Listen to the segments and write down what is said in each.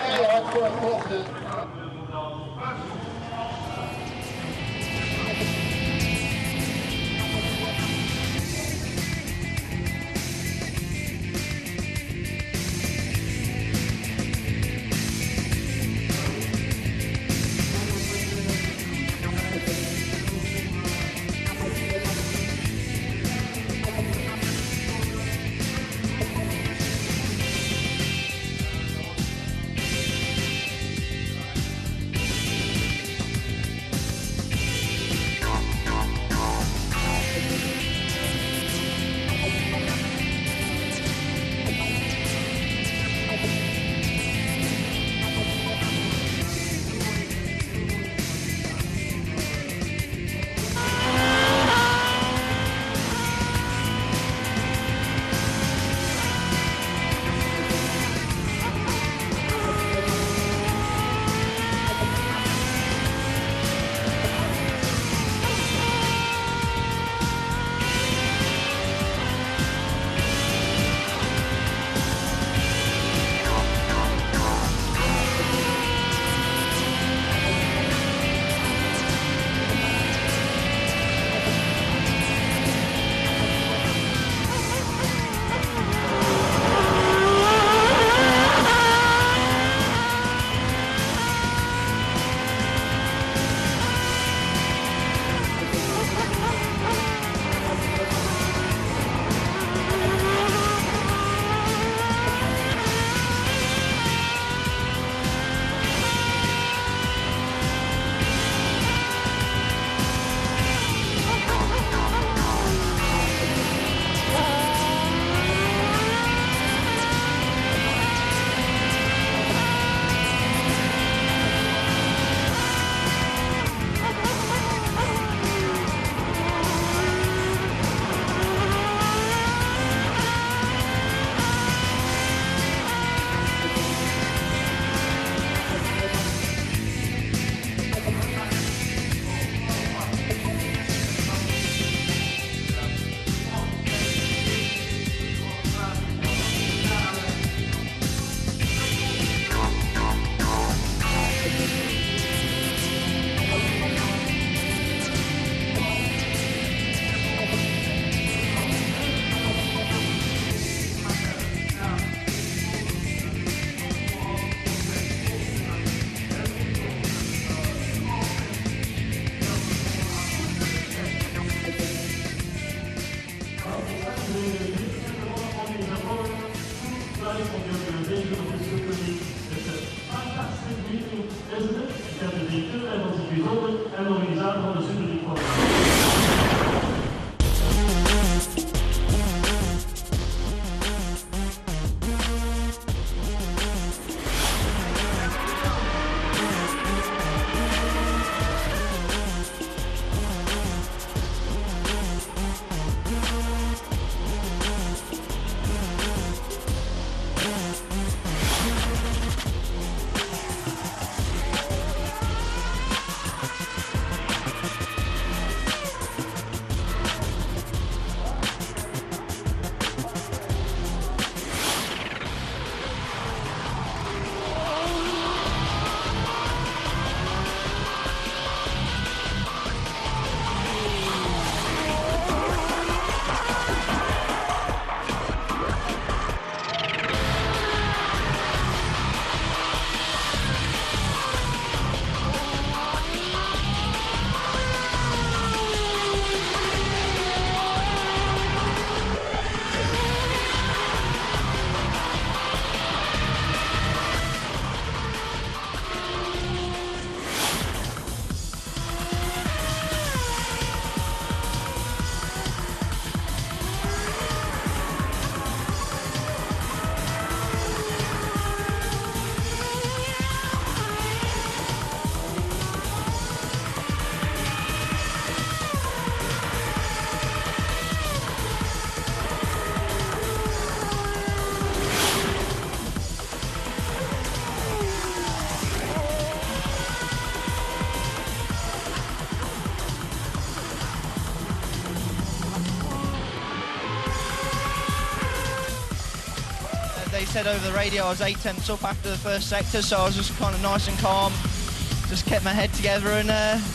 keihard voor bochten. Ik heb de directeur en onze Zolder en de organisator van de Superleague Formula Series. said over the radio, I was 8 tenths up after the first sector, so I was just kind of nice and calm, just kept my head together, and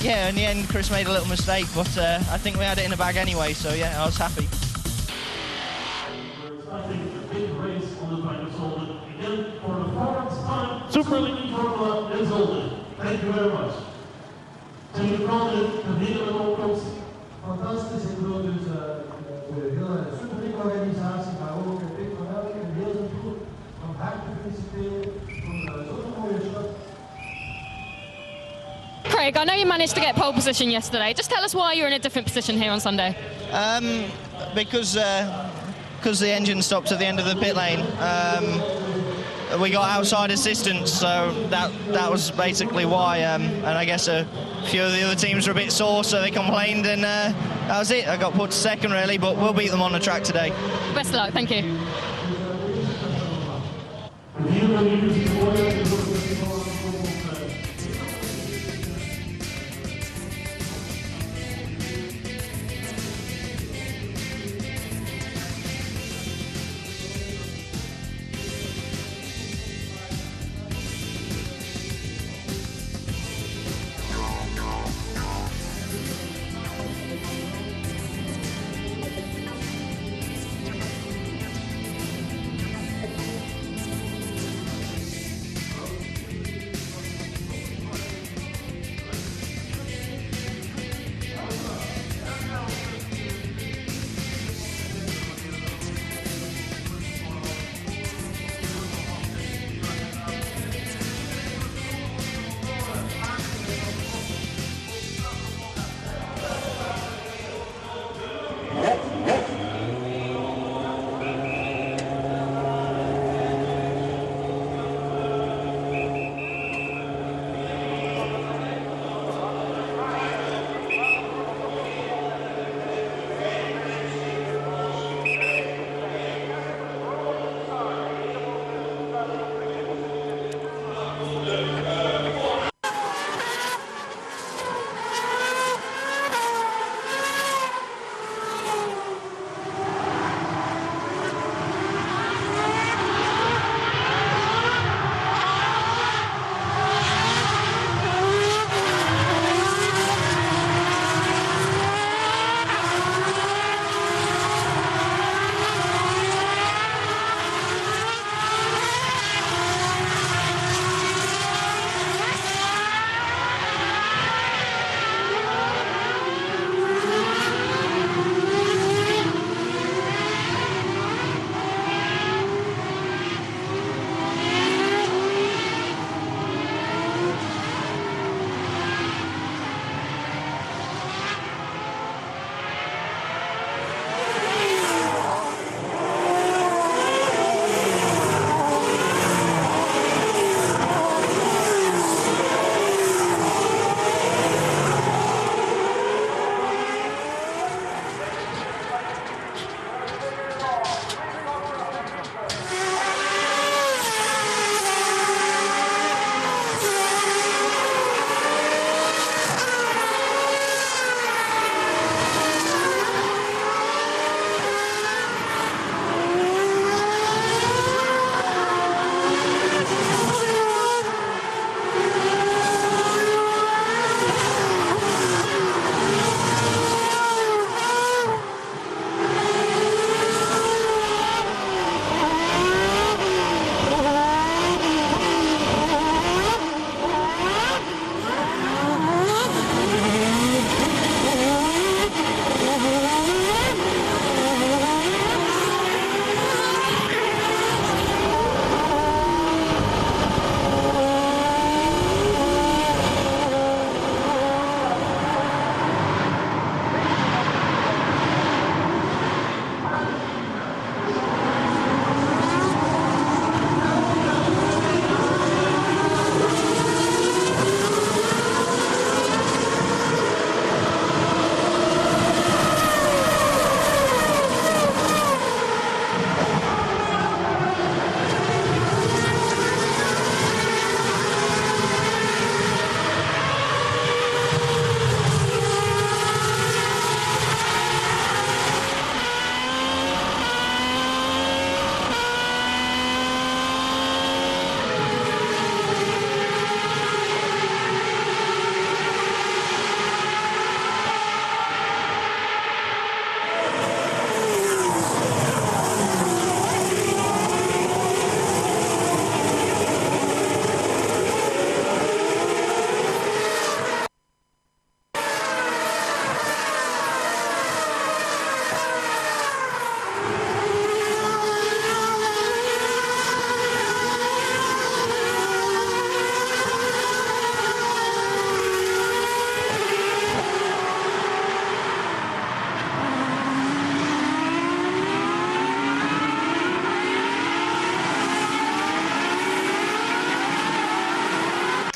yeah, in the end Chris made a little mistake, but I think we had it in the bag anyway, so yeah, I was happy. Superleague Formula Zolder. Thank you very much. Zijn jullie de hele opkomst? Fantastisch. Ik bedoel dus de hele Superleague-organisatie, maar ook Pik van Elk en heel zijn ploeg van harte feliciteren voor zo'n mooie shot. Craig, I know you managed to get pole position yesterday. Just tell us why you're in a different position here on Sunday. Because the engine stopped at the end of the pit lane. We got outside assistance, so that was basically why. And I guess a few of the other teams were a bit sore, so they complained, and that was it. I got put to second, really, but we'll beat them on the track today. Best of luck, thank you.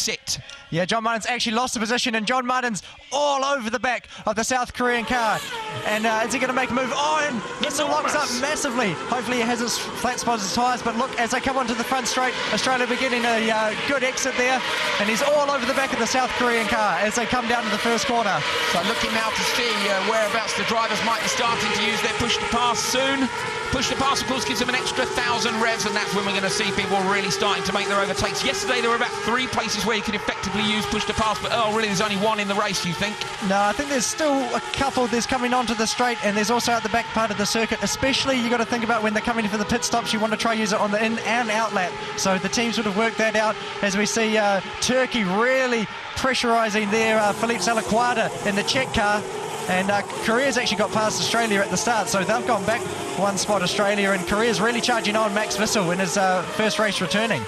sit. Yeah, John Martin's actually lost the position, and John Martin's all over the back of the South Korean car. And is he going to make a move? Oh, and Bissell locks up massively. Hopefully he has his flat spot his tyres, but look, as they come onto the front straight, Australia beginning a good exit there, and he's all over the back of the South Korean car as they come down to the first corner. So looking now to see whereabouts the drivers might be starting to use their push-to-pass soon. Push-to-pass, of course, gives them an extra 1,000 revs, and that's when we're going to see people really starting to make their overtakes. Yesterday, there were about 3 places where you could effectively use push-to-pass, but, oh, really, there's only 1 in the race, you think? No, I think there's still a couple. There's coming onto the straight, and there's also at the back part of the circuit. Especially, you've got to think about when they're coming in for the pit stops, you want to try use it on the in and out lap. So the teams would have worked that out as we see Turkey really pressurising there, Philippe Salaquada in the Czech car. And Korea's actually got past Australia at the start, so they've gone back 1 spot, Australia, and Korea's really charging on Max Wissel in his first race returning.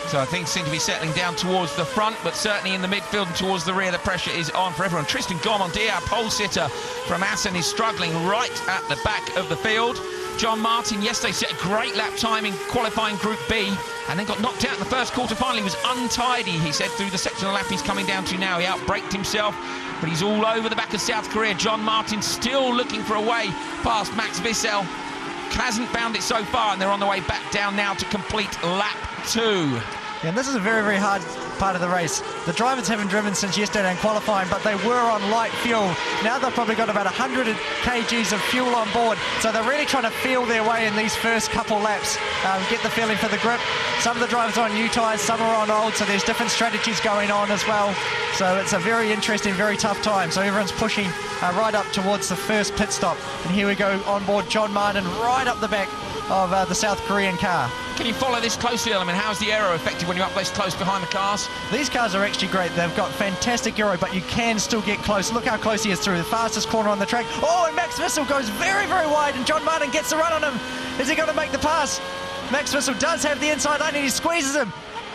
So things seem to be settling down towards the front, but certainly in the midfield and towards the rear, the pressure is on for everyone. Tristan Gourmandi, our pole sitter from Assen, is struggling right at the back of the field. John Martin yesterday set a great lap time in qualifying Group B and then got knocked out in the first quarter. Finally was untidy, he said, through the section of the lap he's coming down to now. He outbraked himself, but he's all over the back of South Korea. John Martin still looking for a way past Max Wissel. Hasn't found it so far, and they're on the way back down now to complete lap 2. Yeah, and this is a very, very hard part of the race. The drivers haven't driven since yesterday in qualifying, but they were on light fuel. Now they've probably got about 100 kgs of fuel on board, so they're really trying to feel their way in these first couple laps, get the feeling for the grip. Some of the drivers are on new tyres, some are on old, so there's different strategies going on as well. So it's a very interesting, very tough time. So everyone's pushing right up towards the first pit stop. And here we go on board John Martin right up the back of the South Korean car. Can you follow this closely, I mean, how's the aero effective when you're up this close behind the cars? These cars are actually great. They've got fantastic aero, but you can still get close. Look how close he is through the fastest corner on the track. Oh, and Max Wissel goes very, very wide, and John Martin gets the run on him. Is he going to make the pass? Max Wissel does have the inside lane, and he squeezes him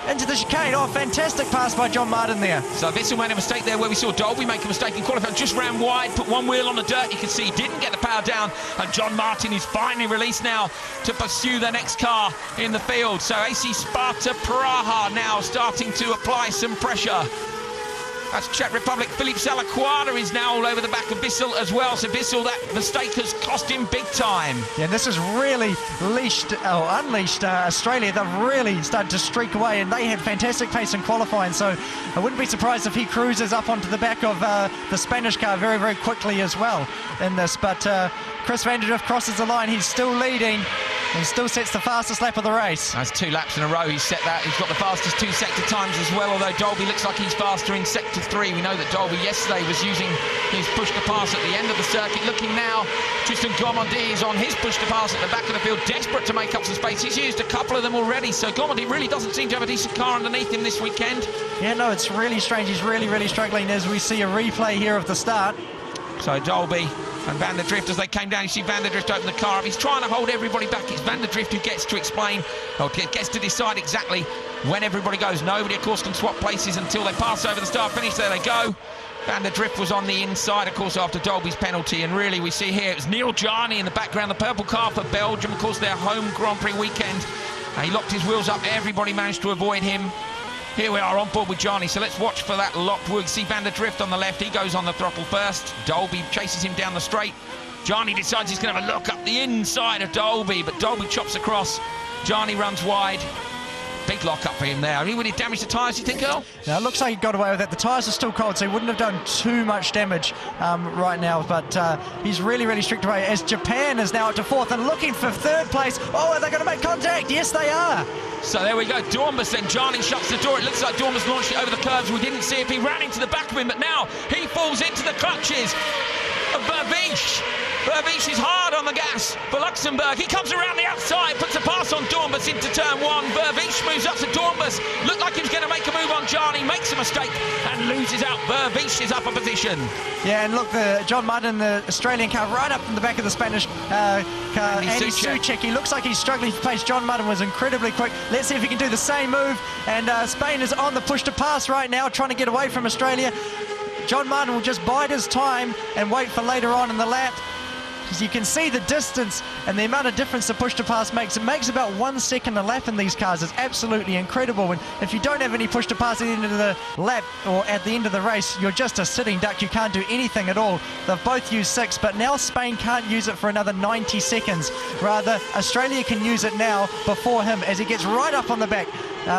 into the chicane. Oh, fantastic pass by John Martin there. So Wissel made a mistake there where we saw Dolby make a mistake in qualifying. Just ran wide, put one wheel on the dirt. You can see he didn't get the power down, and John Martin is finally released now to pursue the next car in the field. So AC Sparta Praha now starting to apply some pressure. That's Czech Republic. Philippe Salaquada is now all over the back of Wissel as well. So Wissel, that mistake has cost him big time. Yeah, and this has really unleashed Australia. They've really started to streak away, and they had fantastic pace in qualifying. So I wouldn't be surprised if he cruises up onto the back of the Spanish car very, very quickly as well in this. But Chris van der Drift crosses the line. He's still leading and still sets the fastest lap of the race. That's 2 laps in a row he's set that. He's got the fastest 2 sector times as well, although Dolby looks like he's faster in sector 3. We know that Dolby yesterday was using his push-to-pass at the end of the circuit. Looking now, Tristan Gourmandi is on his push-to-pass at the back of the field, desperate to make up some space. He's used a couple of them already, so Gourmandi really doesn't seem to have a decent car underneath him this weekend. Yeah, no, it's really strange. He's really, really struggling as we see a replay here of the start. So Dolby and van der Drift, as they came down, you see van der Drift open the car up. He's trying to hold everybody back. It's van der Drift who gets to explain, or gets to decide exactly when everybody goes. Nobody, of course, can swap places until they pass over the start finish. There they go. Van der Drift was on the inside, of course, after Dolby's penalty. And really, we see here, it's Neil Jarni in the background, the purple car for Belgium, of course, their home Grand Prix weekend. He locked his wheels up. Everybody managed to avoid him. Here we are on board with Jarni, so let's watch for that locked wheel. See van der Drift on the left, he goes on the throttle first. Dolby chases him down the straight. Jarni decides he's going to have a look up the inside of Dolby, but Dolby chops across. Jarni runs wide. Big lock up for him there. Would he damage the tyres, you think, Earl? Now, it looks like he got away with that. The tyres are still cold, so he wouldn't have done too much damage right now, but he's really, really streaked away as Japan is now up to 4th and looking for 3rd place. Oh, are they going to make contact? Yes, they are. So there we go, Dormus then. Jarni shuts the door. It looks like Dormus launched it over the curves. We didn't see if he ran into the back of him, but now he falls into the clutches of Vervish. Vervish is hard on the gas for Luxembourg. He comes around the outside, puts a pass on Dormus into turn 1. Vervish moves up to Dormus. Looked like he was going to make a move on Jarni, makes a mistake and loses out. Vervish is up a position. Yeah, and look, John Martin, the Australian car, right up in the back of the Spanish car. Andy Soucek. He looks like he's struggling for pace. John Martin was incredibly quick. Let's see if he can do the same move. And Spain is on the push to pass right now, trying to get away from Australia. John Martin will just bide his time and wait for later on in the lap. Because you can see the distance and the amount of difference the push-to-pass makes. It makes about 1 second a lap in these cars. It's absolutely incredible. And if you don't have any push-to-pass at the end of the lap or at the end of the race, you're just a sitting duck. You can't do anything at all. They've both used 6, but now Spain can't use it for another 90 seconds. Rather, Australia can use it now before him as he gets right up on the back.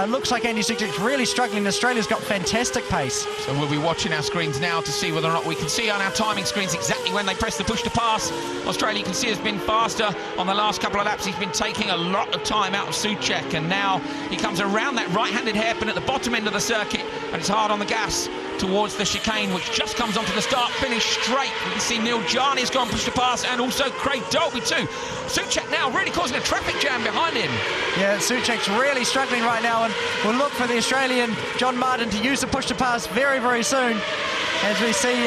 Looks like Andy Suchek's really struggling. Australia's got fantastic pace. So we'll be watching our screens now to see whether or not we can see on our timing screens exactly when they press the push to pass. Australia, you can see, has been faster on the last couple of laps. He's been taking a lot of time out of Suchek, and now he comes around that right-handed hairpin at the bottom end of the circuit, and it's hard on the gas towards the chicane, which just comes onto the start-finish straight. We can see Neil Jarney's gone push to pass, and also Craig Dolby too. Suchek now really causing a traffic jam behind him. Yeah, Suchek's really struggling right now, and we'll look for the Australian John Martin to use the push to pass very, very soon, as we see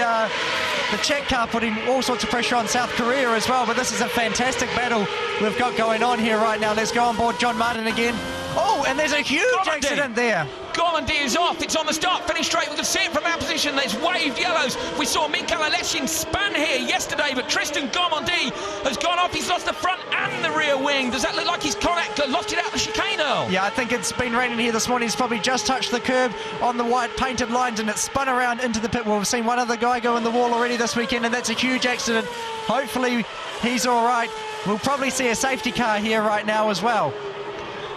the Czech car putting all sorts of pressure on South Korea as well. But this is a fantastic battle we've got going on here right now. Let's go on board John Martin again. Oh, and there's a huge accident there. Gormandy is off. It's on the start-finish straight. We can see it from our position. There's waved yellows. We saw Mikael Aleshin spun here yesterday, but Tristan Gormandy has gone off. He's lost the front and the rear wing. Does that look like he's lost it out the chicane, Earl? Yeah, I think it's been raining here this morning. He's probably just touched the curb on the white painted lines, and it's spun around into the pit wall. We've seen one other guy go in the wall already this weekend, and that's a huge accident. Hopefully he's all right. We'll probably see a safety car here right now as well.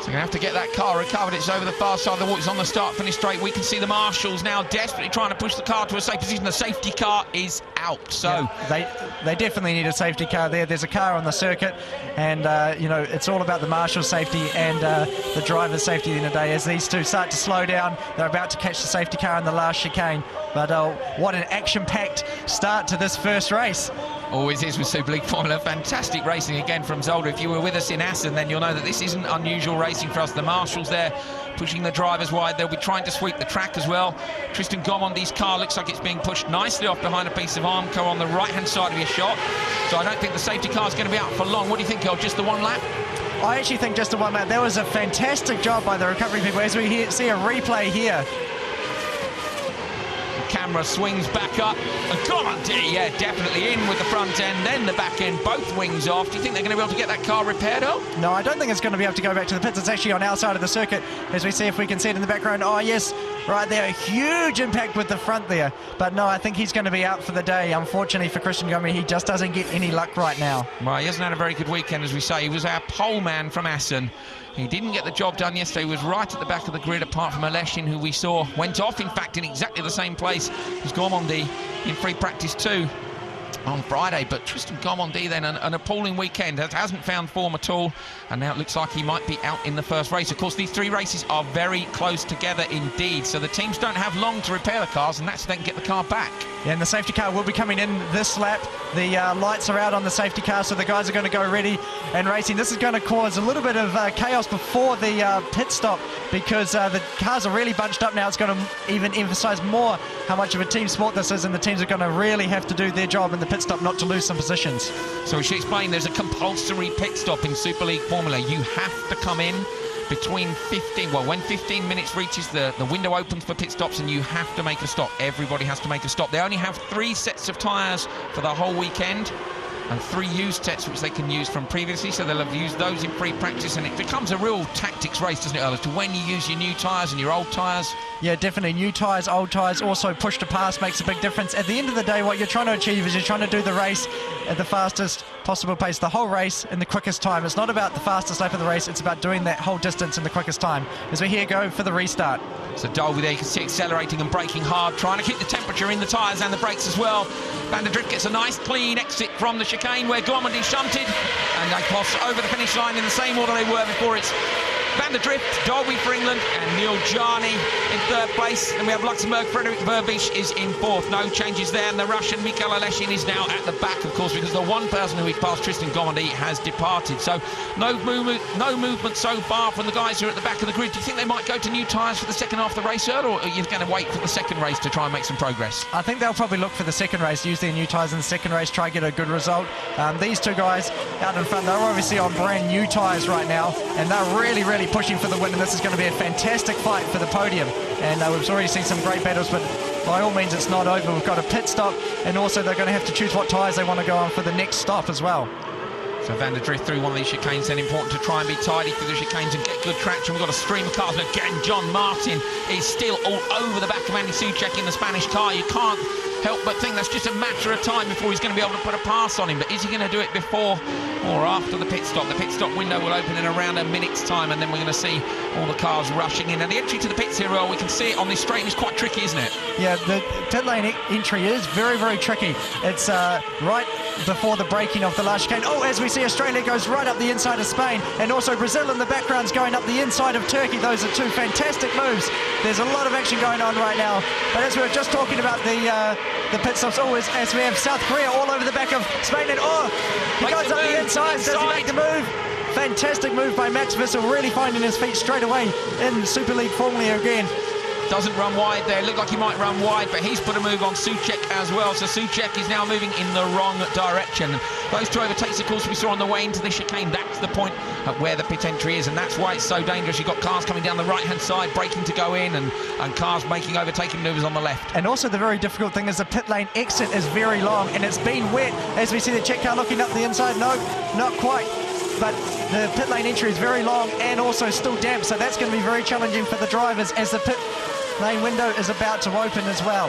So we're going to have to get that car recovered. It's over the far side of the wall. It's on the start-finish straight. We can see the marshals now desperately trying to push the car to a safe position. The safety car is out. So yeah, they definitely need a safety car there. There's a car on the circuit, and you know, it's all about the marshal's safety and the driver's safety at the end of the day. As these two start to slow down, they're about to catch the safety car in the last chicane. But what an action-packed start to this first race. Always is with Superleague Formula. Fantastic racing again from Zolder. If you were with us in Assen, then you'll know that this isn't unusual racing for us. The marshals there pushing the drivers wide. They'll be trying to sweep the track as well. Tristan Gormandy's car looks like it's being pushed nicely off behind a piece of Armco on the right-hand side of your shot. So I don't think the safety car is going to be out for long. What do you think, Earl? Just the one lap? I actually think just the one lap. That was a fantastic job by the recovery people. As we see a replay here. Camera swings back up, and Gormandy, yeah, definitely in with the front end, then the back end, both wings off. Do you think they're going to be able to get that car repaired, Earl? No, I don't think it's going to be able to go back to the pits. It's actually on our side of the circuit, as we see if we can see it in the background. Oh, yes, right there, a huge impact with the front there. But no, I think he's going to be out for the day. Unfortunately for Tristan Gormandy, he just doesn't get any luck right now. Well, he hasn't had a very good weekend, as we say. He was our pole man from Assen. He didn't get the job done yesterday. He was right at the back of the grid, apart from Aleshin, who we saw went off, in fact, in exactly the same place as Gormandy in free practice 2 on Friday. But Tristan Gormandy then, an appalling weekend, hasn't found form at all, and now it looks like he might be out in the first race. Of course, these three races are very close together indeed, so the teams don't have long to repair the cars, and that's so they can get the car back. Yeah, and the safety car will be coming in this lap. The lights are out on the safety car, so the guys are going to go ready and racing. This is going to cause a little bit of chaos before the pit stop, because the cars are really bunched up now. It's going to even emphasise more how much of a team sport this is, and the teams are going to really have to do their job in the pit stop not to lose some positions. So we should explain, there's a compulsory pit stop in Super League Formula. You have to come in between 15, well, when 15 minutes reaches, the window opens for pit stops, and you have to make a stop. Everybody has to make a stop. They only have 3 sets of tyres for the whole weekend, and 3 used sets which they can use from previously, so they'll have used those in free practice, and it becomes a real tactics race, doesn't it, Earl, as to when you use your new tyres and your old tyres. Yeah, definitely. New tyres, old tyres, also push to pass makes a big difference. At the end of the day, what you're trying to achieve is you're trying to do the race at the fastest possible pace, the whole race in the quickest time. It's not about the fastest lap of the race, it's about doing that whole distance in the quickest time. As we here go for the restart. So Dolby there, you can see accelerating and braking hard, trying to keep the temperature in the tyres and the brakes as well. Van der Drift gets a nice clean exit from the chicane where Gormandy shunted, and they cross over the finish line in the same order they were before. It's Van der Drift, Dolby for England, and Neil Jarney in 3rd place. And we have Luxembourg, Frederik Verbisch is in 4th. No changes there, and the Russian Mikael Aleshin is now at the back, of course, because the one person who is past Tristan Gormandy has departed. So no movement so far from the guys who are at the back of the grid. Do you think they might go to new tyres for the second half of the race, Earl, or are you going to wait for the second race to try and make some progress? I think they'll probably look for the second race, use their new tyres in the second race, try and get a good result. These two guys out in front, they're obviously on brand new tyres right now, and they're really pushing for the win, and this is going to be a fantastic fight for the podium. And we've already seen some great battles, but by all means it's not over. We've got a pit stop, and also they're going to have to choose what tyres they want to go on for the next stop as well. So Van der Drift through one of these chicanes, then important to try and be tidy through the chicanes and get good traction. We've got a stream of cars, and again John Martin is still all over the back of Andy Soucek in the Spanish car. You can't help but think that's just a matter of time before he's going to be able to put a pass on him. But is he going to do it before or after the pit stop? The pit stop window will open in around a minute's time, and then we're going to see all the cars rushing in. And the entry to the pits here, Earl, we can see it on this straight, is quite tricky, isn't it? Yeah, the pit lane entry is very, very tricky. It's right before the breaking of the last chicane. Oh, as we see, Australia goes right up the inside of Spain, and also Brazil in the background's going up the inside of Turkey. Those are two fantastic moves. There's a lot of action going on right now. But as we were just talking about the pit stops, as we have South Korea all over the back of Spain, and he goes up the inside. Does he make the move? Fantastic move by Max Wissel, really finding his feet straight away in Superleague Formula again. Doesn't run wide there. Looked like he might run wide, but he's put a move on Soucek as well. So Soucek is now moving in the wrong direction. Those two overtakes, of course, we saw on the way into the chicane. That's the point at where the pit entry is, and that's why it's so dangerous. You've got cars coming down the right-hand side, braking to go in, and cars making overtaking maneuvers on the left. And also the very difficult thing is the pit lane exit is very long, and it's been wet. As we see the check car looking up the inside, no, not quite. But the pit lane entry is very long and also still damp, so that's going to be very challenging for the drivers as the pit lane window is about to open as well.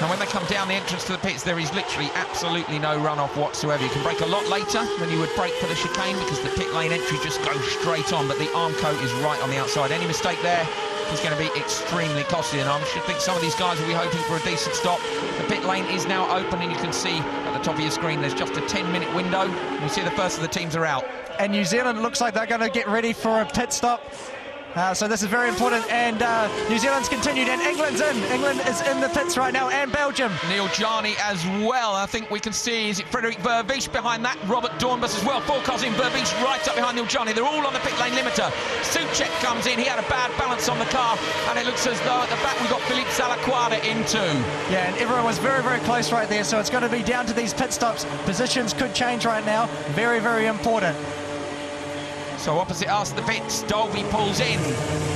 And when they come down the entrance to the pits, there is literally absolutely no runoff whatsoever. You can brake a lot later than you would brake for the chicane because the pit lane entry just goes straight on, but the arm coat is right on the outside. Any mistake there is going to be extremely costly, and I should think some of these guys will be hoping for a decent stop. The pit lane is now open, and you can see at the top of your screen there's just a 10-minute window. You see the first of the teams are out. And New Zealand looks like they're going to get ready for a pit stop. So this is very important, and New Zealand's continued, and England's in. England is in the pits right now, and Belgium. Neil Jarney as well. I think we can see, is it Frederick Verbies behind that? Robert Dornbus as well. 4 cars in, Verbies right up behind Neil Jarney. They're all on the pit lane limiter. Soucek comes in. He had a bad balance on the car, and it looks as though at the back we've got Philippe Salaquada in too. Yeah, and everyone was very, very close right there, so it's going to be down to these pit stops. Positions could change right now. Very, very important. So opposite us, the pits, Dolby pulls in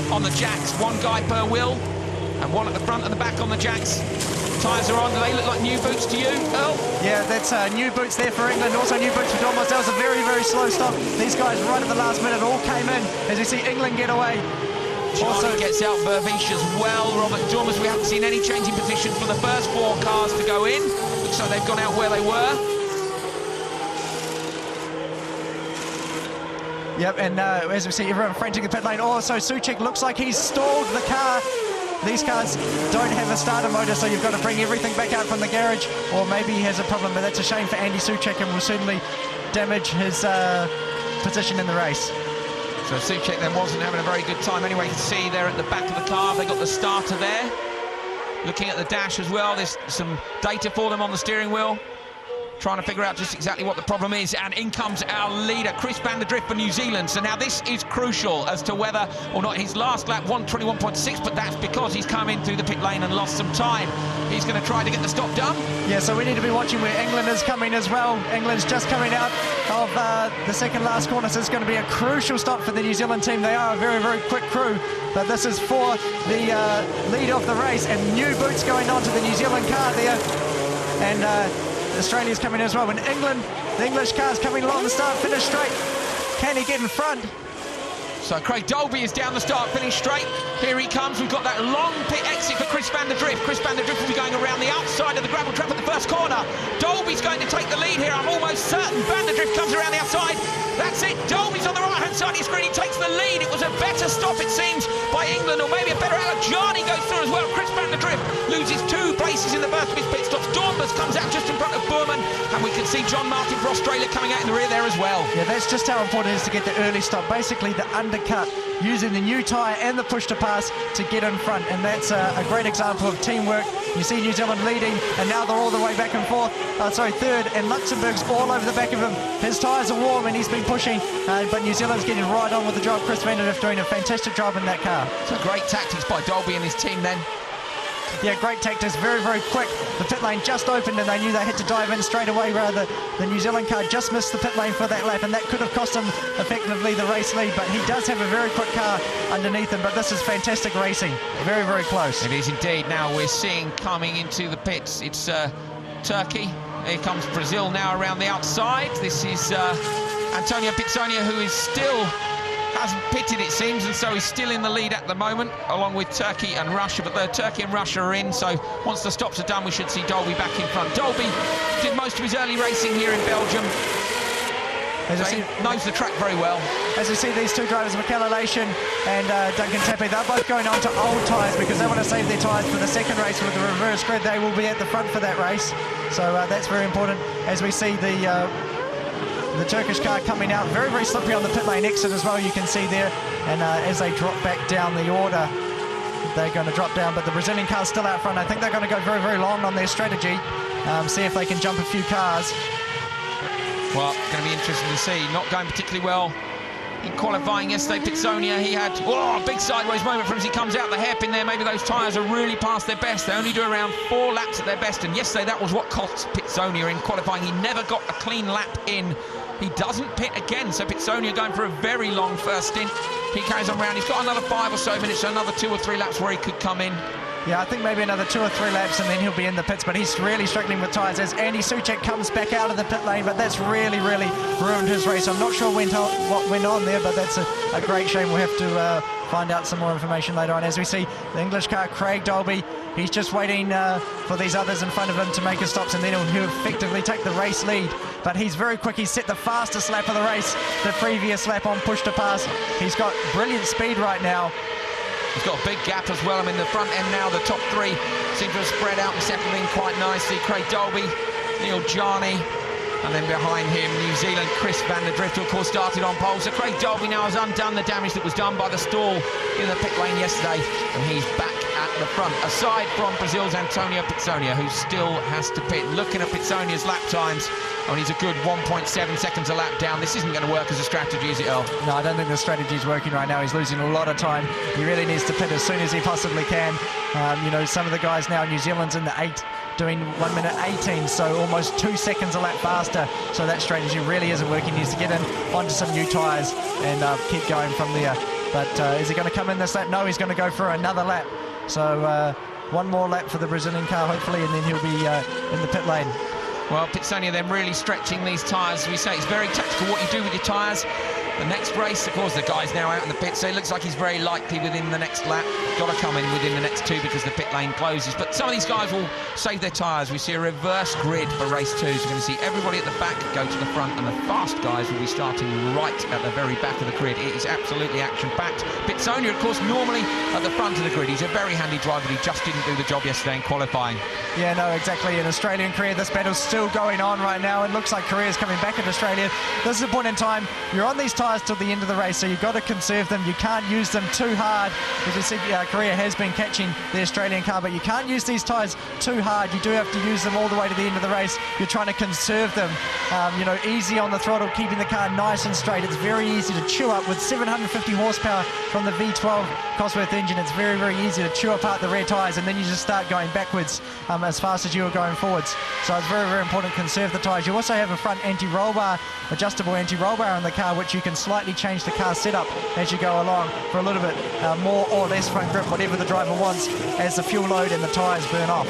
on the jacks. One guy per wheel, and one at the front and the back on the jacks. Tyres are on. Do they look like new boots to you, Earl? Yeah, that's new boots there for England, also new boots for Dornbus. That was a very, very slow stop. These guys right at the last minute all came in as you see England get away. Also gets out Verbies as well. Robert Dornbus, we haven't seen any change in position for the first 4 cars to go in. Looks like they've gone out where they were. Yep, and as we see everyone frantic the pit lane. Also, Soucek looks like he's stalled the car. These cars don't have a starter motor, so you've got to bring everything back out from the garage, or maybe he has a problem, but that's a shame for Andy Soucek and will certainly damage his position in the race. So Soucek then wasn't having a very good time anyway. You can see there at the back of the car, they got the starter there. Looking at the dash as well, there's some data for them on the steering wheel. Trying to figure out just exactly what the problem is, and in comes our leader, Chris van der Drift for New Zealand. So now this is crucial as to whether or not his last lap 1:21.6, but that's because he's come in through the pit lane and lost some time. He's going to try to get the stop done. Yeah, so we need to be watching where England is coming as well. England's just coming out of the second last corner, so it's going to be a crucial stop for the New Zealand team. They are a very, very quick crew, but this is for the lead of the race, and new boots going on to the New Zealand car there. And Australia's coming as well. When England, the English car's coming along the start, finish straight. Can he get in front? So Craig Dolby is down the start, finish straight. Here he comes. We've got that long pit exit for Chris van der Drift. Chris van der Drift will be going around the outside of the gravel trap at the first corner. Dolby's going to take the lead here. I'm almost certain van der Drift comes around the outside. That's it. Dolby's on the right-hand side of your screen. He takes the lead. It was a better stop, it seems, by England, or maybe a better out. Jarney goes through as well. Chris van der Drift loses 2 places in the first of his pit stops. Dornbus comes out just in front of Boorman, and we can see John Martin for Australia coming out in the rear there as well. Yeah, that's just how important it is to get the early stop. Basically, the undercut, using the new tyre and the push to pass to get in front, and that's a great example of teamwork. You see New Zealand leading, and now they're all the way back and forth. Third, and Luxembourg's all over the back of him. His tyres are warm, and he's been pushing, but New Zealand's getting right on with the job. Chris van der Drift doing a fantastic job in that car. So great tactics by Dolby and his team then. yeah, great tactics, very, very quick. The pit lane just opened and they knew they had to dive in straight away, rather the New Zealand car just missed the pit lane for that lap, and that could have cost him effectively the race lead, but he does have a very quick car underneath him. But this is fantastic racing, very, very close. It is indeed. Now we're seeing coming into the pits, it's Turkey. Here comes Brazil now around the outside. This is Antonio Pizzonia, who is still hasn't pitted, it seems, and so he's still in the lead at the moment, along with Turkey and Russia. But Turkey and Russia are in, so once the stops are done, we should see Dolby back in front. Dolby did most of his early racing here in Belgium. He knows the track very well. As you see, these two drivers, Mikel Elation and Duncan Tappy, they're both going on to old tyres because they want to save their tyres for the second race with the reverse grid. They will be at the front for that race, so that's very important. As we see the Turkish car coming out, very, very slippery on the pit lane exit as well, you can see there. And as they drop back down the order, they're going to drop down, but the Brazilian car's still out front. I think they're going to go very, very long on their strategy, see if they can jump a few cars. Well, going to be interesting to see. Not going particularly well in qualifying yesterday. Pizzonia, he had a big sideways moment for him as he comes out the hairpin there. Maybe those tyres are really past their best. They only do around 4 laps at their best, and yesterday that was what cost Pizzonia in qualifying. He never got a clean lap in. He doesn't pit again, so Pizzonia going for a very long first stint. He carries on round. He's got another 5 or so minutes, so another 2 or 3 laps where he could come in. Yeah, I think maybe another 2 or 3 laps and then he'll be in the pits, but he's really struggling with tyres as Andy Soucek comes back out of the pit lane, but that's really, really ruined his race. I'm not sure what went on there, but that's a great shame. We'll have to find out some more information later on. As we see the English car, Craig Dolby, he's just waiting for these others in front of him to make his stops, and then he'll effectively take the race lead. But he's very quick. He's set the fastest lap of the race, the previous lap on push to pass. He's got brilliant speed right now. He's got a big gap as well. I'm in the front end now. The top 3 seem to have spread out and settled in quite nicely. Craig Dolby, Neil Jarney, and then behind him, New Zealand, Chris van der Drift, who of course started on pole. So Craig Dolby now has undone the damage that was done by the stall in the pit lane yesterday, and he's back at the front, aside from Brazil's Antonio Pizzonia, who still has to pit. Looking at Pizzonia's lap times, he's a good 1.7 seconds a lap down. This isn't going to work as a strategy, is it, Earl? No, I don't think the strategy is working right now. He's losing a lot of time. He really needs to pit as soon as he possibly can. You know, some of the guys now, New Zealand's in the 8, doing 1 minute 18, so almost 2 seconds a lap faster. So that strategy really isn't working. He needs to get in onto some new tyres and keep going from there. But is he going to come in this lap? No, he's going to go for another lap. So 1 more lap for the Brazilian car, hopefully, and then he'll be in the pit lane. Well, Pizzonia then really stretching these tyres. As we say, it's very tactical what you do with your tyres. The next race, of course, the guy's now out in the pit, so it looks like he's very likely within the next lap. Got to come in within the next 2 because the pit lane closes. But some of these guys will save their tyres. We see a reverse grid for race 2. So we're going to see everybody at the back go to the front, and the fast guys will be starting right at the very back of the grid. It is absolutely action-packed. Pizzonia, of course, normally at the front of the grid. He's a very handy driver, but he just didn't do the job yesterday in qualifying. Yeah, no, exactly. In Australian career, this battle's still going on right now. It looks like Korea's coming back in Australia. This is a point in time. You're on these tyres till the end of the race, so you've got to conserve them. You can't use them too hard. As you see, Korea has been catching the Australian car, but you can't use these tyres too hard. You do have to use them all the way to the end of the race. You're trying to conserve them. You know, easy on the throttle, keeping the car nice and straight. It's very easy to chew up with 750 horsepower from the V12 Cosworth engine. It's very, very easy to chew apart the rear tyres, and then you just start going backwards as fast as you were going forwards. So it's very, very important to conserve the tyres. You also have a front anti-roll bar, adjustable anti-roll bar in the car, which you can slightly change the car setup as you go along for a little bit more or less front grip, whatever the driver wants, as the fuel load and the tyres burn off.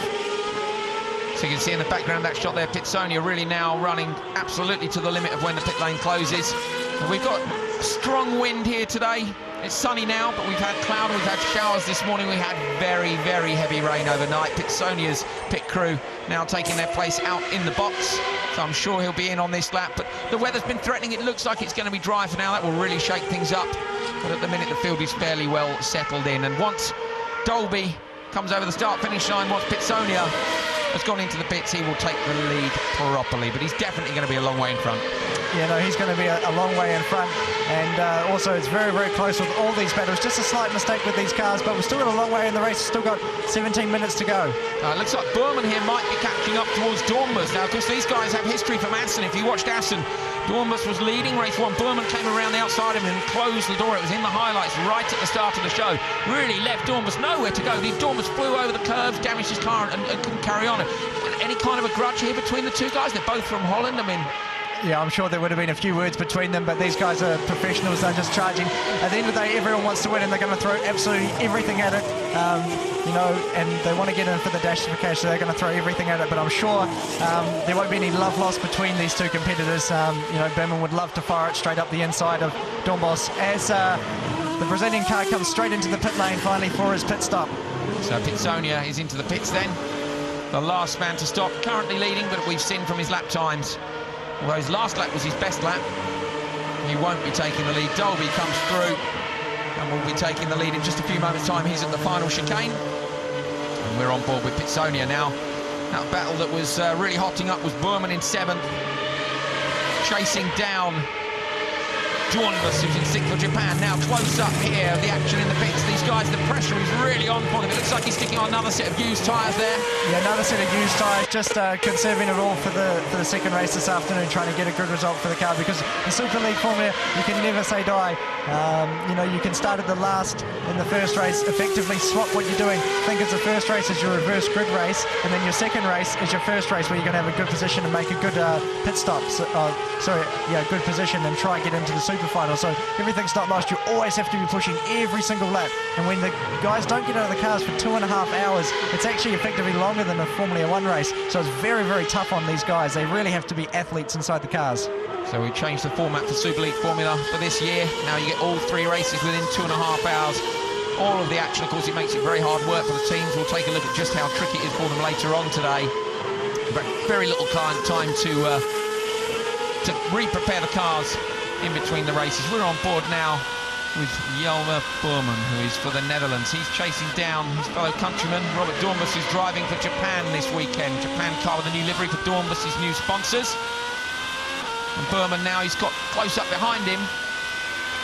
So you can see in the background that shot there, Pizzonia really now running absolutely to the limit of when the pit lane closes. And we've got strong wind here today. It's sunny now, but we've had cloud, we've had showers this morning. We had very, very heavy rain overnight. Pizzonia's pit crew now taking their place out in the box. So I'm sure he'll be in on this lap. But the weather's been threatening. It looks like it's going to be dry for now. That will really shake things up. But at the minute, the field is fairly well settled in. And once Dolby comes over the start-finish line, once Pizzonia has gone into the pits, he will take the lead properly. But he's definitely going to be a long way in front. you know, he's going to be a long way in front. And also it's very, very close with all these battles. Just a slight mistake with these cars, but we've still got a long way in the race. We've still got 17 minutes to go. It looks like Burman here might be catching up towards Dornbus. Now, of course, these guys have history from Assen. If you watched Assen, Dornbus was leading race 1. Burman came around the outside of him and closed the door. It was in the highlights right at the start of the show. Really left Dornbus nowhere to go. Dornbus flew over the curves, damaged his car and couldn't carry on. Any kind of a grudge here between the two guys? They're both from Holland. I mean, yeah, I'm sure there would have been a few words between them, but these guys are professionals. They're just charging. At the end of the day, everyone wants to win, and they're going to throw absolutely everything at it. You know, and they want to get in for the dashification, so they're going to throw everything at it. But I'm sure there won't be any love lost between these two competitors. You know, Berman would love to fire it straight up the inside of Dornbos as the Brazilian car comes straight into the pit lane finally for his pit stop. So Pitsonia is into the pits then. The last man to stop, currently leading, but we've seen from his lap times, although his last lap was his best lap, he won't be taking the lead. Dolby comes through and will be taking the lead in just a few moments' time. He's at the final chicane, and we're on board with Pitsonia now. That battle that was really hotting up was Burman in 7th, chasing down Dornbus, who's in 6th for Japan. Now close up here, the action in the pits. These guys, the pressure is really on for them. It looks like he's sticking on another set of used tyres there. Yeah, another set of used tyres, just conserving it all for the second race this afternoon, trying to get a good result for the car, because in Superleague Formula, you can never say die. You know, you can start at the last in the first race, effectively swap what you're doing. Think as the first race is your reverse grid race, and then your second race is your first race, where you're going to have a good position and make a good pit stop. Good position and try and get into the super final. So everything's not lost. You always have to be pushing every single lap, and when the guys don't get out of the cars for 2.5 hours, it's actually effectively longer than a Formula 1 race. So it's very, very tough on these guys. They really have to be athletes inside the cars. So we changed the format for Superleague Formula for this year. Now you get all 3 races within 2.5 hours. All of the action, of course, it makes it very hard work for the teams. We'll take a look at just how tricky it is for them later on today. But very little time to re-prepare the cars in between the races. We're on board now with Jelmer Burman, who is for the Netherlands. He's chasing down his fellow countryman, Robert Dornbus, who's driving for Japan this weekend. Japan car with a new livery for Dornbus' new sponsors. And Burman now, he's got close up behind him.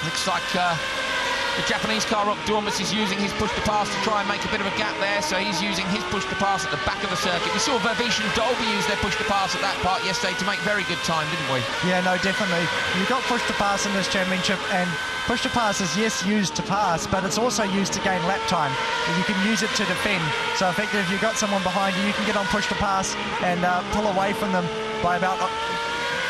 Looks like the Japanese car, Rob Dornbus, is using his push-to-pass to try and make a bit of a gap there, so he's using his push-to-pass at the back of the circuit. We saw Vervish and Dolby use their push-to-pass at that part yesterday to make very good time, didn't we? Yeah, no, definitely. You've got push-to-pass in this championship, and push-to-pass is, yes, used to pass, but it's also used to gain lap time. You can use it to defend. So effectively, if you've got someone behind you, you can get on push-to-pass and pull away from them by about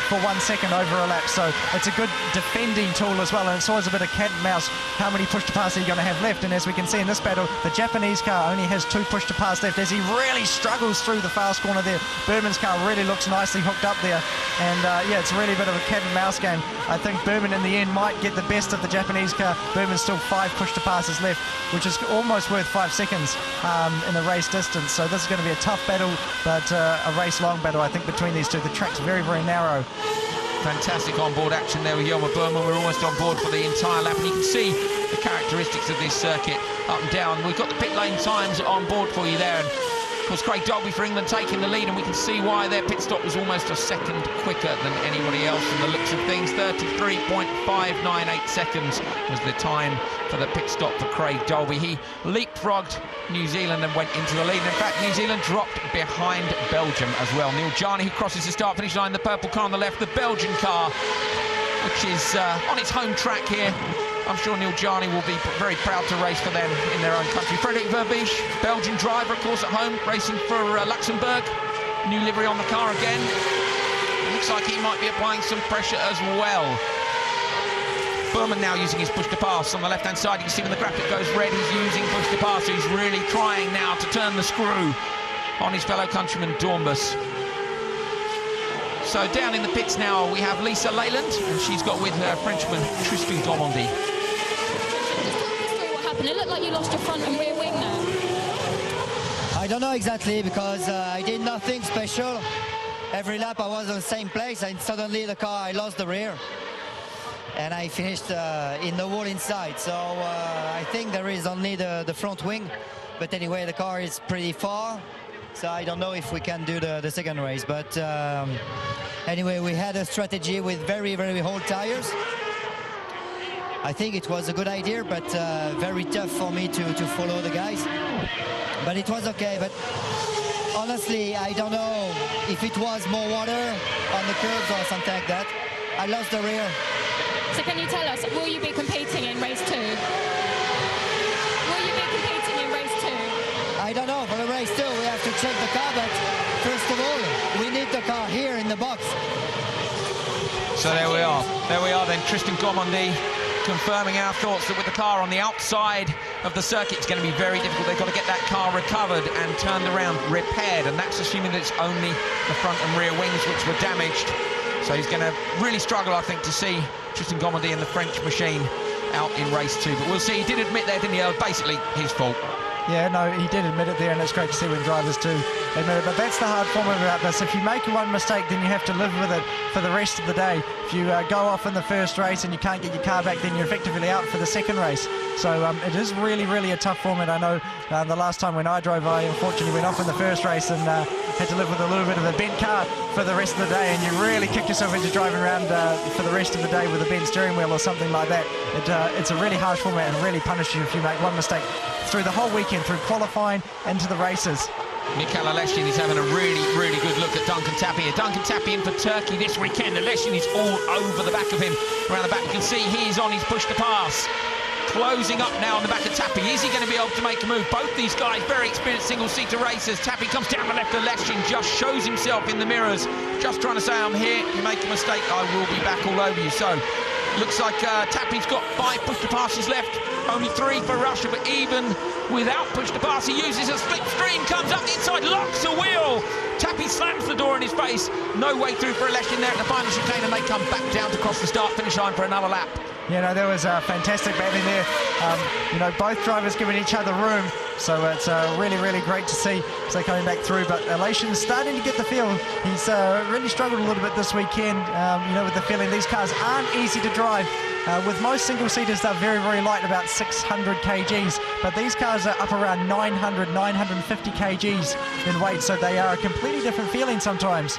for 1 second over a lap. So it's a good defending tool as well, and it's always a bit of cat and mouse. How many push to pass are you going to have left? And as we can see in this battle, the Japanese car only has 2 push to pass left as he really struggles through the fast corner there. Burman's car really looks nicely hooked up there, and yeah, it's really a bit of a cat and mouse game. I think Burman in the end might get the best of the Japanese car. Burman's still 5 push to passes left, which is almost worth 5 seconds in the race distance. So this is going to be a tough battle, but a race long battle, I think, between these two. The track's very, very narrow. Fantastic on-board action there with Jelmer Burman. We're almost on board for the entire lap, and you can see the characteristics of this circuit up and down. We've got the pit lane times on board for you there, and of course Craig Dolby for England taking the lead, and we can see why their pit stop was almost a second quicker than anybody else from the looks of things. 33.598 seconds was the time for the pit stop for Craig Dolby. He leapfrogged New Zealand and went into the lead. And in fact, New Zealand dropped behind Belgium as well. Neil Jarni, who crosses the start-finish line, the purple car on the left, the Belgian car, which is on its home track here. I'm sure Neil Jarni will be very proud to race for them in their own country. Frederik Vervish, Belgian driver, of course, at home, racing for Luxembourg. New livery on the car again. Looks like he might be applying some pressure as well. Burman now using his push-to-pass on the left-hand side. You can see when the graphic goes red, he's using push-to-pass. So he's really trying now to turn the screw on his fellow countryman, Dornbus. So down in the pits now, we have Lisa Leyland, and she's got with her Frenchman, Tristan Dormondy. What happened? It looked like you lost your front and rear wing there. I don't know exactly, because I did nothing special. Every lap I was on the same place, and suddenly the car, I lost the rear. And I finished in the wall inside. So I think there is only the front wing. But anyway, the car is pretty far. So I don't know if we can do the second race, but anyway, we had a strategy with very, very old tires. I think it was a good idea, but very tough for me to follow the guys. But it was okay. But honestly, I don't know if it was more water on the curbs or something like that. I lost the rear. So can you tell us, will you be competing in race 2? Will you be competing in race 2? I don't know. For the race 2, we have to check the car, but first of all, we need the car here in the box. So there we are. There we are then, Tristan Gomondi confirming our thoughts that with the car on the outside of the circuit, it's going to be very difficult. They've got to get that car recovered and turned around, repaired, and that's assuming that it's only the front and rear wings which were damaged. So he's going to really struggle, I think, to see Tristan Gomondi and the French machine out in race 2. But we'll see. He did admit there, didn't he? Basically, his fault. Yeah, no, he did admit it there, and it's great to see when drivers do admit it. But that's the hard form about this. If you make one mistake, then you have to live with it for the rest of the day. If you go off in the first race and you can't get your car back, then you're effectively out for the second race. So it is really, really a tough format. I know the last time when I drove, I unfortunately went off in the first race and had to live with a little bit of a bent car for the rest of the day, and you really kick yourself into driving around for the rest of the day with a bent steering wheel or something like that. It's a really harsh format and really punishes you if you make one mistake through the whole weekend, through qualifying into the races. Mikael Aleshin is having a really, really good look at Duncan Tapie. Duncan Tapie in for Turkey this weekend. Aleshin is all over the back of him. Around the back, you can see he's on his push to pass. Closing up now on the back of Tapie. Is he going to be able to make a move? Both these guys, very experienced single-seater racers. Tapie comes down the left. Aleshin just shows himself in the mirrors, just trying to say, I'm here. You make a mistake, I will be back all over you. So, looks like Tapie's got 5 push-to-passes left. Only 3 for Russia, but even without push-to-pass, he uses a slipstream, comes up the inside, locks a wheel. Tapie slams the door in his face. No way through for Aleshin there at the final chicane, and they come back down to cross the start-finish line for another lap. You know, there was a fantastic battling there. You know, both drivers giving each other room. So it's really, really great to see as they're coming back through. But Aleshin's starting to get the feel. He's really struggled a little bit this weekend, you know, with the feeling these cars aren't easy to drive. With most single-seaters, they're very, very light, about 600 kgs. But these cars are up around 900, 950 kgs in weight. So they are a completely different feeling sometimes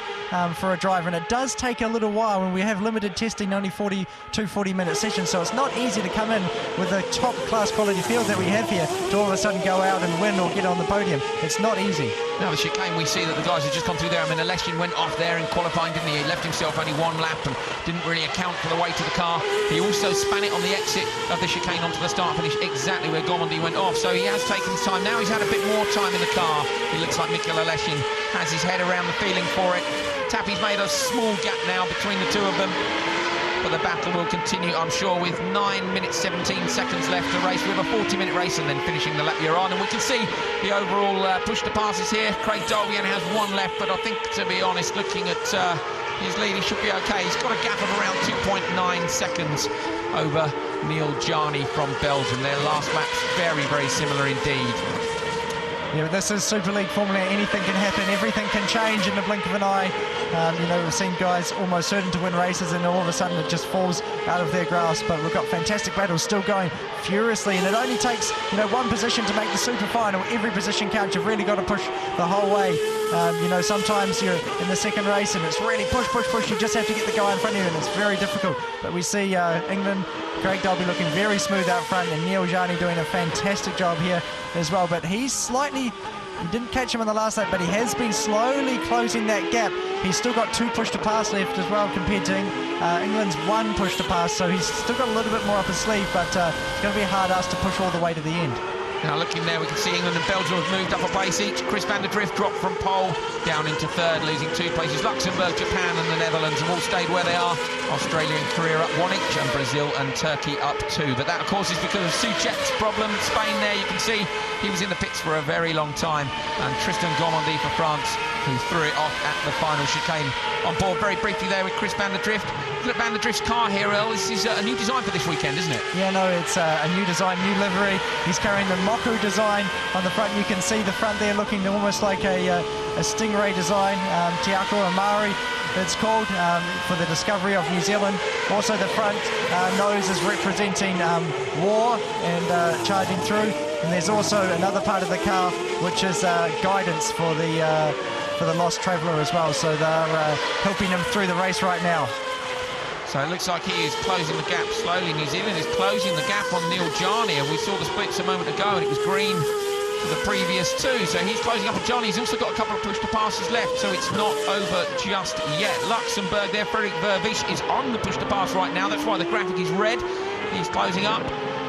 for a driver. And it does take a little while when we have limited testing, only 40-minute sessions. So it's not easy to come in with the top-class quality field that we have here to all of a sudden go out and win or get on the podium. It's not easy. Now the chicane, we see that the guys have just come through there. I mean, Aleshin went off there in qualifying, didn't he? He left himself only 1 lap and didn't really account for the weight of the car. He also span it on the exit of the chicane onto the start finish, exactly where Gomondi went off. So he has taken his time. Now he's had a bit more time in the car. It looks like Mikael Aleshin has his head around the feeling for it. Tapie's made a small gap now between the two of them. But the battle will continue, I'm sure, with 9 minutes 17 seconds left to race. We have a 40-minute race and then finishing the lap you're on. And we can see the overall push to passes here. Craig Dolby only has 1 left, but I think, to be honest, looking at his lead, he should be okay. He's got a gap of around 2.9 seconds over Neil Jarni from Belgium. Their last lap's very, very similar indeed. Yeah, this is Superleague Formula. Anything can happen, everything can change in the blink of an eye. You know, we've seen guys almost certain to win races and all of a sudden it just falls out of their grasp. But we've got fantastic battles still going furiously, and it only takes, you know, 1 position to make the super final. Every position counts. You've really got to push the whole way. You know, sometimes you're in the second race and it's really push, push, push. You just have to get the guy in front of you, and it's very difficult. But we see England, Craig Dolby looking very smooth out front, and Neil Jarni doing a fantastic job here as well. But he's slightly, he didn't catch him in the last lap, but he has been slowly closing that gap. He's still got 2 push to pass left as well compared to England's 1 push to pass, so he's still got a little bit more up his sleeve, but it's going to be a hard ask to push all the way to the end. Now looking there, we can see England and Belgium have moved up a place each. Chris van der Drift dropped from pole down into 3rd, losing 2 places. Luxembourg, Japan and the Netherlands have all stayed where they are. Australia and Korea up 1 each, and Brazil and Turkey up 2. But that, of course, is because of Suchet's problem. Spain there, you can see he was in the pits for a very long time. And Tristan Gomondi for France, who threw it off at the final chicane. On board very briefly there with Chris van der Drift. Look at Van der Drift's car here, Earl. This is a new design for this weekend, isn't it? Yeah, no, it's a new design, new livery. He's carrying the Moku design on the front. You can see the front there looking almost like a Stingray design. Tiako Amari, it's called, for the discovery of New Zealand. Also the front nose is representing war and charging through. And there's also another part of the car which is guidance for the lost traveller as well. So they're helping him through the race right now. So it looks like he is closing the gap slowly. New Zealand is closing the gap on Neil Jarnier. We saw the splits a moment ago, and it was green for the previous two. So he's closing up on Johnny. He's also got a couple of push-to-passes left, so it's not over just yet. Luxembourg there, Frederik Vervisch is on the push-to-pass right now. That's why the graphic is red. He's closing up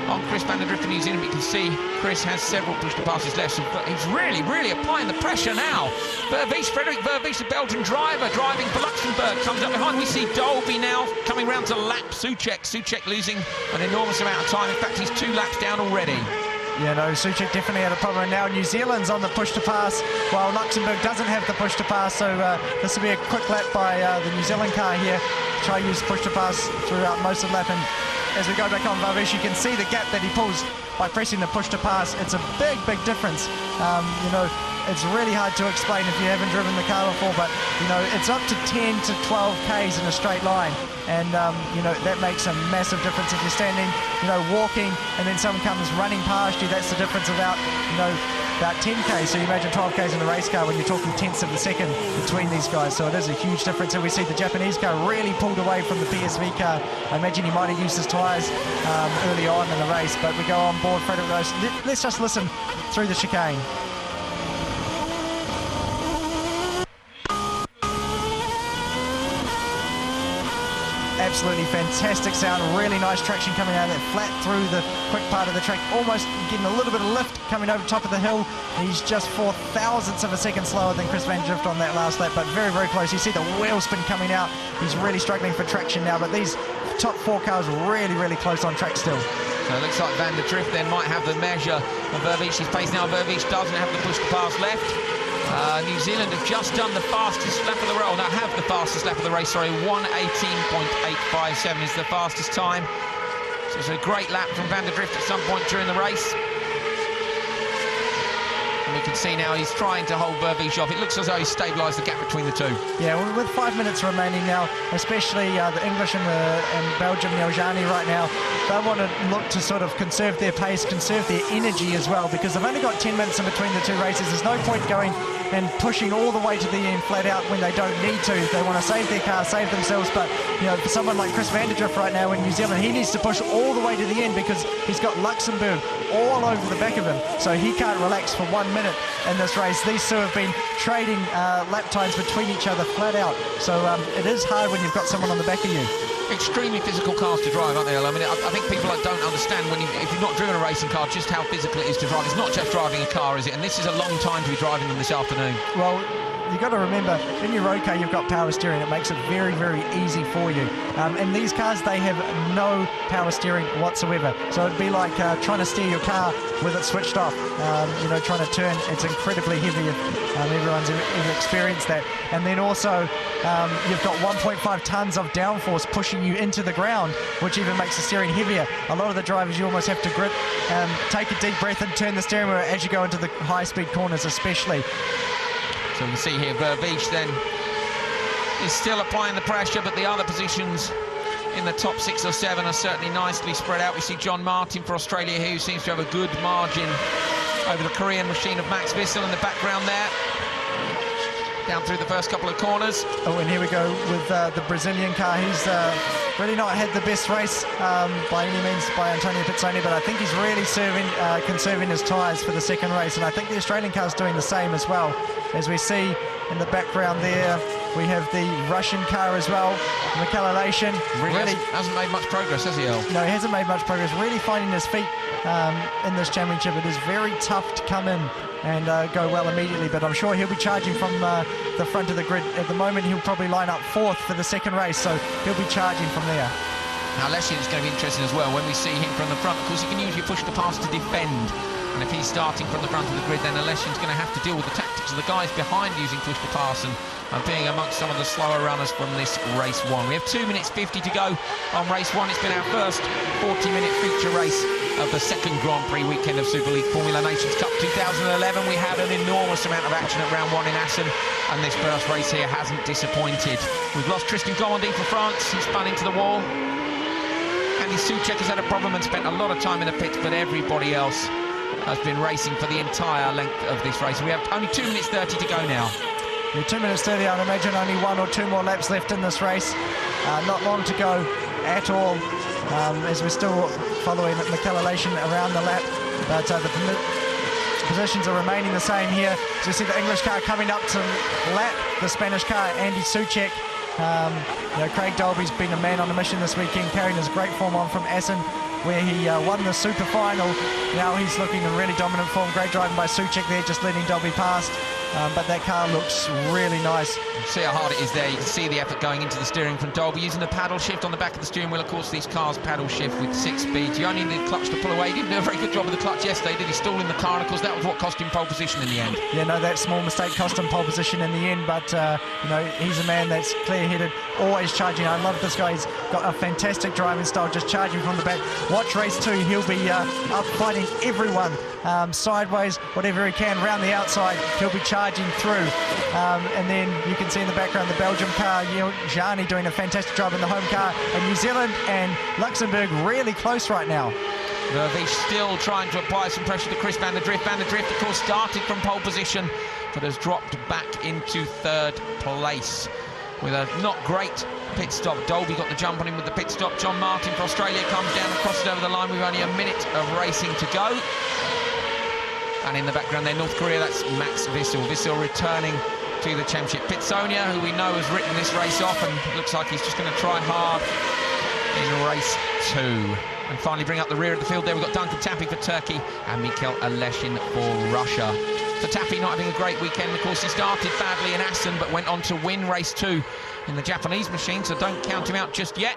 on Chris van der Drift for New Zealand. You can see Chris has several push-to-passes left, so he's really applying the pressure now. Vervisch, Frederik Vervisch, the Belgian driver, driving for Luxembourg, comes up behind. We see Dolby now coming round to lap Souček. Souček losing an enormous amount of time. In fact, he's 2 laps down already. Yeah, no, Souček definitely had a problem. And now New Zealand's on the push-to-pass, while Luxembourg doesn't have the push-to-pass. So this will be a quick lap by the New Zealand car here. Try use push-to-pass throughout most of the lap. And as we go back on Vervisch, you can see the gap that he pulls by pressing the push-to-pass. It's a big difference. You know, it's really hard to explain if you haven't driven the car before, but, you know, it's up to 10 to 12 Ks in a straight line. And, you know, that makes a massive difference. If you're standing, you know, walking, and then someone comes running past you, that's the difference about, you know, about 10 Ks. So you imagine 12 Ks in a race car when you're talking tenths of a second between these guys. So it is a huge difference. And we see the Japanese car really pulled away from the PSV car. I imagine he might have used his tyres early on in the race, but we go on board Frederik Vervisch. Let's just listen through the chicane. Absolutely fantastic sound, really nice traction coming out of that flat through the quick part of the track, almost getting a little bit of lift coming over top of the hill. He's just 0.004 of a second slower than Chris van der Drift on that last lap, but very close. You see the wheel spin coming out. He's really struggling for traction now, but these top 4 cars really close on track still. So it looks like Van der Drift then might have the measure of Vervisch's pace now. Vervisch doesn't have the push-to-pass left. New Zealand have just done the fastest lap of the race. Now have the fastest lap of the race, sorry. 1:18.857 is the fastest time. So it's a great lap from Van der Drift at some point during the race. And we can see now he's trying to hold Vervisch off. It looks as though he's stabilised the gap between the two. Yeah, well, with 5 minutes remaining now, especially the English and Belgium, Neil Jarnier right now, they want to look to sort of conserve their pace, conserve their energy as well, because they've only got 10 minutes in between the two races. There's no point going and pushing all the way to the end flat out when they don't need to. They want to save their car, save themselves, but, you know, for someone like Chris van der Drift right now in New Zealand, he needs to push all the way to the end because he's got Luxembourg all over the back of him, so he can't relax for 1 minute in this race. These two have been trading lap times between each other flat out, so it is hard when you've got someone on the back of you. Extremely physical cars to drive, aren't they? I mean, I think people don't understand if you've not driven a racing car, just how physical it is to drive. It's not just driving a car, is it? And this is a long time to be driving them this afternoon. Well, you've got to remember, in your road car, you've got power steering. It makes it very easy for you. In these cars, they have no power steering whatsoever. So it'd be like trying to steer your car with it switched off. You know, trying to turn, it's incredibly heavy. Everyone's experienced that. And then also, you've got 1.5 tons of downforce pushing you into the ground, which even makes the steering heavier. A lot of the drivers, you almost have to grip, take a deep breath and turn the steering wheel as you go into the high-speed corners especially. So you can see here Vervisch then is still applying the pressure, but the other positions in the top 6 or 7 are certainly nicely spread out. We see John Martin for Australia here, who seems to have a good margin over the Korean machine of Max Wissel in the background there. Down through the first couple of corners. Oh, and here we go with the Brazilian car. He's really not had the best race by any means by Antonio Pizzoni, but I think he's really conserving his tyres for the second race, and I think the Australian car's doing the same as well. As we see in the background there, we have the Russian car as well, Michael Really hasn't made much progress, has he, El? No, he hasn't made much progress. Really finding his feet in this championship. It is very tough to come in and go well immediately, but I'm sure he'll be charging from the front of the grid. At the moment, he'll probably line up 4th for the second race, so he'll be charging from there. Now, Leshien's going to be interesting as well when we see him from the front. Of course, he can usually push the pass to defend, and if he's starting from the front of the grid, then Leshien's going to have to deal with the tactics of the guys behind using push to pass and being amongst some of the slower runners from this race 1. We have 2 minutes 50 to go on race 1. It's been our first 40-minute feature race of the second Grand Prix weekend of Superleague Formula Nations Cup 2011. We had an enormous amount of action at round 1 in Assen, and this first race here hasn't disappointed. We've lost Tristan Gomandy for France. He's spun into the wall. Andy Souček has had a problem and spent a lot of time in the pits, but everybody else has been racing for the entire length of this race. We have only 2 minutes 30 to go now. Yeah, 2 minutes 30, I'd imagine only 1 or 2 more laps left in this race. Not long to go at all, as we're still following McCallelation around the lap. But the positions are remaining the same here. As you see the English car coming up to lap the Spanish car, Andy Soucek. Craig Dolby's been a man on a mission this weekend, carrying his great form on from Assen, where he won the super final. Now he's looking in really dominant form. Great driving by Soucek there, just letting Dolby past. But that car looks really nice. See how hard it is there. You can see the effort going into the steering from Dolby, using the paddle shift on the back of the steering wheel. Of course, these cars paddle shift with 6 speeds. You only need the clutch to pull away. He didn't do a very good job of the clutch yesterday, did he? Stalling the car, and of course that was what cost him pole position in the end. Yeah, no, that small mistake cost him pole position in the end, but he's a man that's clear-headed, always charging. I love this guy. He's got a fantastic driving style, just charging from the back. Watch race 2, he'll be up fighting everyone sideways, whatever he can, round the outside. He'll be charging through. And then you can see in the background the Belgium car, Gianni doing a fantastic job in the home car, and New Zealand and Luxembourg really close right now. Vervees still trying to apply some pressure to Chris van der Drift. Van der Drift, of course, started from pole position, but has dropped back into 3rd place with a not great pit stop. Dolby got the jump on him with the pit stop. John Martin for Australia comes down and crosses over the line with only a minute of racing to go. And in the background there, North Korea, that's Max Vissel. Vissel returning to the championship. Pitsonia, who we know has written this race off, and looks like he's just going to try hard in race 2. And finally bring up the rear of the field there, we've got Duncan Tappy for Turkey and Mikhail Aleshin for Russia. So Tappy not having a great weekend. Of course, he started badly in Assen, but went on to win race 2 in the Japanese machine, so don't count him out just yet.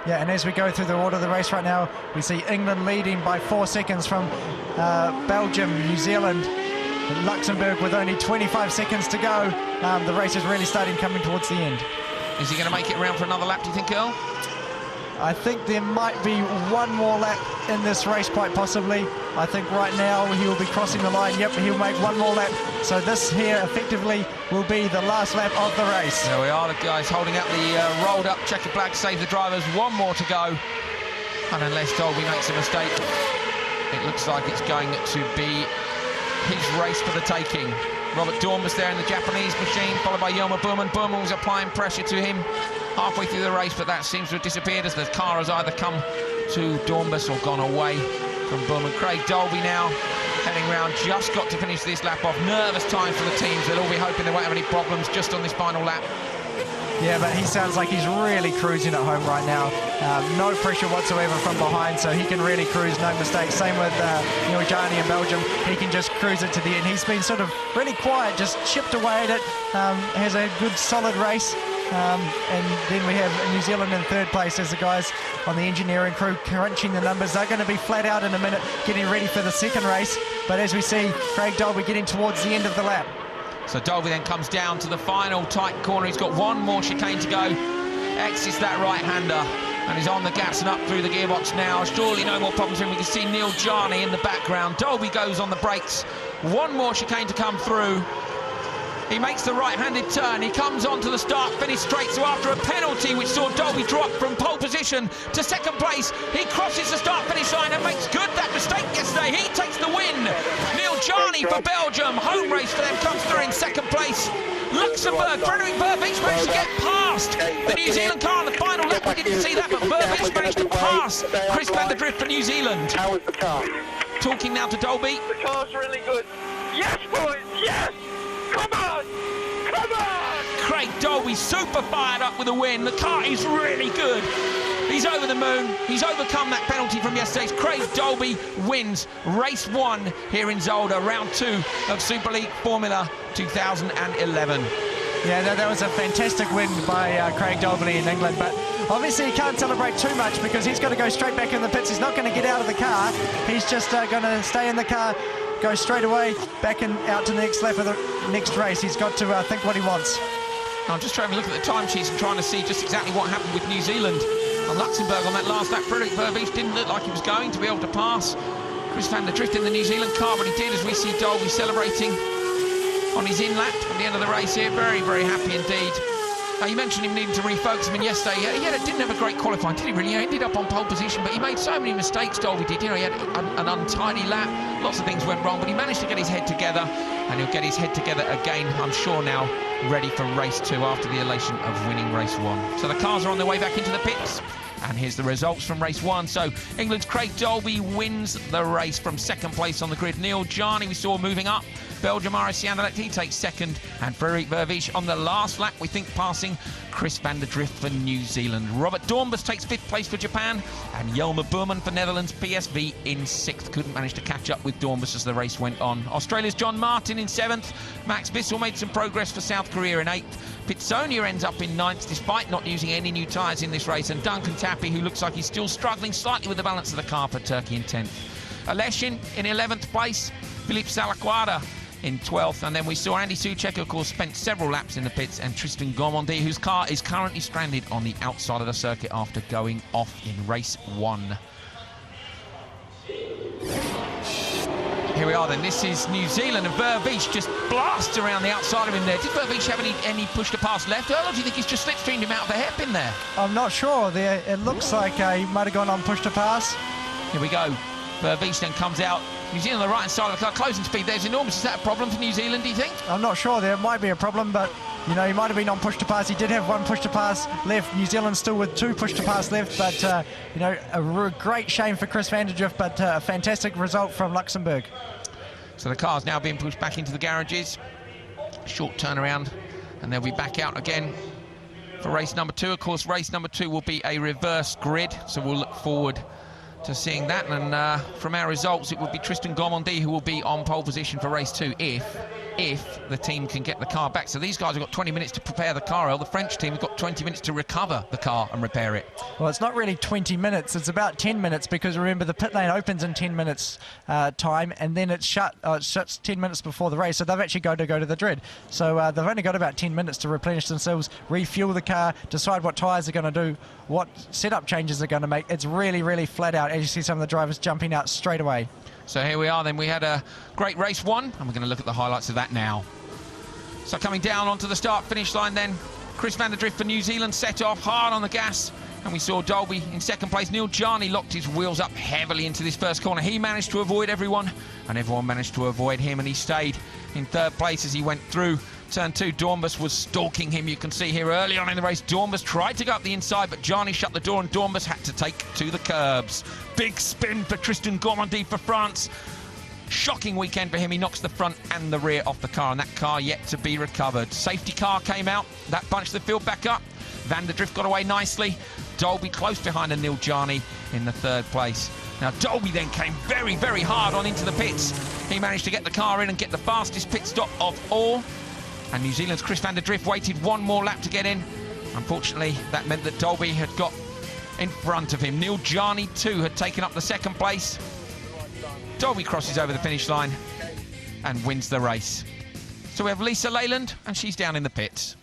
Yeah, and as we go through the order of the race right now, we see England leading by 4 seconds from Belgium, New Zealand, and Luxembourg with only 25 seconds to go. The race is really starting coming towards the end. Is he going to make it around for another lap, do you think, Earl? I think there might be 1 more lap in this race, quite possibly. I think right now he will be crossing the line. Yep, he'll make 1 more lap. So this here effectively will be the last lap of the race. There we are, the guys holding up the rolled up checkered flag, save the drivers. 1 more to go. And unless Dolby makes a mistake, it looks like it's going to be his race for the taking. Robert Dormus there in the Japanese machine, followed by Yoma Burman. Burman was applying pressure to him halfway through the race, but that seems to have disappeared as the car has either come to Dormus or gone away from Burman. Craig Dolby now heading round, just got to finish this lap off. Nervous time for the teams. They'll all be hoping they won't have any problems just on this final lap. Yeah, but he sounds like he's really cruising at home right now. No pressure whatsoever from behind, so he can really cruise, no mistakes. Same with Gianni in Belgium. He can just cruise it to the end. He's been sort of really quiet, just chipped away at it, has a good solid race. And then we have New Zealand in 3rd place as the guys on the engineering crew crunching the numbers. They're going to be flat out in a minute, getting ready for the 2nd race. But as we see, Craig Dolby getting towards the end of the lap. So Dolby then comes down to the final tight corner. He's got 1 more chicane to go. Exits that right-hander and he's on the gas and up through the gearbox now. Surely no more problems for him. We can see Neil Jarney in the background. Dolby goes on the brakes. 1 more chicane to come through. He makes the right-handed turn. He comes on to the start-finish straight. So after a penalty which saw Dolby drop from pole position to 2nd place, he crosses the start-finish line and makes good that mistake yesterday. He takes the win. Neil Jarney for Belgium. Home race for them comes through in 2nd place. Luxembourg, Frederick Vervees managed to get past the New Zealand car on the final lap. We didn't see that, but Vervees managed to pass Chris van der Drift for New Zealand. How was the car? Talking now to Dolby. The car's really good. Yes, boys, yes! Come on! Come on! Craig Dolby super fired up with a win. The car is really good. He's over the moon. He's overcome that penalty from yesterday. Craig Dolby wins race 1 here in Zolder, round 2 of Superleague Formula 2011. Yeah, that was a fantastic win by Craig Dolby in England, but obviously he can't celebrate too much because he's got to go straight back in the pits. He's not going to get out of the car. He's just going to stay in the car, go straight away back and out to the next lap of the next race. He's got to think what he wants. I'm just trying to look at the timesheets and trying to see just exactly what happened with New Zealand and Luxembourg on that last lap. Frederick Vervees didn't look like he was going to be able to pass Chris van der Drift in the New Zealand car, but he did, as we see Dolby celebrating on his in lap at the end of the race here. Very, very happy indeed You mentioned him needing to refocus. I mean, yesterday he didn't have a great qualifying, did he really? He ended up on pole position, but he made so many mistakes, Dolby did. You know, he had an untidy lap, lots of things went wrong, but he managed to get his head together, and he'll get his head together again, I'm sure, now, ready for race 2 after the elation of winning race 1. So the cars are on their way back into the pits. And here's the results from race 1. So England's Craig Dolby wins the race from 2nd place on the grid. Neil Jarni we saw moving up. Belgium Arisiandalet, he takes 2nd. And Frederik Vervisch on the last lap, we think, passing Chris van der Drift for New Zealand. Robert Dornbus takes 5th place for Japan. And Jelmer Boerman for Netherlands, PSV in 6th. Couldn't manage to catch up with Dornbus as the race went on. Australia's John Martin in 7th. Max Bissell made some progress for South Korea in 8th. Pitsonia ends up in 9th despite not using any new tyres in this race, and Duncan Tappy, who looks like he's still struggling slightly with the balance of the car, for Turkey in 10th. Aleshin in 11th place, Philippe Salaquada in 12th, and then we saw Andy Soucek, of course, spent several laps in the pits, and Tristan Gomondi, whose car is currently stranded on the outside of the circuit after going off in race 1. Here we are then, this is New Zealand, and Vervisch just blasts around the outside of him there. Did Vervisch have any push to pass left, Earl, or do you think he's just slipstreamed him out of the hairpin there? I'm not sure. It looks like he might have gone on push to pass. Here we go. Vervisch then comes out. New Zealand on the right-hand side of the car, closing speed there's enormous. Is that a problem for New Zealand, do you think? I'm not sure. There might be a problem, but, you know, he might have been on push to pass. He did have 1 push to pass left. New Zealand still with 2 push to pass left, but, you know, a great shame for Chris van der Drift, but a fantastic result from Luxembourg. So the car's now being pushed back into the garages. Short turnaround, and they'll be back out again for race number 2. Of course, race number 2 will be a reverse grid, so we'll look forward to seeing that. And from our results, it would be Tristan Gomondi who will be on pole position for race 2 if the team can get the car back. So these guys have got 20 minutes to prepare the car. The French team have got 20 minutes to recover the car and repair it. Well, it's not really 20 minutes. It's about 10 minutes, because remember, the pit lane opens in 10 minutes time, and then it shuts 10 minutes before the race. So they've actually got to go to the grid. So they've only got about 10 minutes to replenish themselves, refuel the car, decide what tyres are going to do, what setup changes they're going to make. It's really, really flat out, as you see some of the drivers jumping out straight away. So here we are then. We had a great race 1, and we're going to look at the highlights of that now. So coming down onto the start-finish line then, Chris van der Drift for New Zealand set off hard on the gas, and we saw Dolby in 2nd place. Neil Jarni locked his wheels up heavily into this first corner. He managed to avoid everyone, and everyone managed to avoid him, and he stayed in 3rd place as he went through turn 2. Dornbus was stalking him. You can see here early on in the race, Dornbus tried to go up the inside, but Jarni shut the door, and Dornbus had to take to the curbs. Big spin for Tristan Gomondi for France. Shocking weekend for him. He knocks the front and the rear off the car, and that car yet to be recovered. Safety car came out. That bunched the field back up. Van der Drift got away nicely. Dolby close behind Neil Jarni in the 3rd place. Now, Dolby then came very, very hard on into the pits. He managed to get the car in and get the fastest pit stop of all. And New Zealand's Chris van der Drift waited 1 more lap to get in. Unfortunately, that meant that Dolby had got in front of him. Neil Jarni, too, had taken up the 2nd place. Dolby crosses over the finish line and wins the race. So we have Lisa Leyland, and she's down in the pits.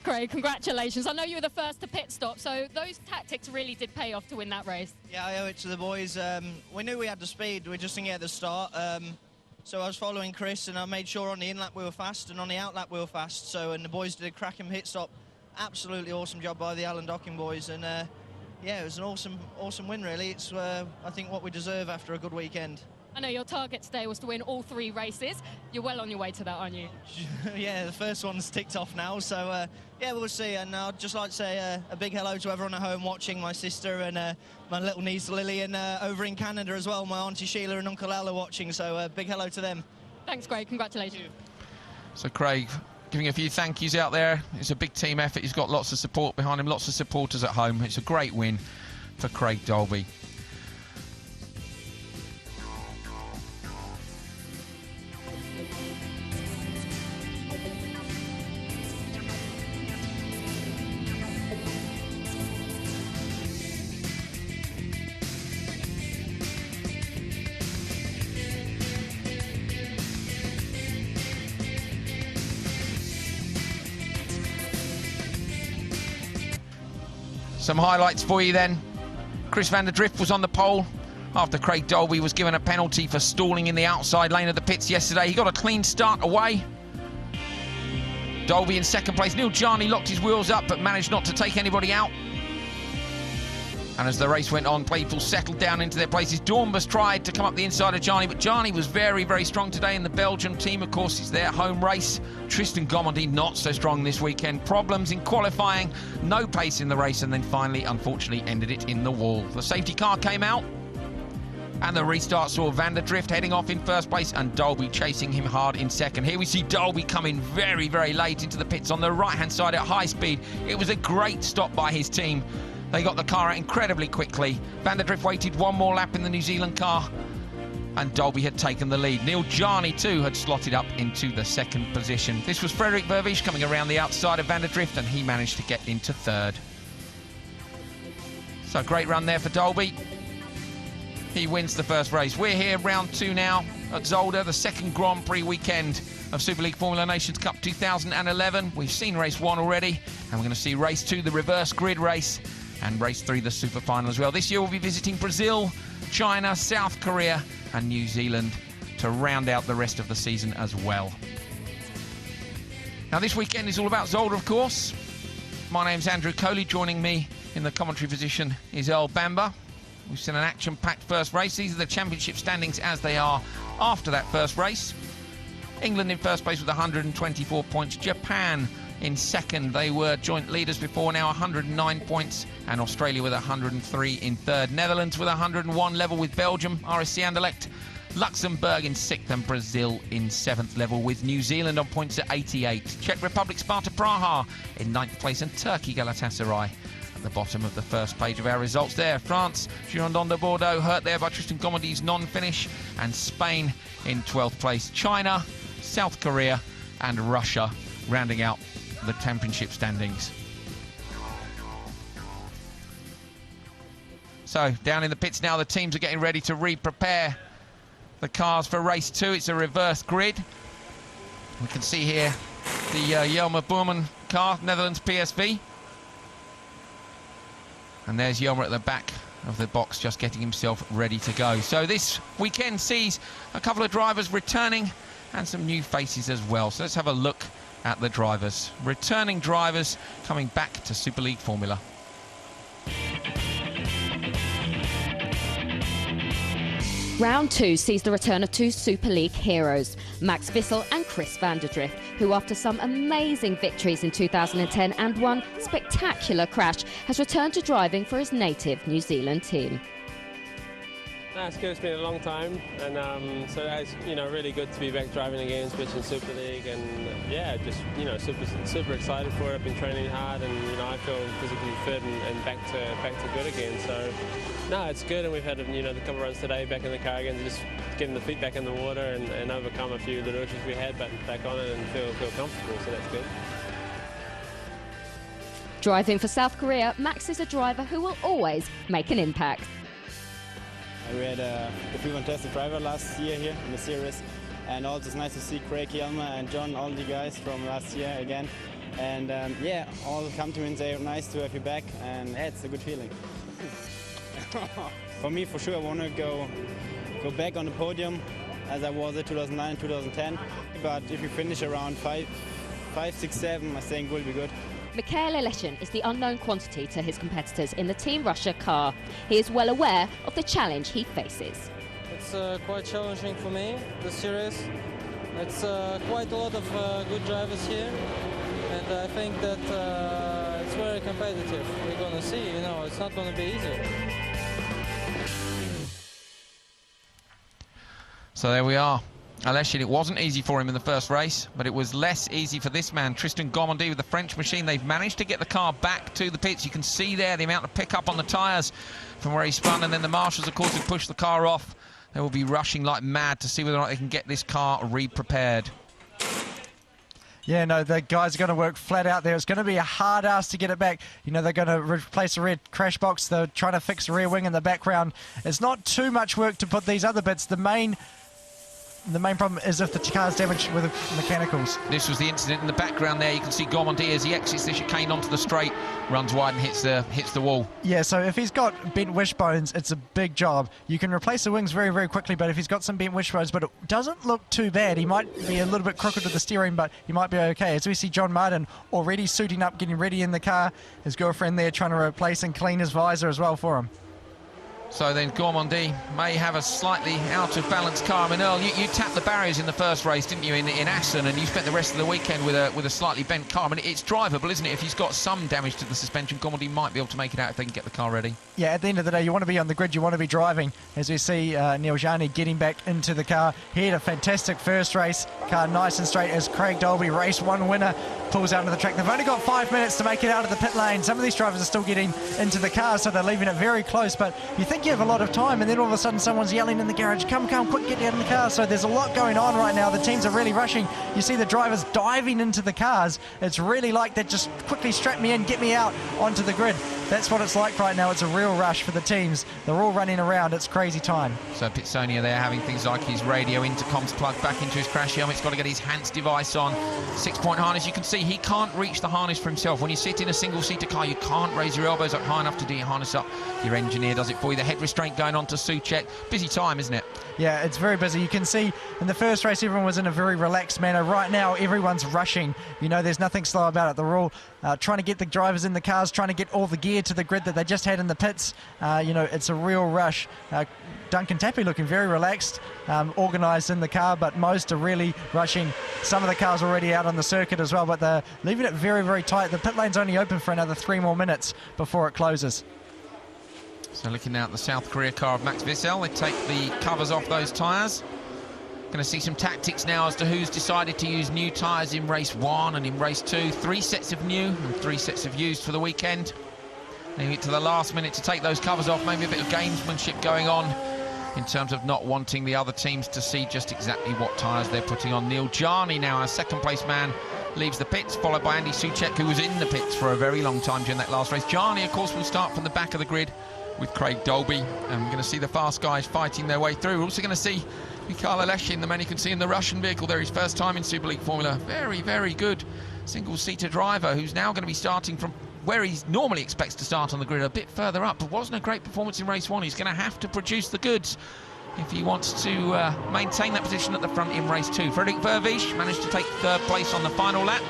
Craig, congratulations. I know you were the first to pit stop, so those tactics really did pay off to win that race. Yeah, I owe it to the boys. We knew we had the speed. We just didn't get the start. So I was following Chris, and I made sure on the in-lap we were fast, and on the out-lap we were fast. So, and the boys did a cracking pit stop. Absolutely awesome job by the Alan Docking boys. And yeah, it was an awesome win, really. It's, I think, what we deserve after a good weekend. I know your target today was to win all 3 races. You're well on your way to that, aren't you? Yeah, the first one's ticked off now, so yeah, we'll see. And I'd just like to say a big hello to everyone at home watching, my sister and my little niece Lily, and over in Canada as well, my auntie Sheila and Uncle Al are watching, so big hello to them. Thanks, Craig. Congratulations. So Craig, giving a few thank yous out there. It's a big team effort. He's got lots of support behind him, lots of supporters at home. It's a great win for Craig Dolby. Some highlights for you then. Chris van der Drift was on the pole after Craig Dolby was given a penalty for stalling in the outside lane of the pits yesterday. He got a clean start away. Dolby in second place. Neil Jarney locked his wheels up but managed not to take anybody out. And as the race went on, people settled down into their places. Dornbus tried to come up the inside of Jarney, but Jarney was very, very strong today in the Belgian team. Of course, it's their home race. Tristan Gomondy not so strong this weekend. Problems in qualifying, no pace in the race, and then finally, unfortunately, ended it in the wall. The safety car came out, and the restart saw Van der Drift heading off in first place and Dolby chasing him hard in second. Here we see Dolby coming very, very late into the pits on the right-hand side at high speed. It was a great stop by his team. They got the car out incredibly quickly. Van der Drift waited one more lap in the New Zealand car, and Dolby had taken the lead. Neil Jarney, too, had slotted up into the second position. This was Frederik Vervisch coming around the outside of Van der Drift, and he managed to get into third. So, great run there for Dolby. He wins the first race. We're here, round 2 now at Zolder, the second Grand Prix weekend of Superleague Formula Nations Cup 2011. We've seen race 1 already, and we're going to see race 2, the reverse grid race, and race 3, the super final as well. This year we'll be visiting Brazil, China, South Korea and New Zealand to round out the rest of the season as well. Now this weekend is all about Zolder, of course. My name's Andrew Coley. Joining me in the commentary position is Earl Bamber. We've seen an action-packed first race. These are the championship standings as they are after that first race. England in first place with 124 points. Japan in second. They were joint leaders before, now 109 points. And Australia with 103 in third. Netherlands with 101, level with Belgium, RSC Anderlecht. Luxembourg in sixth and Brazil in seventh, level with New Zealand on points at 88. Czech Republic Sparta Praha in ninth place, and Turkey Galatasaray at the bottom of the first page of our results there. France, Girondin de Bordeaux, hurt there by Tristan Gomondy's non-finish, and Spain in 12th place. China, South Korea and Russia rounding out the championship standings. So down in the pits now, the teams are getting ready to re-prepare the cars for race 2. It's a reverse grid. We can see here the Jelmer Boerman car, Netherlands PSV. And there's Jelmer at the back of the box, just getting himself ready to go. So this weekend sees a couple of drivers returning and some new faces as well. So let's have a look at the drivers. Returning drivers coming back to Superleague Formula. Round 2 sees the return of two Super League heroes, Max Wissel and Chris van der Drift, who after some amazing victories in 2010 and one spectacular crash, has returned to driving for his native New Zealand team. It's good. It's been a long time, and so it's really good to be back driving again, especially in Super League, and yeah, just super excited for it. I've been training hard, and I feel physically fit and back to good again. So no, it's good, and we've had the couple runs today back in the car again, just getting the feet back in the water and overcome a few little issues we had, but back on it and feel comfortable. So that's good. Driving for South Korea, Max is a driver who will always make an impact. We had the free tested driver last year here in the series, and also it's nice to see Craig, Jelmer and John, all the guys from last year again. And yeah, all come to me and say nice to have you back, and yeah, it's a good feeling. For me, for sure, I want to go back on the podium as I was in 2009, 2010. But if you finish around 5, 6, 7, I think will be good. Mikhail Aleshin is the unknown quantity to his competitors in the Team Russia car. He is well aware of the challenge he faces. It's quite challenging for me, the series. It's quite a lot of good drivers here, and I think that it's very competitive. We're going to see, it's not going to be easy. So there we are. Aleshin, it wasn't easy for him in the first race, but it was less easy for this man, Tristan Gomondy, with the French machine. They've managed to get the car back to the pits. You can see there the amount of pickup on the tyres from where he spun, and then the marshals, of course, have pushed the car off. They will be rushing like mad to see whether or not they can get this car re-prepared. Yeah, no, the guys are going to work flat out there. It's going to be a hard ass to get it back. They're going to replace the red crash box. They're trying to fix the rear wing in the background. It's not too much work to put these other bits. The main The main problem is if the car's damaged with the mechanicals. This was the incident in the background there. You can see Gormandi as he exits the chicane onto the straight, runs wide and hits the wall. Yeah, so if he's got bent wishbones, it's a big job. You can replace the wings very, very quickly, but if he's got some bent wishbones, but it doesn't look too bad. He might be a little bit crooked with the steering, but he might be okay. As we see John Martin already suiting up, getting ready in the car. His girlfriend there trying to replace and clean his visor as well for him. So then Gormandi may have a slightly out of balance car. I mean, Earl, you tapped the barriers in the first race, didn't you, in Assen, and you spent the rest of the weekend with a slightly bent car. I mean, it's drivable, isn't it? If he's got some damage to the suspension, Gormandi might be able to make it out if they can get the car ready. Yeah, at the end of the day, you want to be on the grid, you want to be driving. As we see Neil Jani getting back into the car. He had a fantastic first race, car nice and straight as Craig Dolby, race 1 winner, pulls out of the track. They've only got 5 minutes to make it out of the pit lane. Some of these drivers are still getting into the car, so they're leaving it very close, but you think you have a lot of time, and then all of a sudden someone's yelling in the garage, come, quick, get out in the car. So there's a lot going on right now. The teams are really rushing. You see the drivers diving into the cars. It's really like that, just quickly strap me in, get me out onto the grid. That's what it's like right now. It's a real rush for the teams. They're all running around. It's crazy time. So Pitsonia there having things like his radio intercoms plugged back into his crash helmet. He's got to get his Hans device on. 6-point harness. You can see he can't reach the harness for himself. When you sit in a single-seater car, you can't raise your elbows up high enough to do your harness up. Your engineer does it for you. The head restraint going on to Suchek. Busy time, isn't it? Yeah, it's very busy. You can see in the first race everyone was in a very relaxed manner. Right now everyone's rushing. You know, there's nothing slow about it. They're all trying to get the drivers in the cars, trying to get all the gear to the grid that they just had in the pits. You know, it's a real rush. Duncan Tappy looking very relaxed, organised in the car, but most are really rushing. Some of the cars already out on the circuit as well, but they're leaving it very, very tight. The pit lane's only open for another 3 more minutes before it closes. So looking now at the South Korea car of Max Wissel, they take the covers off those tyres. Going to see some tactics now as to who's decided to use new tyres in race 1 and in race 2. 3 sets of new and 3 sets of used for the weekend. Leaving it to the last minute to take those covers off. Maybe a bit of gamesmanship going on in terms of not wanting the other teams to see just exactly what tyres they're putting on. Neil Jani now, our second place man, leaves the pits, followed by Andy Suchek, who was in the pits for a very long time during that last race. Jani, of course, will start from the back of the grid with Craig Dolby, and we're going to see the fast guys fighting their way through. We're also going to see Mikhail Aleshin, the man you can see in the Russian vehicle there, his first time in Superleague Formula. Very, very good single-seater driver who's now going to be starting from where he normally expects to start on the grid, a bit further up, but wasn't a great performance in race 1. He's going to have to produce the goods if he wants to maintain that position at the front in race 2. Frederik Vervisch managed to take 3rd place on the final lap.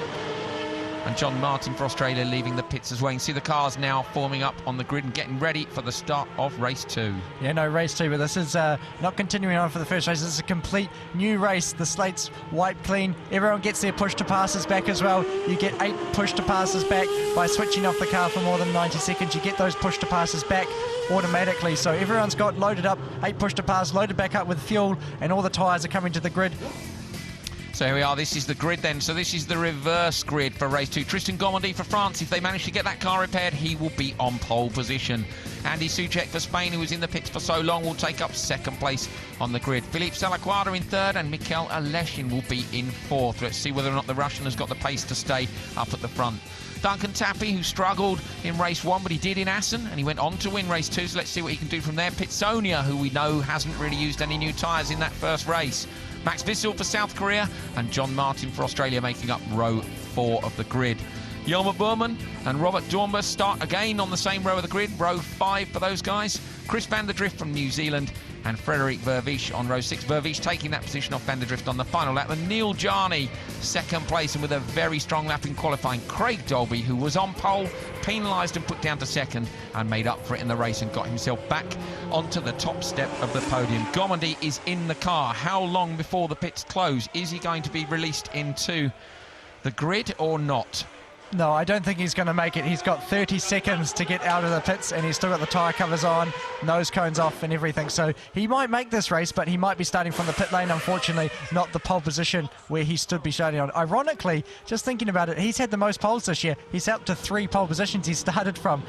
And John Martin for Australia leaving the pits as well. You can see the cars now forming up on the grid and getting ready for the start of race 2. Yeah, no, race 2, but this is not continuing on for the first race. This is a complete new race. The slate's wiped clean. Everyone gets their push-to-passes back as well. You get 8 push-to-passes back by switching off the car for more than 90 seconds. You get those push-to-passes back automatically. So everyone's got loaded up, 8 push-to-pass, loaded back up with fuel, and all the tyres are coming to the grid. So here we are, this is the grid then. So this is the reverse grid for race 2. Tristan Gormandi for France, if they manage to get that car repaired, he will be on pole position. Andy Suchek for Spain, who was in the pits for so long, will take up 2nd place on the grid. Philippe Salaquada in 3rd, and Mikhail Aleshin will be in 4th. Let's see whether or not the Russian has got the pace to stay up at the front. Duncan Tappy, who struggled in race 1, but he did in Assen, and he went on to win race 2, so let's see what he can do from there. Pitsonia, who we know hasn't really used any new tyres in that first race. Max Wissel for South Korea, and John Martin for Australia making up row 4 of the grid. Jelmer Burman and Robert Dornbus start again on the same row of the grid, row 5 for those guys. Chris van der Drift from New Zealand and Frederik Vervisch on row 6. Vervisch taking that position off van der Drift on the final lap. And Neil Jani, 2nd place, and with a very strong lap in qualifying. Craig Dolby, who was on pole, penalised and put down to 2nd, and made up for it in the race and got himself back onto the top step of the podium. Gormandi is in the car. How long before the pits close? Is he going to be released into the grid or not? No, I don't think he's going to make it. He's got 30 seconds to get out of the pits, and he's still got the tyre covers on, nose cones off and everything. So he might make this race, but he might be starting from the pit lane, unfortunately, not the pole position where he should be starting on. Ironically, just thinking about it, he's had the most poles this year. He's up to 3 pole positions he started from.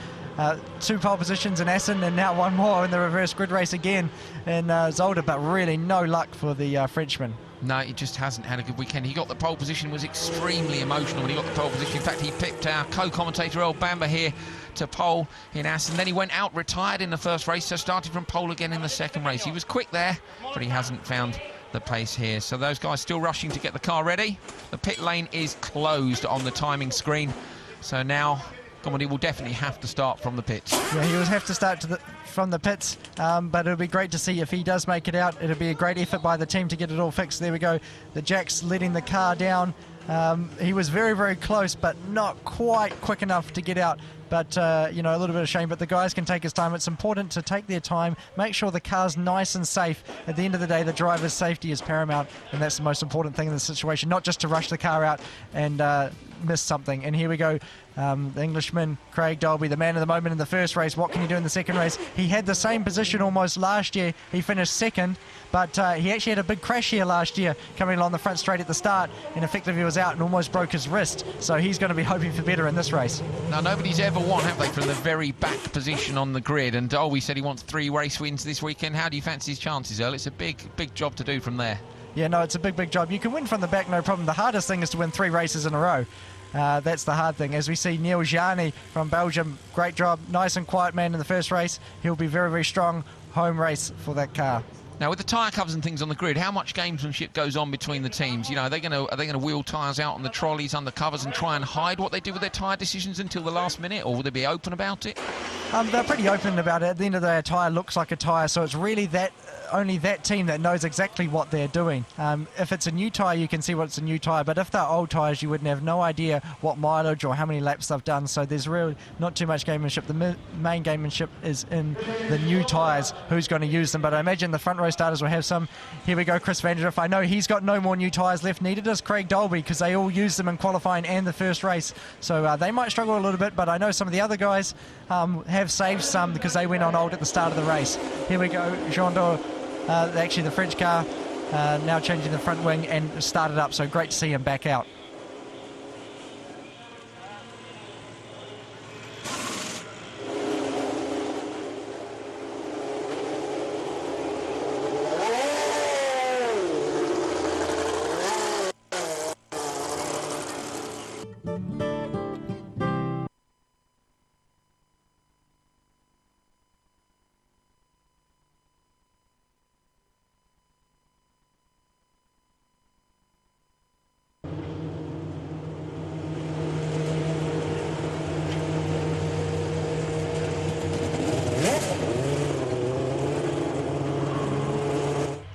2 pole positions in Assen, and now 1 more in the reverse grid race again in Zolder, but really no luck for the Frenchman. No, he just hasn't had a good weekend. He got the pole position, was extremely emotional when he got the pole position. In fact, he picked our co-commentator Earl Bamber here to pole in Assen. Then he went out, retired in the first race, so started from pole again in the second race. He was quick there, but he hasn't found the pace here. So those guys still rushing to get the car ready. The pit lane is closed on the timing screen. So now Comedy will definitely have to start from the pits. Yeah, he will have to start from the pits, but it'll be great to see if he does make it out. It'll be a great effort by the team to get it all fixed. There we go. The Jack's letting the car down. He was very, very close, but not quite quick enough to get out. But, you know, a little bit of shame. But the guys can take his time. It's important to take their time, make sure the car's nice and safe. At the end of the day, the driver's safety is paramount, and that's the most important thing in this situation, not just to rush the car out and miss something. And here we go. The Englishman, Craig Dolby, the man of the moment in the first race. What can he do in the second race? He had the same position almost last year. He finished second, but he actually had a big crash here last year, coming along the front straight at the start, and effectively was out and almost broke his wrist. So he's going to be hoping for better in this race. Now, nobody's ever won, have they, from the very back position on the grid? And Dolby said he wants 3 race wins this weekend. How do you fancy his chances, Earl? It's a big job to do from there. Yeah, no, it's a big job. You can win from the back, no problem. The hardest thing is to win 3 races in a row. That's the hard thing. As we see Neil Jani from Belgium, great job, nice and quiet man in the first race. He'll be very, very strong home race for that car. Now, with the tyre covers and things on the grid, how much gamesmanship goes on between the teams? You know, are they going to wheel tyres out on the trolleys under covers and try and hide what they do with their tyre decisions until the last minute, or will they be open about it? They're pretty open about it. At the end of the day, a tyre looks like a tyre, so it's really only that team that knows exactly what they're doing. If it's a new tyre, you can see what's a new tyre, but if they're old tyres, you wouldn't have no idea what mileage or how many laps they've done, so there's really not too much gamemanship. The main gamemanship is in the new tyres, who's going to use them, but I imagine the front row starters will have some. Here we go, Chris Vanderdrift. I know he's got no more new tyres left, neither does Craig Dolby, because they all used them in qualifying and the first race, so they might struggle a little bit, but I know some of the other guys have saved some because they went on old at the start of the race. Here we go, Zolder. Actually the French car now changing the front wing and started up, so great to see him back out.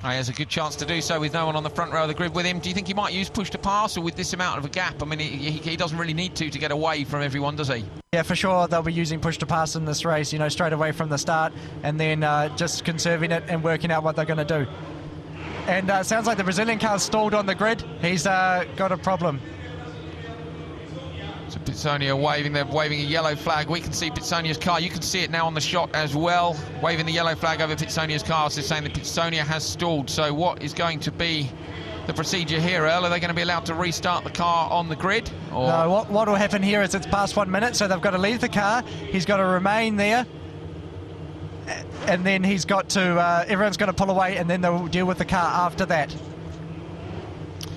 He has a good chance to do so with no one on the front row of the grid with him. Do you think he might use push to pass, or with this amount of a gap? I mean, he doesn't really need to get away from everyone, does he? Yeah, for sure they'll be using push to pass in this race, you know, straight away from the start, and then just conserving it and working out what they're going to do. And it sounds like the Brazilian car's stalled on the grid. He's got a problem. So Pitsonia waving a yellow flag. We can see Pitsonia's car. You can see it now on the shot as well. Waving the yellow flag over Pitsonia's car. So saying that Pitsonia has stalled. So what is going to be the procedure here, Earl? Are they going to be allowed to restart the car on the grid? Or? No, what will happen here is it's past 1 minute, so they've got to leave the car. He's got to remain there. And then he's got to, everyone's going to pull away, and then they'll deal with the car after that.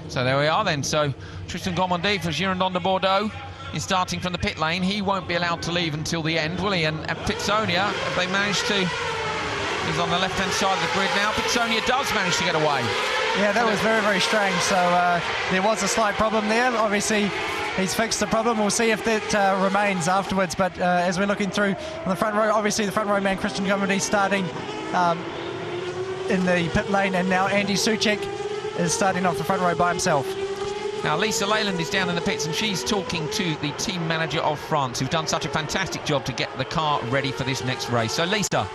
So there we are then. So Tristan Gomondi for Girondin de Bordeaux is starting from the pit lane. He won't be allowed to leave until the end, will he? And Pitsonia, if they manage to, he's on the left-hand side of the grid now. Pitsonia does manage to get away. Yeah, that was very, very strange. So there was a slight problem there. Obviously, he's fixed the problem. We'll see if that remains afterwards. But as we're looking through on the front row, obviously the front row man, Christian Gomondi, starting in the pit lane, and now Andy Soucek is starting off the front row by himself. Now, Lisa Leyland is down in the pits, and she's talking to the team manager of France, who's done such a fantastic job to get the car ready for this next race. So, Lisa.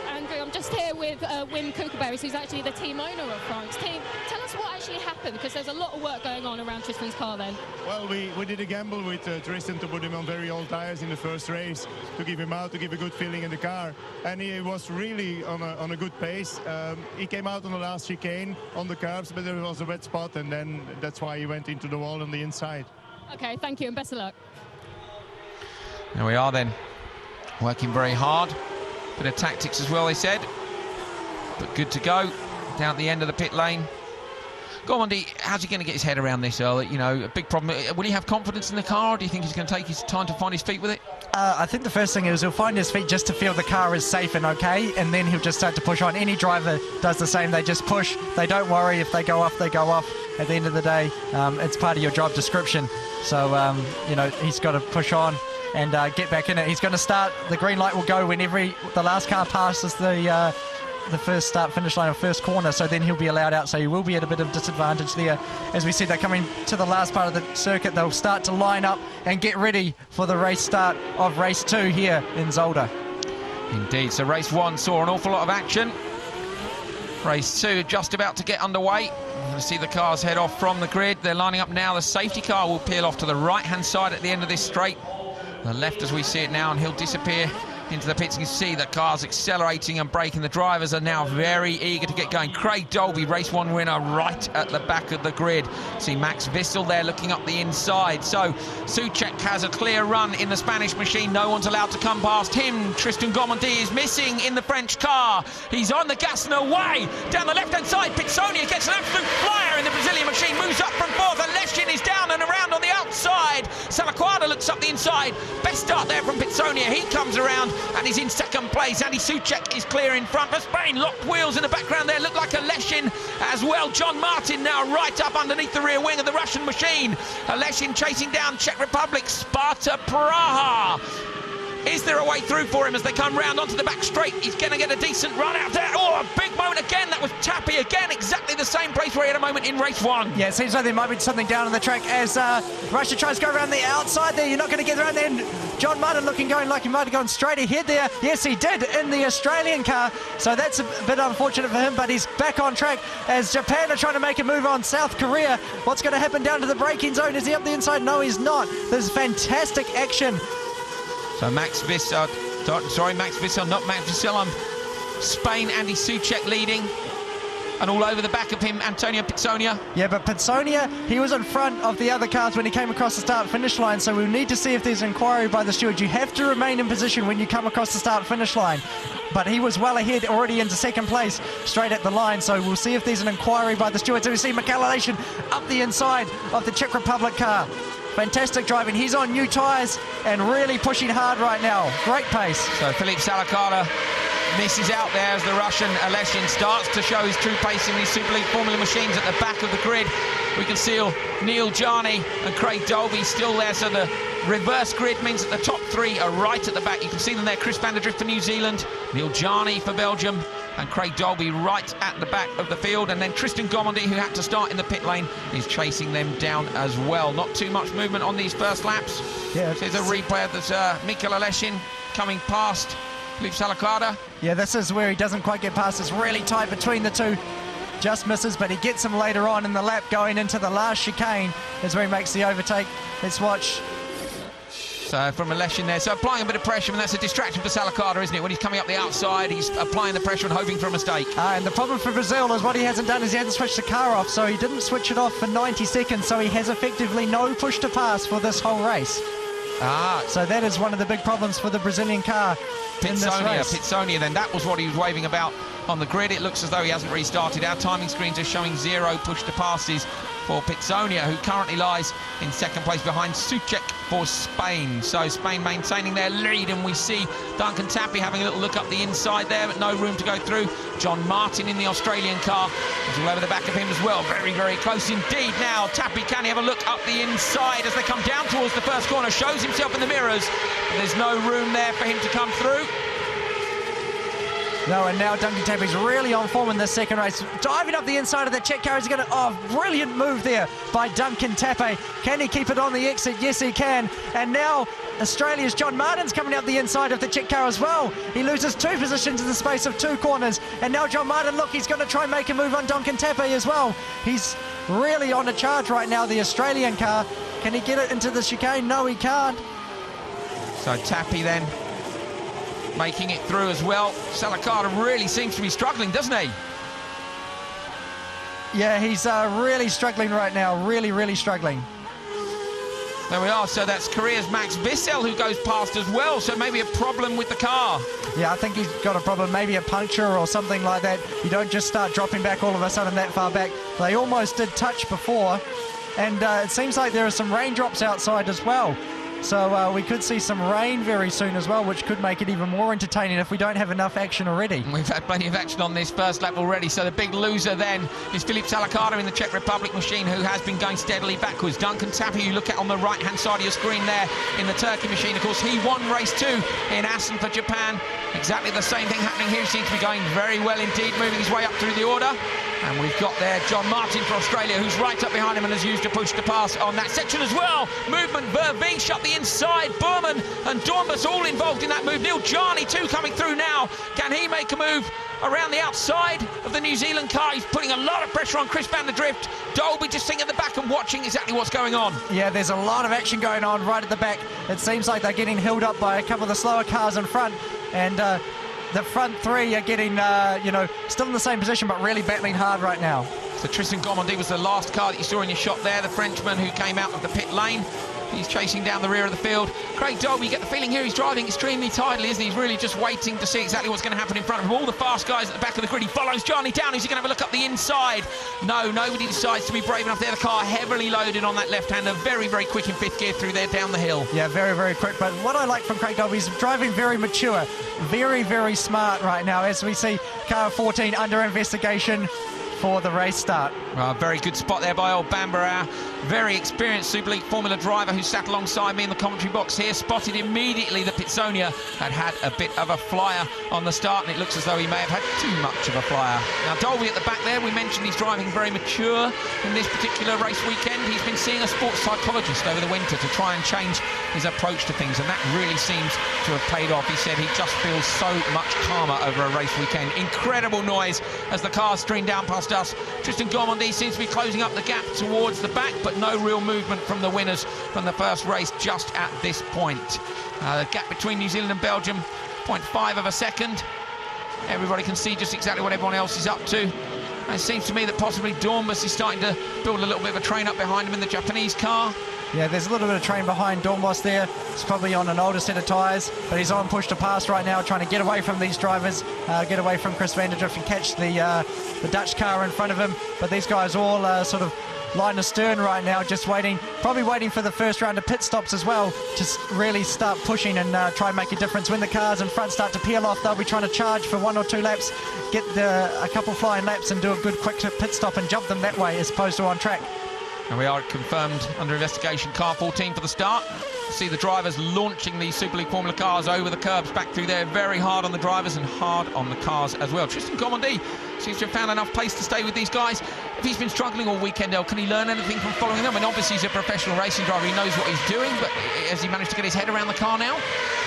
Andrew, I'm just here with Wim Kookaberries, who's actually the team owner of France. Team, tell us what actually happened, because there's a lot of work going on around Tristan's car then. Well, we did a gamble with Tristan to put him on very old tyres in the first race, to give him out, to give a good feeling in the car. And he was really on a good pace. He came out on the last chicane on the curbs, but there was a wet spot, and then that's why he went into the wall on the inside. Okay, thank you, and best of luck. There we are then, working very hard. Bit of tactics as well, they said, but good to go down at the end of the pit lane. Gomondi, how's he going to get his head around this, Earl? You know, a big problem. Will he have confidence in the car, or do you think he's going to take his time to find his feet with it? I think the first thing is he'll find his feet just to feel the car is safe and okay, and then he'll just start to push on. Any driver does the same. They just push. They don't worry. If they go off, they go off. At the end of the day, it's part of your job description. So, you know, he's got to push on and get back in it. He's going to start. The green light will go when the last car passes the first start-finish line or first corner, so then he'll be allowed out, so he will be at a bit of disadvantage there. As we said, they're coming to the last part of the circuit. They'll start to line up and get ready for the race start of race 2 here in Zolder. Indeed, so race 1 saw an awful lot of action. Race 2 just about to get underway. You're going to see the cars head off from the grid. They're lining up now. The safety car will peel off to the right-hand side at the end of this straight. The left as we see it now, and he'll disappear into the pits. You can see the cars accelerating and braking. The drivers are now very eager to get going. Craig Dolby, race 1 winner, right at the back of the grid. See Max Vissel there looking up the inside. So Soucek has a clear run in the Spanish machine. No one's allowed to come past him. Tristan Gomondi is missing in the French car. He's on the gas and away. Down the left-hand side, Pitsonia gets an absolute flyer in the Brazilian machine. Moves up from 4th, and Leschin is down and around on the outside. Salaquada looks up the inside. Best start there from Pitsonia. He comes around and he's in second place. Andy Soucek is clear in front for Spain. Locked wheels in the background there look like Aleshin as well. John Martin now right up underneath the rear wing of the Russian machine. Aleshin chasing down Czech Republic, Sparta Praha. Is there a way through for him as they come round onto the back straight? He's going to get a decent run out there. Oh, a big moment again. That was Tappy again, exactly the same place where he had a moment in race 1. Yeah, it seems like there might be something down on the track as Russia tries to go around the outside there. You're not going to get around there. John Martin going like he might have gone straight ahead there. Yes, he did in the Australian car. So that's a bit unfortunate for him, but he's back on track as Japan are trying to make a move on South Korea. What's going to happen down to the braking zone? Is he up the inside? No, he's not. There's fantastic action. So Max Vissel, not Max Vissel, Spain, Andy Soucek leading. And all over the back of him, Antonio Pitsonia. Yeah, but Pitsonia, he was in front of the other cars when he came across the start-finish line, so we'll need to see if there's inquiry by the steward. You have to remain in position when you come across the start-finish line. But he was well ahead, already into second place, straight at the line, so we'll see if there's an inquiry by the steward. So we see Michael Aleshin up the inside of the Czech Republic car. Fantastic driving. He's on new tyres and really pushing hard right now. Great pace. So Philippe Salakada misses out there as the Russian Aleshin starts to show his true pace in these Superleague Formula machines at the back of the grid. We can see Neil Jarni and Craig Dolby still there, so the reverse grid means that the top 3 are right at the back. You can see them there, Chris van der Drift for New Zealand, Neil Jarni for Belgium, and Craig Dolby right at the back of the field. And then Tristan Gomondi, who had to start in the pit lane, is chasing them down as well. Not too much movement on these first laps. Yeah, there's a replay of this Mikel Aleshin coming past Philippe Salakada. Yeah, this is where he doesn't quite get past. It's really tight between the two. Just misses, but he gets him later on in the lap going into the last chicane is where he makes the overtake. Let's watch. So from Aleshin there, so applying a bit of pressure, and that's a distraction for Salakada, isn't it? When he's coming up the outside, he's applying the pressure and hoping for a mistake. And the problem for Brazil is what he hasn't done is he hasn't switched the car off, so he didn't switch it off for 90 seconds, so he has effectively no push to pass for this whole race. So that is one of the big problems for the Brazilian car in this race. Pitsonia, then that was what he was waving about on the grid. It looks as though he hasn't restarted. Our timing screens are showing 0 push to passes for Pitsonia, who currently lies in second place behind Soucek for Spain. So Spain maintaining their lead, and we see Duncan Tappy having a little look up the inside there, but no room to go through. John Martin in the Australian car is all over the back of him as well. Very, very close indeed. Now Tappy, can he have a look up the inside as they come down towards the first corner? Shows himself in the mirrors, but there's no room there for him to come through. No, and now Duncan Tappy's really on form in this second race. Diving up the inside of the Czech car. He's going to... Oh, brilliant move there by Duncan Tappy. Can he keep it on the exit? Yes, he can. And now Australia's John Martin's coming up the inside of the Czech car as well. He loses 2 positions in the space of 2 corners. And now John Martin, look, he's going to try and make a move on Duncan Tappy as well. He's really on a charge right now, the Australian car. Can he get it into the chicane? No, he can't. So Tappy then making it through as well. Salakada really seems to be struggling, doesn't he? Yeah, he's really struggling right now. Really, really struggling. There we are. So that's Korea's Max Vissel who goes past as well. So maybe a problem with the car. Yeah, I think he's got a problem. Maybe a puncture or something like that. You don't just start dropping back all of a sudden that far back. They almost did touch before. And it seems like there are some raindrops outside as well. so we could see some rain very soon as well, which could make it even more entertaining if we don't have enough action already. We've had plenty of action on this first lap already, so the big loser then is Filip Salakada in the Czech Republic machine, who has been going steadily backwards. Duncan Tappy, you look at on the right-hand side of your screen there in the Turkey machine, of course, he won race 2 in Assen for Japan. Exactly the same thing happening here. He seems to be going very well indeed, moving his way up through the order. And we've got there John Martin for Australia, who's right up behind him and has used a push to pass on that section as well. Movement, Verveen shut the inside, Burman and Dornbus all involved in that move. Neil Jarni too coming through now. Can he make a move around the outside of the New Zealand car? He's putting a lot of pressure on Chris van der Drift. Dolby just sitting at the back and watching exactly what's going on. Yeah, there's a lot of action going on right at the back. It seems like they're getting held up by a couple of the slower cars in front, and the front three are getting, still in the same position, but really battling hard right now. So Tristan Gomondi was the last car that you saw in your shot there, the Frenchman who came out of the pit lane. He's chasing down the rear of the field. Craig Dolby, you get the feeling here he's driving extremely tidily, isn't he? He's really just waiting to see exactly what's going to happen in front of him. All the fast guys at the back of the grid. He follows Johnny down. Is he going to have a look up the inside? No, nobody decides to be brave enough there. The car heavily loaded on that left-hander. Very, very quick in 5th gear through there down the hill. Yeah, very, very quick. But what I like from Craig Dolby, he's driving very mature, very, very smart right now, as we see car 14 under investigation for the race start. Very good spot there by old Bambarau. Very experienced Superleague Formula driver who sat alongside me in the commentary box here. Spotted immediately that Pitsonia had a bit of a flyer on the start, and it looks as though he may have had too much of a flyer. Now Dolby at the back there, we mentioned he's driving very mature in this particular race weekend. He's been seeing a sports psychologist over the winter to try and change his approach to things, and that really seems to have paid off. He said he just feels so much calmer over a race weekend. Incredible noise as the cars stream down past us. Tristan Gomondi seems to be closing up the gap towards the back, but no real movement from the winners from the first race just at this point. The gap between New Zealand and Belgium, 0.5 of a second. Everybody can see just exactly what everyone else is up to. And it seems to me that possibly Dornbus is starting to build a little bit of a train up behind him in the Japanese car. Yeah, there's a little bit of train behind Dornbos there. He's probably on an older set of tyres, but he's on push to pass right now, trying to get away from these drivers, get away from Chris van der Drift and catch the Dutch car in front of him. But these guys all sort of line astern right now, just waiting, probably waiting for the first round of pit stops as well, to really start pushing and try and make a difference. When the cars in front start to peel off, they'll be trying to charge for 1 or 2 laps, get a couple flying laps and do a good quick pit stop and jump them that way as opposed to on track. And we are confirmed under investigation, car 14 for the start. See the drivers launching these Superleague Formula cars over the curbs back through there, very hard on the drivers and hard on the cars as well. Tristan Gomondi seems to have found enough pace to stay with these guys. If he's been struggling all weekend, can he learn anything from following them? And obviously he's a professional racing driver, he knows what he's doing, but has he managed to get his head around the car now?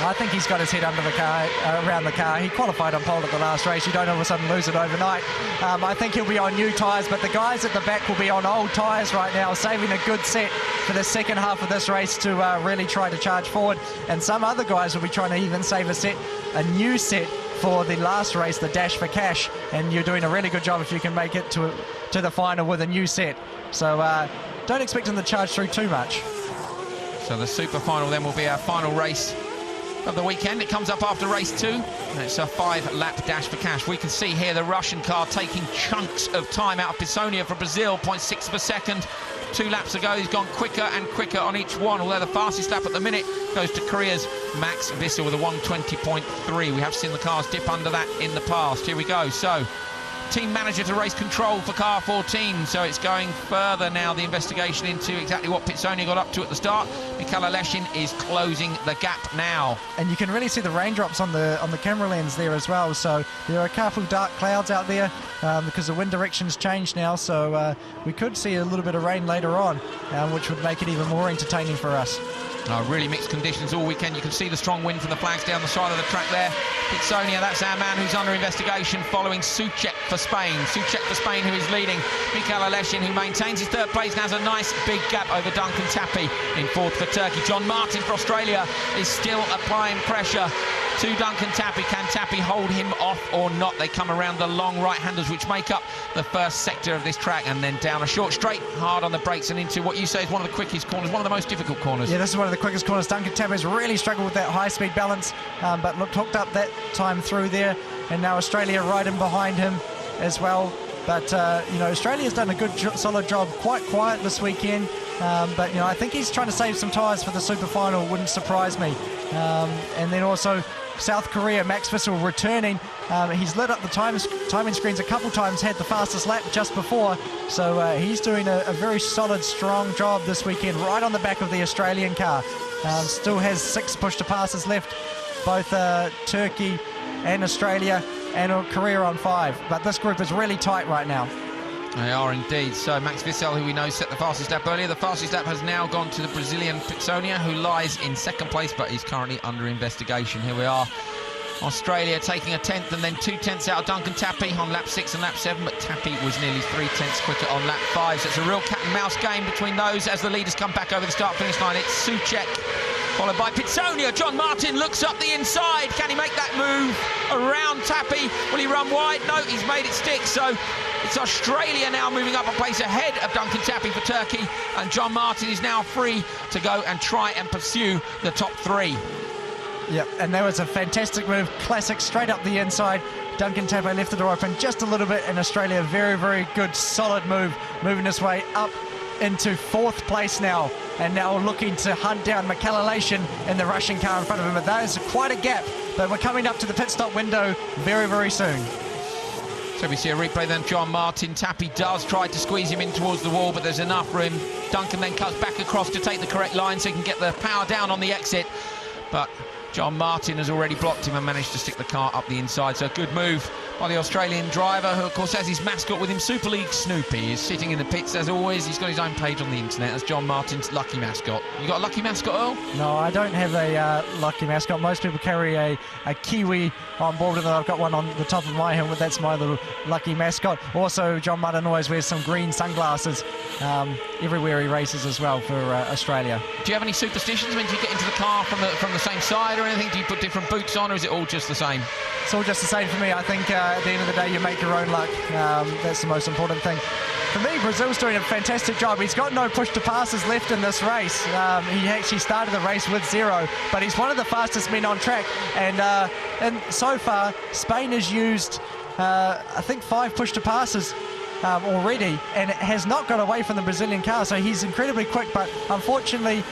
I think he's got his head under the car, around the car. He qualified on pole at the last race. You don't all of a sudden lose it overnight. I think he'll be on new tyres, but the guys at the back will be on old tyres right now, saving a good set for the second half of this race to really try to charge forward. And some other guys will be trying to even save a new set for the last race, the Dash for Cash, and you're doing a really good job if you can make it to the final with a new set. So don't expect them to charge through too much. So the super final then will be our final race of the weekend. It comes up after race 2, and it's a 5-lap Dash for Cash. We can see here the Russian car taking chunks of time out of Pitsonia for Brazil, 0.6 of a second. 2 laps ago, he's gone quicker and quicker on each one, although the fastest lap at the minute goes to Korea's Max Vissel with a 1:20.3. We have seen the cars dip under that in the past. Here we go. So, team manager to race control for car 14, so it's going further now, the investigation into exactly what Pitsonia got up to at the start. Mikhail Aleshin is closing the gap now. And you can really see the raindrops on the camera lens there as well, so there are a couple of dark clouds out there because the wind direction's changed now, so we could see a little bit of rain later on, which would make it even more entertaining for us. Really mixed conditions all weekend. You can see the strong wind from the flags down the side of the track there. Pitsonia, that's our man who's under investigation, following Soucek for Spain. Soucek for Spain, who is leading. Mikhail Aleshin, who maintains his 3rd place and has a nice big gap over Duncan Tappy in 4th for Turkey. John Martin for Australia is still applying pressure to Duncan Tappy. Can Tappy hold him off or not? They come around the long right-handers which make up the first sector of this track, and then down a short straight, hard on the brakes and into what you say is one of the quickest corners, one of the most difficult corners. Yeah, this is one of the quickest corners. Duncan Tappy's really struggled with that high-speed balance, but looked hooked up that time through there, and now Australia right in behind him as well. But, Australia's done a good, solid job, quite quiet this weekend. but I think he's trying to save some tyres for the super final. Wouldn't surprise me. And then also South Korea, Max Vissel returning. He's lit up the timing screens a couple times, had the fastest lap just before, so he's doing a very solid, strong job this weekend, right on the back of the Australian car. Still has 6 push-to-passes left, both Turkey and Australia, and Korea on 5. But this group is really tight right now. They are indeed. So Max Vissel, who we know set the fastest lap earlier, the fastest lap has now gone to the Brazilian Pitsonia, who lies in 2nd place, but is currently under investigation. Here we are. Australia taking a 10th and then 2 tenths out of Duncan Tappy on lap 6 and lap 7, but Tappy was nearly 3 tenths quicker on lap 5. So it's a real cat and mouse game between those as the leaders come back over the start-finish line. It's Soucek, followed by Pitsonia. John Martin looks up the inside. Can he make that move around Tappy? Will he run wide? No, he's made it stick. So it's Australia now moving up a place ahead of Duncan Tappy for Turkey, and John Martin is now free to go and try and pursue the top 3. Yep, and that was a fantastic move, classic, straight up the inside. Duncan Tappy left the door open just a little bit, and Australia, very, very good, solid move, moving his way up into 4th place now, and now looking to hunt down McCallelation in the Russian car in front of him. But that is quite a gap, but we're coming up to the pit stop window very, very soon. So we see a replay then. John Martin, Tappy does try to squeeze him in towards the wall, but there's enough room. Duncan then cuts back across to take the correct line so he can get the power down on the exit, but John Martin has already blocked him and managed to stick the car up the inside. So a good move by the Australian driver, who of course has his mascot with him. Superleague Snoopy is sitting in the pits as always. He's got his own page on the internet as John Martin's lucky mascot. You got a lucky mascot, Earl? No, I don't have a lucky mascot. Most people carry a Kiwi on board, and I've got one on the top of my helmet. That's my little lucky mascot. Also, John Martin always wears some green sunglasses everywhere he races as well for Australia. Do you have any superstitions when you get into the car from the same side or anything? Do you put different boots on, or is it all just the same? It's all just the same for me. I think at the end of the day, you make your own luck. That's the most important thing. For me, Brazil's doing a fantastic job. He's got no push-to-passes left in this race. He actually started the race with 0, but he's one of the fastest men on track. And so far, Spain has used, I think, 5 push-to-passes already, and has not got away from the Brazilian car, so he's incredibly quick. But unfortunately,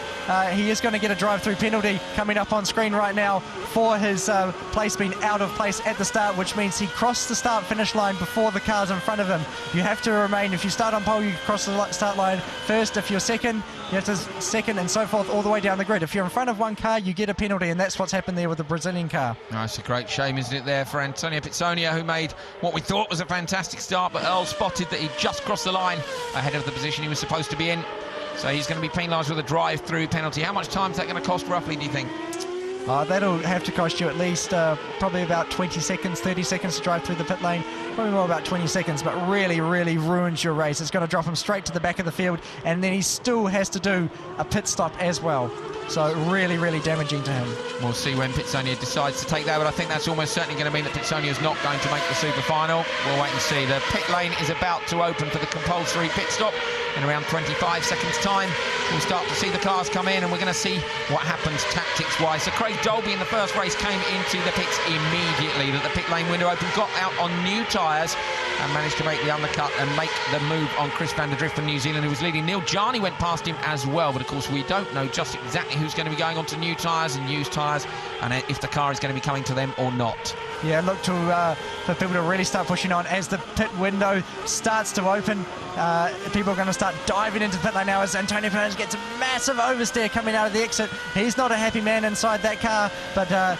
he is going to get a drive-through penalty coming up on screen right now for his place being out of place at the start, which means he crossed the start-finish line before the cars in front of him. You have to remain, if you start on pole, you cross the start line first. If you're second, you have to second, and so forth all the way down the grid. If you're in front of one car, you get a penalty, and that's what's happened there with the Brazilian car. Oh, it's a great shame, isn't it, there for Antonio Pitsonia, who made what we thought was a fantastic start, but Earl spotted that he just crossed the line ahead of the position he was supposed to be in. So he's going to be penalised with a drive-through penalty. How much time is that going to cost roughly, do you think? That'll have to cost you at least probably about 20 seconds, 30 seconds to drive through the pit lane. Probably more about 20 seconds, but really, really ruins your race. It's going to drop him straight to the back of the field, and then he still has to do a pit stop as well. So really, really damaging to him. We'll see when Pitsonia decides to take that, but I think that's almost certainly going to mean that Pitsonia is not going to make the super final. We'll wait and see. The pit lane is about to open for the compulsory pit stop in around 25 seconds time. We'll start to see the cars come in, and we're going to see what happens tactics-wise. So Craig Dolby in the first race came into the pits immediately that the pit lane window opened, got out on new tyres and managed to make the undercut and make the move on Chris van der Drift from New Zealand, who was leading. Neil Jarney went past him as well, but of course we don't know just exactly who's going to be going on to new tyres and used tyres, and if the car is going to be coming to them or not. Yeah, look for people to really start pushing on as the pit window starts to open. People are going to start diving into the pit lane now as Antonio Fernandez gets a massive oversteer coming out of the exit. He's not a happy man inside that car, but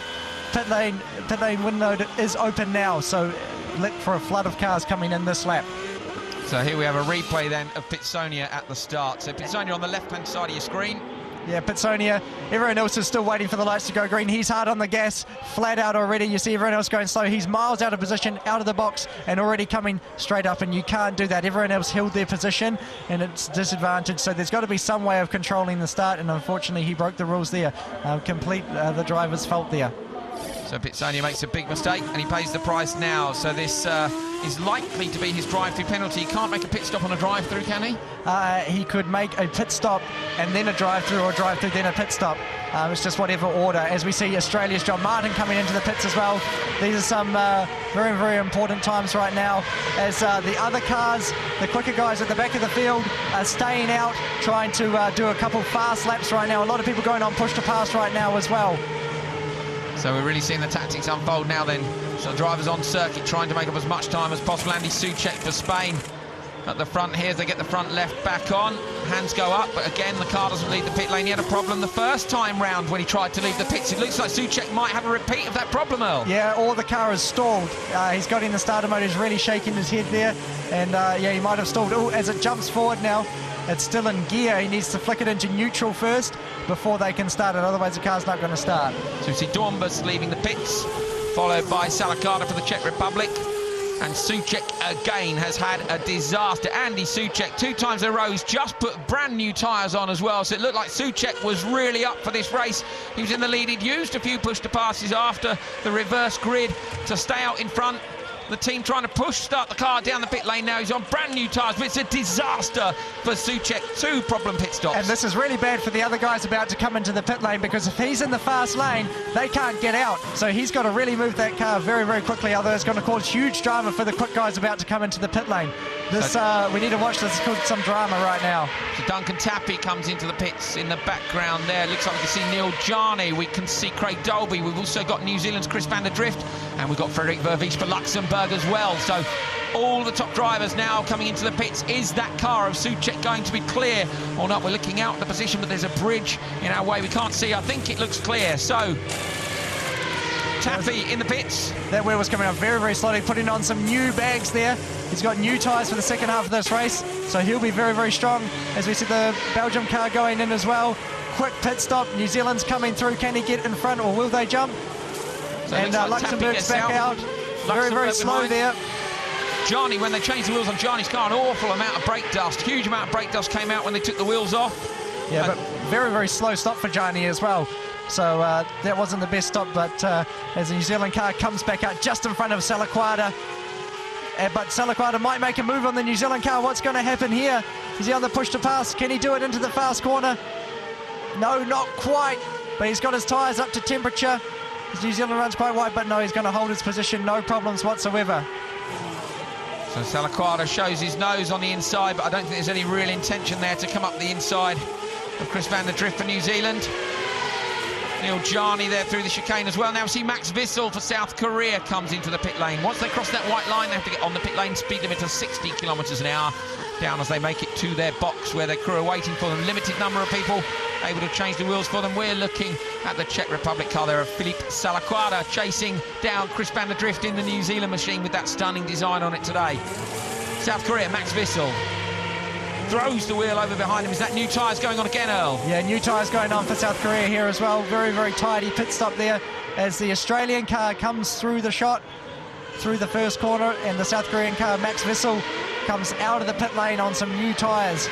pit lane window is open now, so look for a flood of cars coming in this lap. So here we have a replay then of Pitsonia at the start. So Pitsonia on the left-hand side of your screen. Yeah, Pitsonia, everyone else is still waiting for the lights to go green. He's hard on the gas, flat out already. You see everyone else going slow. He's miles out of position, out of the box, and already coming straight up, and you can't do that. Everyone else held their position, and it's disadvantaged. So there's got to be some way of controlling the start, and unfortunately he broke the rules there. Complete the driver's fault there. So Pitsonia makes a big mistake, and he pays the price now. So this is likely to be his drive-through penalty. He can't make a pit stop on a drive-through, can he? He could make a pit stop and then a drive-through, or drive-through then a pit stop. It's just whatever order. As we see Australia's John Martin coming into the pits as well. These are some very, very important times right now, as the other cars, the quicker guys at the back of the field, are staying out, trying to do a couple fast laps right now. A lot of people going on push to pass right now as well. So we're really seeing the tactics unfold now then. So drivers on circuit trying to make up as much time as possible. Andy Soucek for Spain at the front here as they get the front left back on. Hands go up, but again the car doesn't leave the pit lane. He had a problem the first time round when he tried to leave the pits. It looks like Soucek might have a repeat of that problem, Earl. Yeah, or the car is stalled. He's got in the starter mode, he's really shaking his head there, and yeah, he might have stalled. Oh, as it jumps forward now, it's still in gear. He needs to flick it into neutral first before they can start it, otherwise the car's not going to start. So we see Dornbus leaving the pits, followed by Salakada for the Czech Republic. And Soucek again has had a disaster. Andy Soucek, 2 times in a row, he's just put brand new tyres on as well, so it looked like Soucek was really up for this race. He was in the lead. He'd used a few push to passes after the reverse grid to stay out in front. The team trying to start the car down the pit lane now. He's on brand new tyres, but it's a disaster for Soucek. 2 problem pit stops. And this is really bad for the other guys about to come into the pit lane, because if he's in the fast lane, they can't get out. So he's got to really move that car very, very quickly, otherwise it's going to cause huge drama for the quick guys about to come into the pit lane. This we need to watch this. It's called some drama right now. So Duncan Tappy comes into the pits in the background there. Looks like we can see Neil Jarney. We can see Craig Dolby. We've also got New Zealand's Chris van der Drift, and we've got Frederik Vervies for Luxembourg as well. So all the top drivers now coming into the pits. Is that car of Soucek going to be clear or not? We're looking out the position, but there's a bridge in our way. We can't see. I think it looks clear. So Taffy in the pits. That wheel was coming up very, very slowly, putting on some new bags there. He's got new tyres for the second half of this race, so he'll be very, very strong. As we see the Belgium car going in as well. Quick pit stop. New Zealand's coming through. Can he get in front, or will they jump? So and like Luxembourg's back out. Very, very slow there. Jarney, when they changed the wheels on Jarney's car, an awful amount of brake dust. Huge amount of brake dust came out when they took the wheels off. Yeah, but very, very slow stop for Jarney as well. So that wasn't the best stop, but as the New Zealand car comes back out just in front of Salaquada. But Salaquada might make a move on the New Zealand car. What's going to happen here? Is he on the push to pass? Can he do it into the fast corner? No, not quite. But he's got his tyres up to temperature. New Zealand runs quite wide, but no, he's going to hold his position. No problems whatsoever. So Salaquada shows his nose on the inside, but I don't think there's any real intention there to come up the inside of Chris van der Drift for New Zealand. Neil Jarney there through the chicane as well. Now we see Max Wissel for South Korea comes into the pit lane. Once they cross that white line, they have to get on the pit lane. Speed limit of 60 kilometres an hour. Down as they make it to their box where their crew are waiting for them. Limited number of people able to change the wheels for them. We're looking at the Czech Republic car there of Philippe Salaquada chasing down Chris van der Drift in the New Zealand machine with that stunning design on it today. South Korea, Max Wissel throws the wheel over behind him. Is that new tyres going on again, Earl? Yeah, new tyres going on for South Korea here as well. Very, very tidy pit stop there as the Australian car comes through the shot, through the first corner, and the South Korean car, Max Wissel, comes out of the pit lane on some new tyres.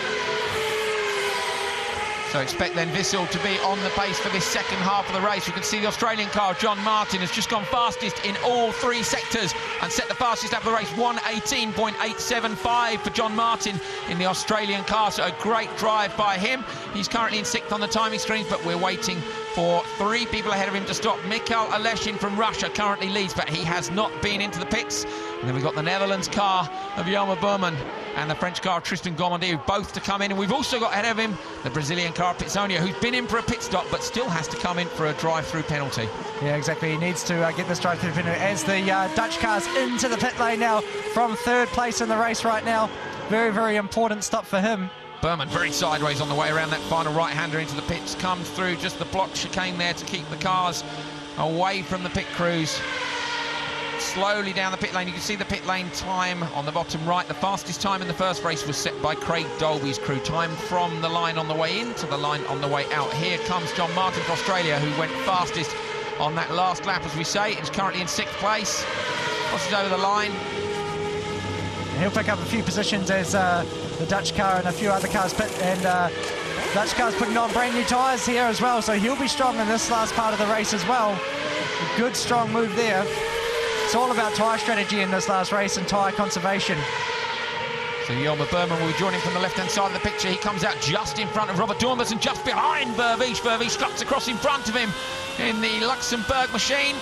So expect then Wissel to be on the pace for this second half of the race. You can see the Australian car, John Martin, has just gone fastest in all 3 sectors and set the fastest lap of the race, 1:18.875 for John Martin in the Australian car. So a great drive by him. He's currently in 6th on the timing screens, but we're waiting for 3 people ahead of him to stop. Mikhail Aleshin from Russia currently leads, but he has not been into the pits. And then we've got the Netherlands car of Jelmer Burman and the French car of Tristan Gourmandier, both to come in. And we've also got ahead of him the Brazilian car of Pitsonia, who's been in for a pit stop but still has to come in for a drive-through penalty. Yeah, exactly. He needs to get this drive-through penalty as the Dutch car's into the pit lane now from 3rd place in the race right now. Very, very important stop for him. Burman very sideways on the way around that final right-hander into the pits, comes through just the blocked chicane there to keep the cars away from the pit crews. Slowly down the pit lane. You can see the pit lane time on the bottom right. The fastest time in the first race was set by Craig Dolby's crew. Time from the line on the way in to the line on the way out. Here comes John Martin for Australia, who went fastest on that last lap, as we say. He's currently in 6th place. Crosses over the line. He'll pick up a few positions as the Dutch car and a few other cars pit, and Dutch car's putting on brand new tyres here as well, so he'll be strong in this last part of the race as well. A good strong move there. It's all about tyre strategy in this last race and tyre conservation. So Yelma Berman will be joining from the left-hand side of the picture. He comes out just in front of Robert Dormus and just behind Vervish. Vervish cuts across in front of him in the Luxembourg machine.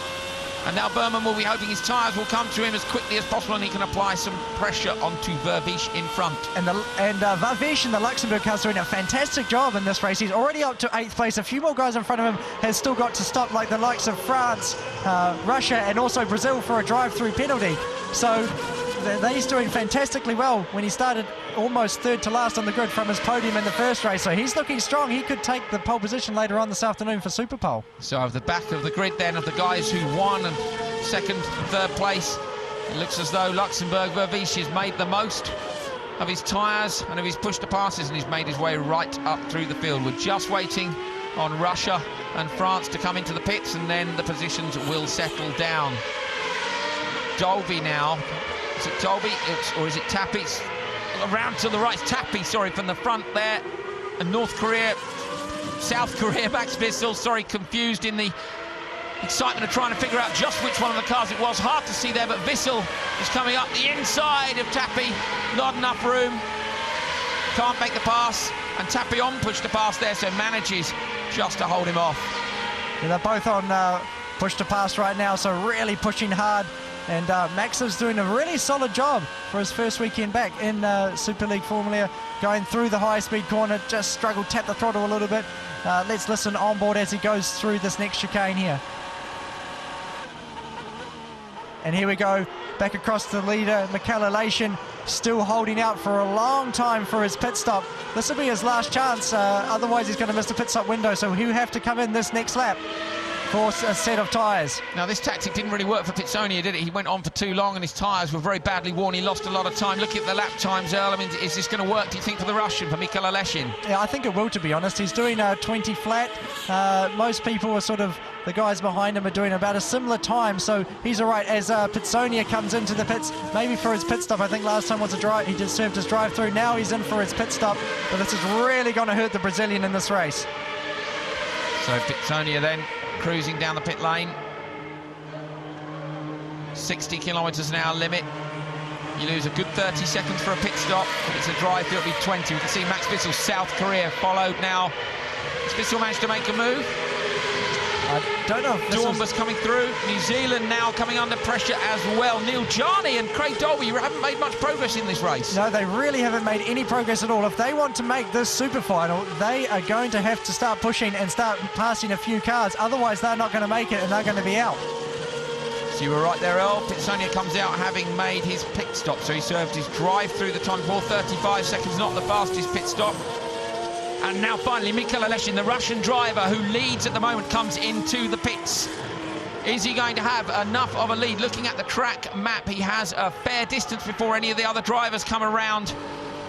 And now Berman will be hoping his tyres will come to him as quickly as possible and he can apply some pressure onto Vervish in front. And Vervish in the Luxembourg car's doing a fantastic job in this race. He's already up to 8th place. A few more guys in front of him has still got to stop, like the likes of France, Russia and also Brazil for a drive-through penalty. So he's doing fantastically well when he started almost third to last on the grid from his podium in the first race. So he's looking strong. He could take the pole position later on this afternoon for Super Pole. So at the back of the grid then of the guys who won and second and third place, it looks as though Luxembourg Vervish has made the most of his tyres and of his push to passes, and he's made his way right up through the field. We're just waiting on Russia and France to come into the pits, and then the positions will settle down. Dolby now. Is it Dolby or is it Tappy? It's around to the right. It's Tappy, sorry, from the front there. And South Korea, Max Vissel, sorry, confused in the excitement of trying to figure out just which one of the cars it was. Hard to see there, but Vissel is coming up the inside of Tappy. Not enough room. Can't make the pass. And Tappy on push to pass there, so manages just to hold him off. Yeah, they're both on push to pass right now, so really pushing hard. And Max is doing a really solid job for his first weekend back in Superleague Formula, going through the high-speed corner, just struggled, tap the throttle a little bit. Let's listen on board as he goes through this next chicane here. And here we go, back across the leader, Mikel Elation, still holding out for a long time for his pit stop. This will be his last chance, otherwise he's going to miss the pit stop window, so he'll have to come in this next lap for a set of tyres. Now this tactic didn't really work for Pitsonia, did it? He went on for too long and his tyres were very badly worn. He lost a lot of time. Look at the lap times, Earl. I mean, is this going to work, do you think, for the Russian, for Mikel Elation? Yeah, I think it will, to be honest. He's doing 20 flat. Most people are sort of, the guys behind him are doing about a similar time, so he's all right as Pitsonia comes into the pits, maybe for his pit stop. I think last time was a drive, he just served his drive-through. Now he's in for his pit stop, but this is really going to hurt the Brazilian in this race. So Pitsonia then cruising down the pit lane. 60 kilometres an hour limit. You lose a good 30 seconds for a pit stop. If it's a drive, it'll be 20. We can see Max Vissel, South Korea, followed now. Has Vissel managed to make a move? I don't know. Dornbus coming through. New Zealand now coming under pressure as well. Neil Jarney and Craig Dolby haven't made much progress in this race. No, they really haven't made any progress at all. If they want to make this super final, they are going to have to start pushing and start passing a few cars. Otherwise, they're not going to make it and they're going to be out. So you were right there, Earl. Pitsonia comes out having made his pit stop. So he served his drive through the time for 35 seconds, not the fastest pit stop. And now finally Mikel Elation, the Russian driver who leads at the moment, comes into the pits. Is he going to have enough of a lead? Looking at the track map, he has a fair distance before any of the other drivers come around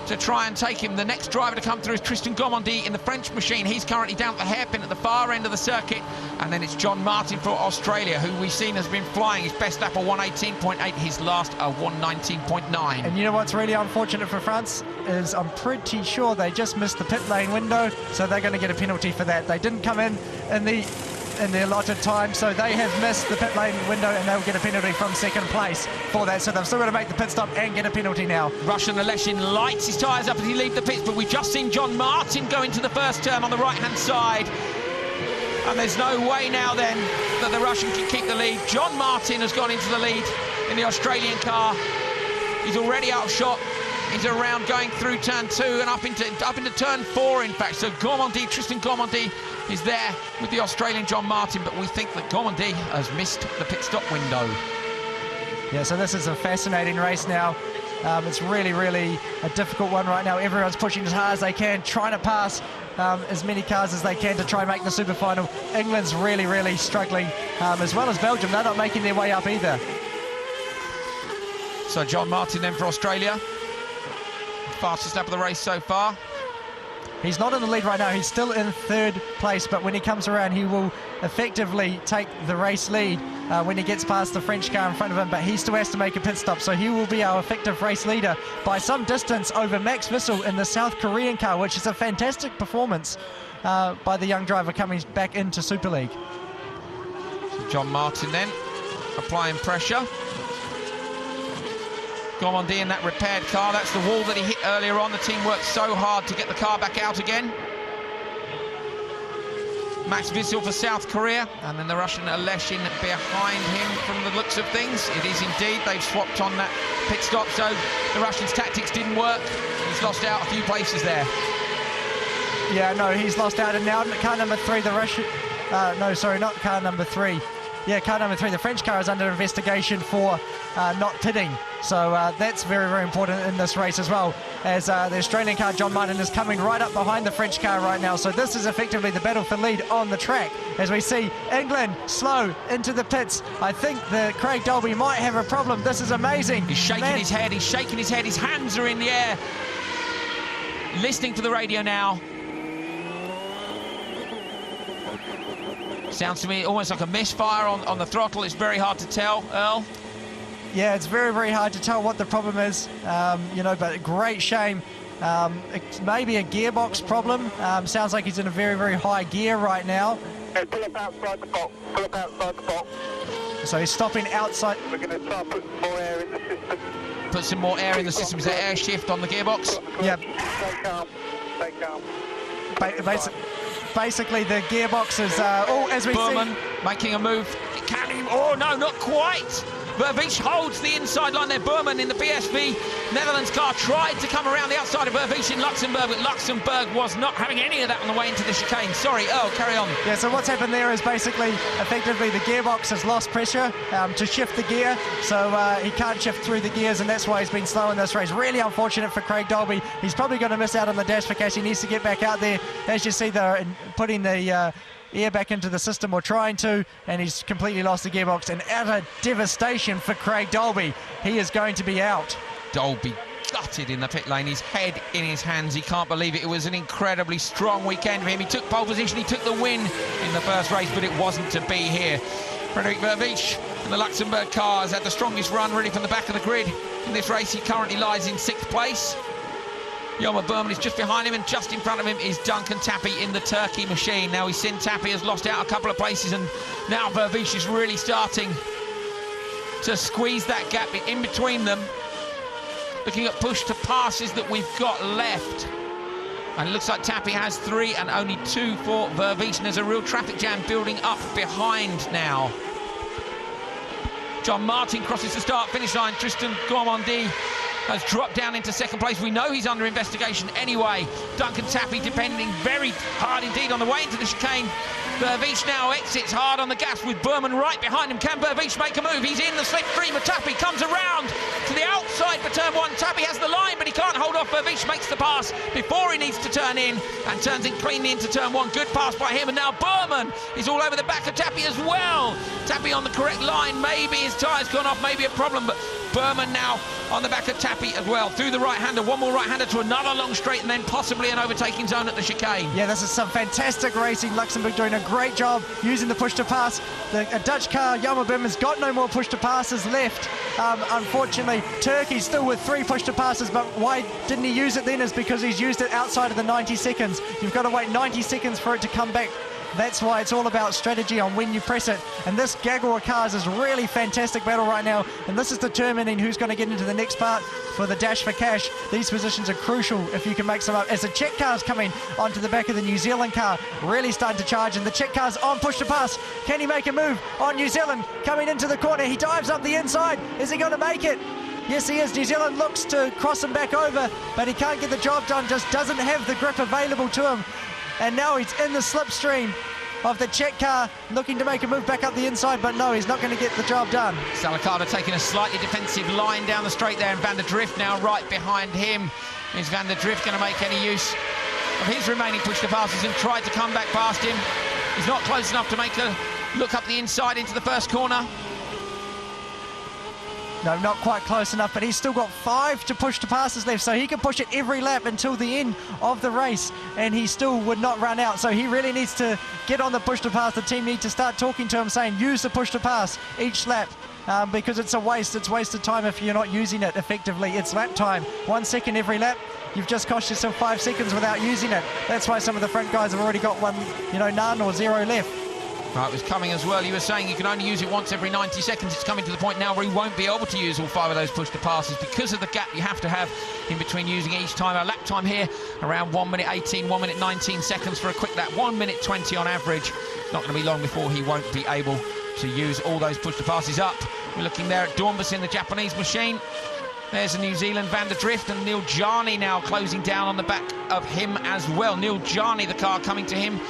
to try and take him. The next driver to come through is Tristan Gomondi in the French machine. He's currently down at the hairpin at the far end of the circuit. And then it's John Martin for Australia, who we've seen has been flying. His best lap a 118.8, his last a 119.9. And you know what's really unfortunate for France is I'm pretty sure they just missed the pit lane window, so they're going to get a penalty for that. They didn't come in the allotted time, so they have missed the pit lane window and they'll get a penalty from second place for that. So they've still got to make the pit stop and get a penalty now. Russian Elation lights his tyres up as he leaves the pits, but we've just seen John Martin go into the first turn on the right-hand side. And there's no way now then that the Russian can keep the lead. John Martin has gone into the lead in the Australian car. He's already out of shot. He's around going through turn 2 and up into turn 4, in fact. So Gomondi, Tristan Gomondi is there with the Australian John Martin, but we think that Gomondi has missed the pit stop window. Yeah, so this is a fascinating race now. It's really, really a difficult one right now. Everyone's pushing as hard as they can, trying to pass as many cars as they can to try and make the super final. England's really, really struggling, as well as Belgium. They're not making their way up either. So John Martin then for Australia. Fastest lap of the race so far. He's not in the lead right now. He's still in third place, but when he comes around, he will effectively take the race lead when he gets past the French car in front of him, but he still has to make a pit stop, so he will be our effective race leader by some distance over Max Vissel in the South Korean car, which is a fantastic performance by the young driver coming back into Super League. So John Martin then applying pressure. Gormandi in that repaired car. That's the wall that he hit earlier on. The team worked so hard to get the car back out again. Max Vissel for South Korea, and then the Russian Aleshin behind him from the looks of things. It is indeed. They've swapped on that pit stop, so the Russian's tactics didn't work. He's lost out a few places there. Yeah, no, he's lost out, and now car number 3, the Russian... no, sorry, not car number 3. Yeah, car number 3, the French car, is under investigation for not pitting. So that's very, very important in this race as well, as the Australian car, John Martin, is coming right up behind the French car right now. So this is effectively the battle for lead on the track, as we see England slow into the pits. I think that Craig Dolby might have a problem. This is amazing. He's shaking his head, he's shaking his head, his hands are in the air. Listening to the radio now. Sounds to me almost like a misfire on the throttle. It's very hard to tell, Earl. Yeah, it's very, very hard to tell what the problem is, you know, but great shame. It's maybe a gearbox problem. Sounds like he's in a very, very high gear right now. Hey, pull up outside the box. Pull up outside the box. So he's stopping outside. We're going to try and put more air in the system. Put some more air in the system. Is there air shift on the gearbox? Yep. Stay calm. Stay calm. Basically, the gearbox is, as we Burman see... making a move. Can he? Oh, no, not quite. Vervish holds the inside line there. Burman in the BSV Netherlands car tried to come around the outside of Vervish in Luxembourg, but Luxembourg was not having any of that on the way into the chicane. Sorry, Earl, carry on. Yeah, so what's happened there is basically, effectively, the gearbox has lost pressure to shift the gear, so he can't shift through the gears, and that's why he's been slow in this race. Really unfortunate for Craig Dolby. He's probably going to miss out on the dash for cash. He needs to get back out there. As you see, they're putting the... air back into the system, or trying to, and he's completely lost the gearbox, and utter devastation for Craig Dolby. He is going to be out. Dolby gutted in the pit lane, his head in his hands. He can't believe it. It was an incredibly strong weekend for him. He took pole position, he took the win in the first race, but it wasn't to be here. Frederik Vervish and the Luxembourg car has had the strongest run really from the back of the grid in this race. He currently lies in 6th place. Yoma Burman is just behind him, and just in front of him is Duncan Tappy in the Turkey machine. Now we've seen Tappy has lost out a couple of places, and now Vervish is really starting to squeeze that gap in between them. Looking at push to passes that we've got left. And it looks like Tappy has 3 and only 2 for Vervish, and there's a real traffic jam building up behind now. John Martin crosses the start-finish line. Tristan Gormandi has dropped down into 2nd place. We know he's under investigation anyway. Duncan Tappy depending very hard indeed on the way into the chicane. Vervish now exits hard on the gas with Burman right behind him. Can Vervish make a move? He's in the slipstream of Tappy, comes around to the outside for turn 1. Tappy has the line, but he can't hold off. Vervish makes the pass before he needs to turn in, and turns in cleanly into turn 1. Good pass by him, and now Burman is all over the back of Tappy as well. Tappy on the correct line. Maybe his tyre's gone off, maybe a problem, but Burman now on the back of Tappy as well. Through the right-hander, one more right-hander to another long straight, and then possibly an overtaking zone at the chicane. Yeah, this is some fantastic racing. Luxembourg doing a great job using the push to pass. A Dutch car, Yoma Burman's got no more push to passes left. Unfortunately, Turkey's still with 3 push to passes, but why didn't he use it then is because he's used it outside of the 90 seconds. You've got to wait 90 seconds for it to come back. That's why it's all about strategy on when you press it. And this Gagor cars is really fantastic battle right now. And this is determining who's going to get into the next part for the dash for cash. These positions are crucial if you can make some up. As the Czech car's coming onto the back of the New Zealand car, really starting to charge. And the Czech car's on push to pass. Can he make a move on New Zealand? Coming into the corner, he dives up the inside. Is he going to make it? Yes, he is. New Zealand looks to cross him back over, but he can't get the job done. Just doesn't have the grip available to him. And now he's in the slipstream of the Czech car, looking to make a move back up the inside, but no, he's not going to get the job done. Salakada taking a slightly defensive line down the straight there, and Van der Drift now right behind him. Is Van der Drift going to make any use of his remaining push to passes and try to come back past him? He's not close enough to make a look up the inside into the first corner. No, not quite close enough, but he's still got 5 to push to passes left, so he can push it every lap until the end of the race, and he still would not run out. So he really needs to get on the push to pass. The team need to start talking to him, saying use the push to pass each lap, because it's a waste. It's wasted time if you're not using it effectively. It's lap time. 1 second every lap. You've just cost yourself 5 seconds without using it. That's why some of the front guys have already got one, none or 0 left. Right, it was coming as well. You were saying you can only use it once every 90 seconds. It's coming to the point now where he won't be able to use all 5 of those push-to-passes because of the gap you have to have in between using each time. Our lap time here, around 1 minute 18, 1 minute 19 seconds for a quick lap. 1 minute 20 on average. Not going to be long before he won't be able to use all those push-to-passes up. We're looking there at Dornbus in the Japanese machine. There's the New Zealand Van der Drift, and Neil Jarney now closing down on the back of him as well. Neil Jarney, the car coming to him.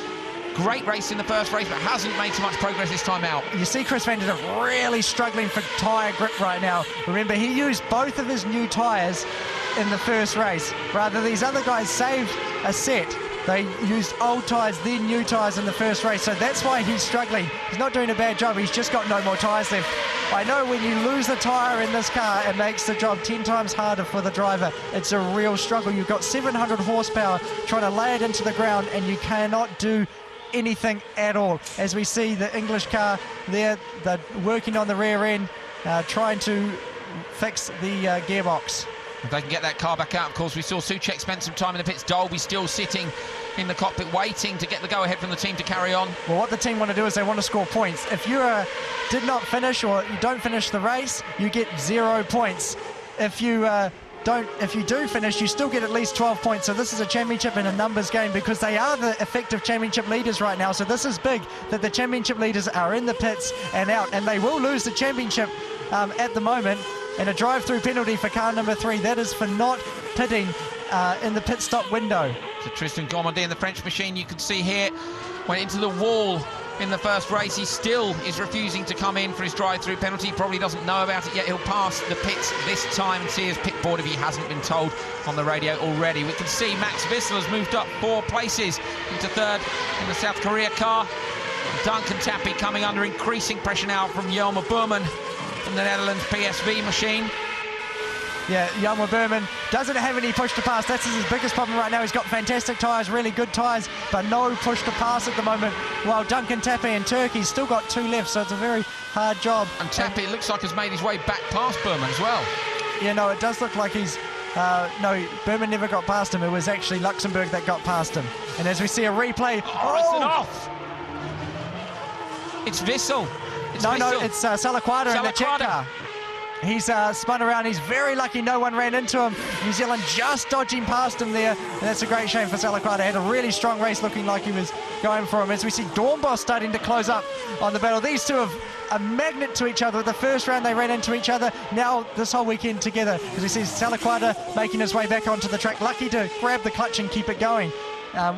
Great race in the first race, but hasn't made too much progress this time out. You see Chris van der Drift really struggling for tyre grip right now. Remember, he used both of his new tyres in the first race. Rather, these other guys saved a set. They used old tyres, then new tyres in the first race, so that's why he's struggling. He's not doing a bad job, he's just got no more tyres left. I know when you lose the tyre in this car, it makes the job 10 times harder for the driver. It's a real struggle. You've got 700 horsepower trying to lay it into the ground, and you cannot do anything at all. As we see the English car there, they're working on the rear end, trying to fix the gearbox. If they can get that car back out, of course. We saw Soucek spend some time in the pits. Dolby still sitting in the cockpit waiting to get the go-ahead from the team to carry on. Well, what the team want to do is they want to score points. If you did not finish or you don't finish the race, you get 0 points. If you do finish, you still get at least 12 points. So this is a championship and a numbers game because they are the effective championship leaders right now. So this is big that the championship leaders are in the pits and out, and they will lose the championship at the moment. And a drive-through penalty for car number 3. That is for not pitting in the pit stop window. So Tristan Gourmandé in the French machine, you can see here, went into the wall in the first race. He still is refusing to come in for his drive-through penalty. He probably doesn't know about it yet. He'll pass the pits this time and see his pit board if he hasn't been told on the radio already. We can see Max Wissel has moved up 4 places into 3rd in the South Korea car. Duncan Tappy coming under increasing pressure now from Jelmer Burman from the Netherlands PSV machine. Yeah, Jelmer Burman doesn't have any push to pass. That's his biggest problem right now. He's got fantastic tyres, really good tyres, but no push to pass at the moment. While Duncan Tappy in Turkey's still got 2 left, so it's a very hard job. And Tappy, it looks like, has made his way back past Burman as well. Yeah, no, it does look like he's... no, Burman never got past him. It was actually Luxembourg that got past him. And as we see a replay... Oh, it's off! It's Wissel. No, it's Salaquada in the Czech car. He's spun around. He's very lucky no one ran into him. New Zealand just dodging past him there. And that's a great shame for Salaquada. Had a really strong race, looking like he was going for him. As we see Dornbos starting to close up on the battle. These two have a magnet to each other. The first round they ran into each other. Now this whole weekend together. As we see Salaquada making his way back onto the track. Lucky to grab the clutch and keep it going.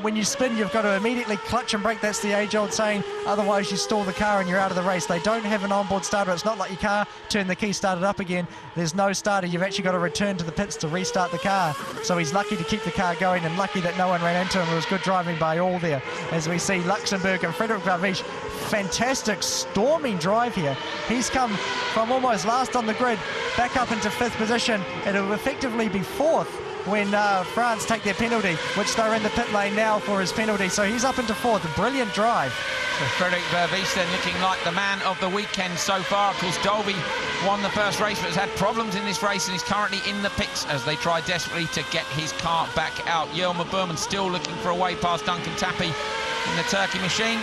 When you spin, you've got to immediately clutch and brake. That's the age-old saying. Otherwise, you stall the car and you're out of the race. They don't have an onboard starter. It's not like your car, turn the key, start it up again. There's no starter. You've actually got to return to the pits to restart the car. So he's lucky to keep the car going and lucky that no one ran into him. It was good driving by all there. As we see Luxembourg and Frederik Vervisch, fantastic storming drive here. He's come from almost last on the grid back up into 5th position. It'll effectively be 4th when France take their penalty, which they're in the pit lane now for his penalty. So he's up into 4th. A brilliant drive. So Frederik Vervisch then looking like the man of the weekend so far. Of course, Dolby won the first race, but has had problems in this race and is currently in the pits as they try desperately to get his car back out. Jelmer Burman still looking for a way past Duncan Tappy in the Turkey machine.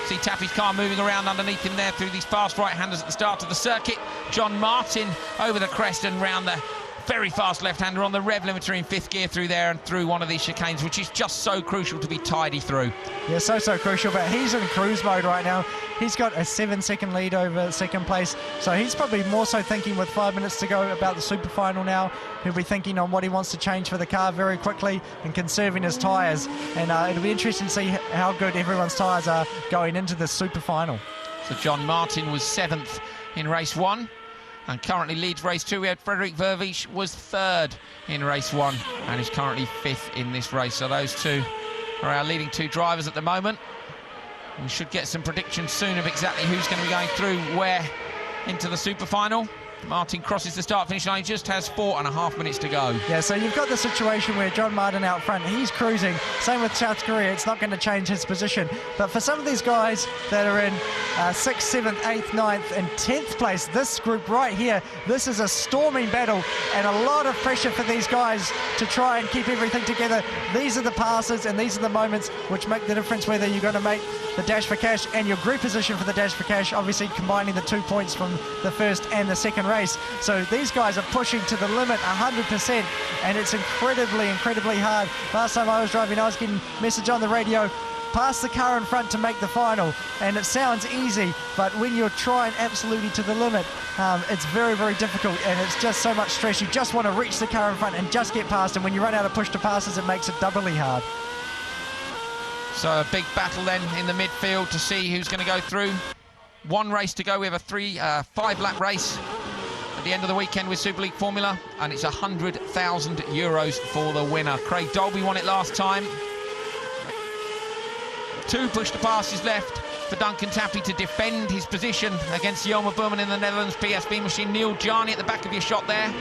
See Tappy's car moving around underneath him there through these fast right-handers at the start of the circuit. John Martin over the crest and round the very fast left-hander on the rev limiter in 5th gear through there and through one of these chicanes, which is just so crucial to be tidy through. Yeah, so crucial, but he's in cruise mode right now. He's got a 7-second lead over 2nd place, so he's probably more so thinking with 5 minutes to go about the super final now. He'll be thinking on what he wants to change for the car very quickly and conserving his tyres. And it'll be interesting to see how good everyone's tyres are going into the super final. So John Martin was 7th in race 1. And currently leads race 2. We had Frederik Vervisch was 3rd in race 1 and is currently 5th in this race. So those two are our leading 2 drivers at the moment. We should get some predictions soon of exactly who's going to be going through where into the super final. Martin crosses the start-finish line. He just has 4.5 minutes to go. Yeah, so you've got the situation where John Martin out front, he's cruising. Same with South Korea, it's not going to change his position. But for some of these guys that are in 6th, 7th, 8th, 9th and 10th place, this group right here, this is a storming battle and a lot of pressure for these guys to try and keep everything together. These are the passes and these are the moments which make the difference whether you're going to make the dash for cash and your group position for the dash for cash, obviously combining the 2 points from the first and the second race. So these guys are pushing to the limit 100%, and it's incredibly hard. Last time I was driving, I was getting message on the radio, pass the car in front to make the final, and it sounds easy, but when you're trying absolutely to the limit, it's very difficult, and it's just so much stress. You just want to reach the car in front and just get past, and when you run out of push to passes, it makes it doubly hard. So a big battle then in the midfield to see who's going to go through. One race to go. We have a 5-lap race at the end of the weekend with Superleague Formula, and it's €100,000 for the winner. Craig Dolby won it last time. 2 push to passes left for Duncan Tappy to defend his position against Jelmer Burman in the Netherlands PSB machine. Neil Jarni at the back of your shot there.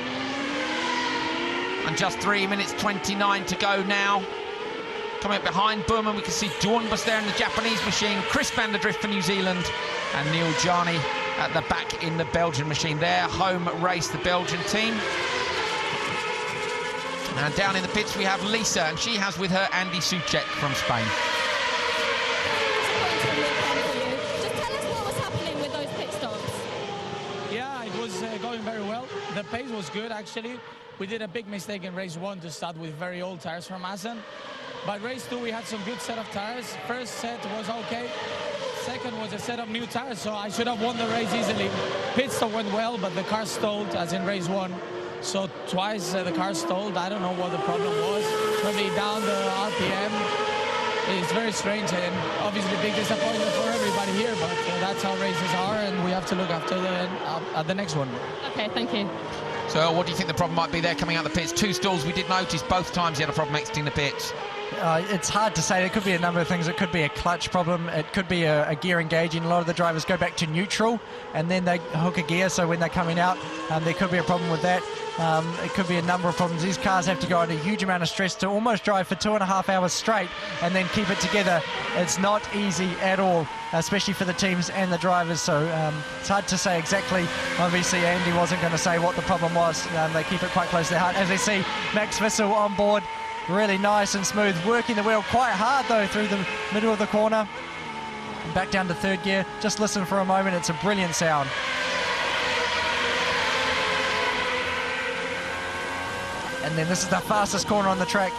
And just 3 minutes 29 to go now. Coming up behind Burman, we can see Dornbus there in the Japanese machine, Chris van der Drift for New Zealand, and Neil Jarni at the back in the Belgian machine. Their home race, the Belgian team. And down in the pits we have Lisa, and she has with her Andy Soucek from Spain. Just tell us what was happening with those pit stops. Yeah, it was going very well. The pace was good, actually. We did a big mistake in race 1 to start with very old tires from Assen. But race 2, we had some good set of tires. First set was okay. Second was a set of new tires, so I should have won the race easily. Pit stop went well, but the car stalled, as in race 1. So twice the car stalled. I don't know what the problem was. Probably down the RPM. It's very strange, and obviously big disappointment for everybody here, but that's how races are, and we have to look after the next one. Okay, thank you. So what do you think the problem might be there coming out the pits? 2 stalls, we did notice both times he had a problem exiting the pits. It's hard to say. There could be a number of things. It could be a clutch problem. It could be a gear engaging. A lot of the drivers go back to neutral and then they hook a gear, so when they're coming out, there could be a problem with that. It could be a number of problems. These cars have to go under a huge amount of stress to almost drive for 2.5 hours straight and then keep it together. It's not easy at all, especially for the teams and the drivers, so it's hard to say exactly. Obviously Andy wasn't going to say what the problem was. They keep it quite close to their heart. As they see Max Wissel on board, really nice and smooth, working the wheel quite hard though through the middle of the corner. And back down to 3rd gear. Just listen for a moment, it's a brilliant sound. And then this is the fastest corner on the track.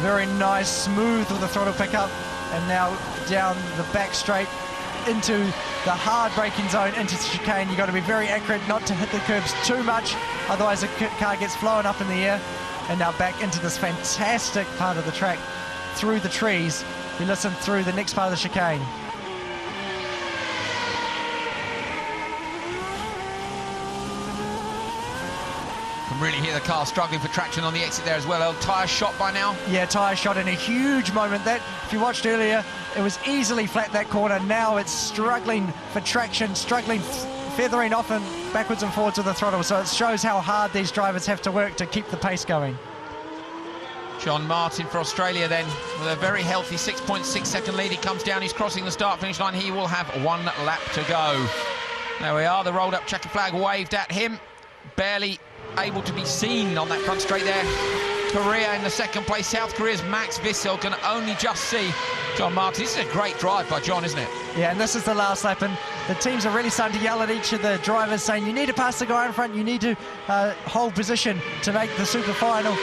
Very nice, smooth with the throttle pickup. And now down the back straight into the hard braking zone, into the chicane. You've got to be very accurate not to hit the curbs too much, otherwise the car gets flown up in the air. And now back into this fantastic part of the track, through the trees. We listen through the next part of the chicane. Can really hear the car struggling for traction on the exit there as well. Tyre shot by now? Yeah, tyre shot in a huge moment. That, if you watched earlier, it was easily flat that corner. Now it's struggling for traction, struggling, feathering off and backwards and forwards with the throttle. So it shows how hard these drivers have to work to keep the pace going. John Martin for Australia then, with a very healthy 6.6 second lead. He comes down, he's crossing the start-finish line. He will have 1 lap to go. There we are, the rolled-up checker flag waved at him. Barely able to be seen on that front straight there. Korea in the 2nd place. South Korea's Max Wissel can only just see John Martin. This is a great drive by John, isn't it? Yeah, and this is the last lap, and the teams are really starting to yell at each of the drivers, saying you need to pass the guy in front, you need to hold position to make the super final.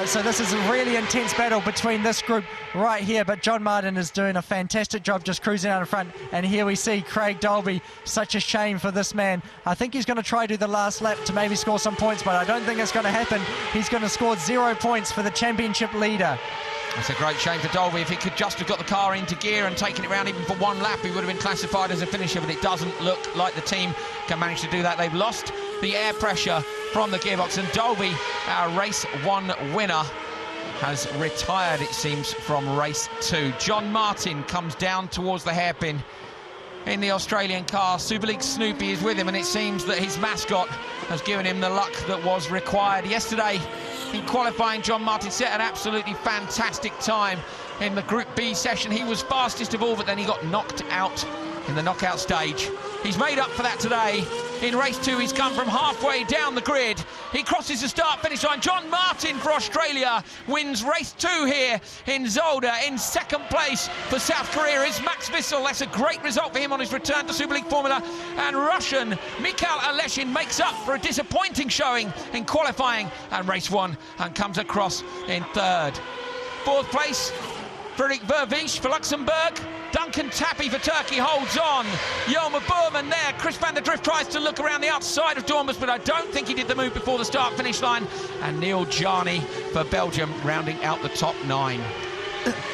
So this is a really intense battle between this group right here, but John Martin is doing a fantastic job just cruising out in front. And here we see Craig Dolby. Such a shame for this man. I think he's going to try to do the last lap to maybe score some points, but I don't think it's going to happen. He's going to score 0 points for the championship leader. It's a great shame for Dolby. If he could just have got the car into gear and taken it around even for 1 lap, he would have been classified as a finisher, but it doesn't look like the team can manage to do that. They've lost the air pressure from the gearbox, and Dolby, our race 1 winner, has retired, it seems, from race 2. John Martin comes down towards the hairpin. in the Australian car. Superleague Snoopy is with him, and it seems that his mascot has given him the luck that was required. Yesterday, in qualifying, John Martin set an absolutely fantastic time in the Group B session. He was fastest of all, but then he got knocked out in the knockout stage. He's made up for that today. In race 2, he's come from halfway down the grid. He crosses the start-finish line. John Martin for Australia wins race 2 here in Zolder. In second place for South Korea is Max Wissel. That's a great result for him on his return to Superleague Formula. And Russian Mikhail Aleshin makes up for a disappointing showing in qualifying and race 1 and comes across in third. Fourth place, Frederik Vervisch for Luxembourg. Duncan Tappy for Turkey holds on. Jelmer Burman there. Chris van der Drift tries to look around the outside of Dormus, but I don't think he did the move before the start-finish line. And Neil Jarni for Belgium rounding out the top 9.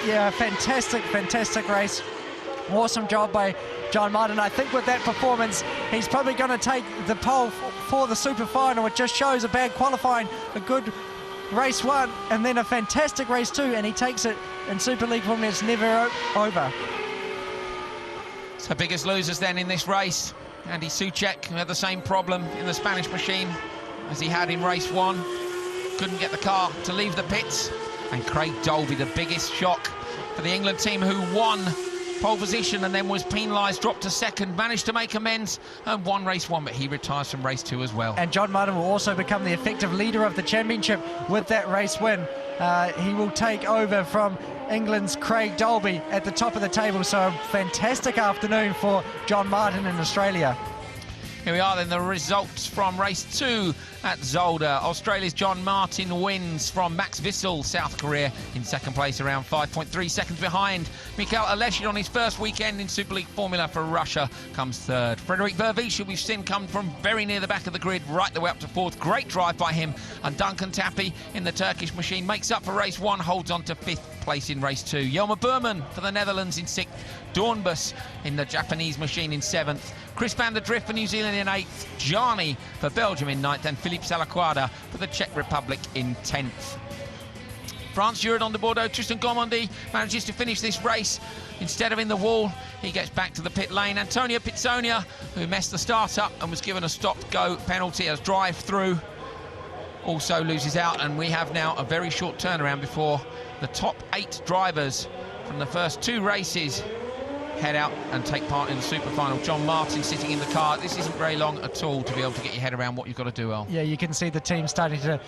Yeah, fantastic race. Awesome job by John Martin. I think with that performance, he's probably going to take the pole for the super final. It just shows a bad qualifying, a good race 1, and then a fantastic race 2, and he takes it in Superleague Formula. It's never over. So biggest losers then in this race, Andy Soucek, who had the same problem in the Spanish machine as he had in race 1. Couldn't get the car to leave the pits. And Craig Dolby, the biggest shock for the England team, who won pole position and then was penalised, dropped to second, managed to make amends and won race 1, but he retires from race 2 as well. And John Martin will also become the effective leader of the championship with that race win. He will take over from England's Craig Dolby at the top of the table. So a fantastic afternoon for John Martin in Australia. Here we are then, the results from race 2 at Zolder. Australia's John Martin wins from Max Wissel, South Korea, in second place, around 5.3 seconds behind. Mikhail Aleshin on his first weekend in Superleague Formula for Russia comes third. Frederik Vervisch, who we've seen come from very near the back of the grid, right the way up to fourth. Great drive by him. And Duncan Tappy in the Turkish machine makes up for race 1, holds on to 5th place in race 2. Jelmer Burman for the Netherlands in 6th. Dornbus in the Japanese machine in 7th. Chris van der Drift for New Zealand in 8th. Jarni for Belgium in 9th. And Philippe Salaquada for the Czech Republic in 10th. France Juradon de Bordeaux, Tristan Gomondi manages to finish this race. Instead of in the wall, he gets back to the pit lane. Antonio Pizzonia, who messed the start up and was given a stop-go penalty as drive-through, also loses out. And we have now a very short turnaround before the top 8 drivers from the first 2 races head out and take part in the super final. John Martin sitting in the car. This isn't very long at all to be able to get your head around what you've got to do, Earl. Yeah, you can see the team starting to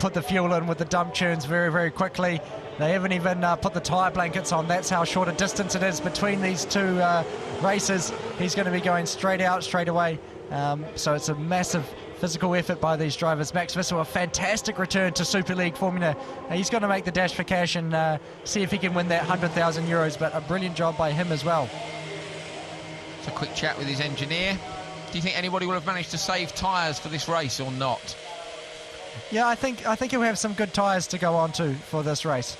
put the fuel in with the dump tunes very, very quickly. They haven't even put the tyre blankets on. That's how short a distance it is between these 2 races. He's going to be going straight out, straight away. So it's a massive physical effort by these drivers. Max Wissel, a fantastic return to Superleague Formula. He's going to make the dash for cash and see if he can win that 100,000 euros, but a brilliant job by him as well. It's a quick chat with his engineer. Do you think anybody will have managed to save tyres for this race or not? Yeah, I think he'll have some good tyres to go on to for this race.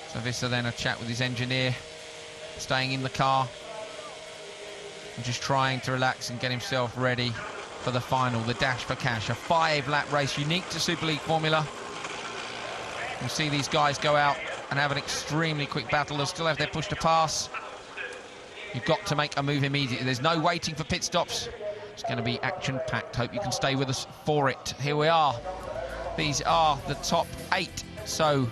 So Wissel then a chat with his engineer, staying in the car and just trying to relax and get himself ready for the final, the dash for cash. A 5-lap race unique to Superleague Formula. You'll see these guys go out and have an extremely quick battle. They'll still have their push to pass. You've got to make a move immediately. There's no waiting for pit stops. It's going to be action-packed. Hope you can stay with us for it. Here we are. These are the top 8. So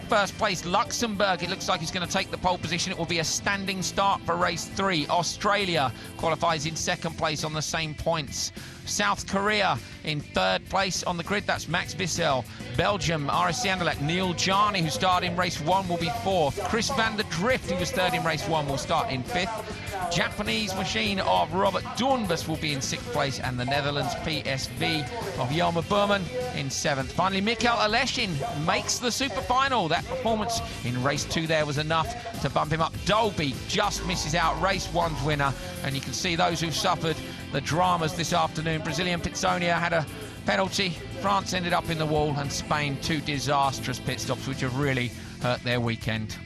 first place, Luxembourg. It looks like he's going to take the pole position. It will be a standing start for race 3. Australia qualifies in second place on the same points. South Korea in third place on the grid. That's Max Wissel. Belgium, RSC Anderlecht. Neil Jarni, who started in race 1, will be 4th. Chris van der Drift, who was 3rd in race 1, will start in 5th. Japanese machine of Robert Dornbus will be in 6th place, and the Netherlands PSV of Jelmer Burman in 7th. Finally, Mikhail Aleshin makes the super final. That performance in race 2 there was enough to bump him up. Dolby just misses out race 1's winner, and you can see those who've suffered the dramas this afternoon. Brazilian Pizzonia had a penalty. France ended up in the wall, and Spain 2 disastrous pit stops, which have really hurt their weekend.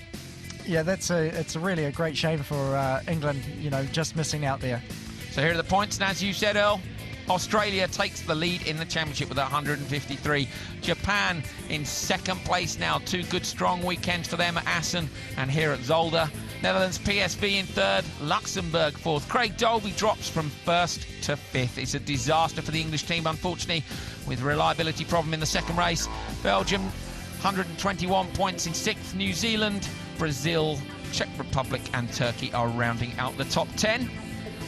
Yeah, it's really a great shame for England, you know, just missing out there. So here are the points, and as you said, Earl, Australia takes the lead in the championship with 153. Japan in second place now. 2 good, strong weekends for them at Assen and here at Zolder. Netherlands PSV in third, Luxembourg fourth. Craig Dolby drops from first to fifth. It's a disaster for the English team, unfortunately, with reliability problem in the second race. Belgium, 121 points in sixth. New Zealand, Brazil, Czech Republic and Turkey are rounding out the top 10.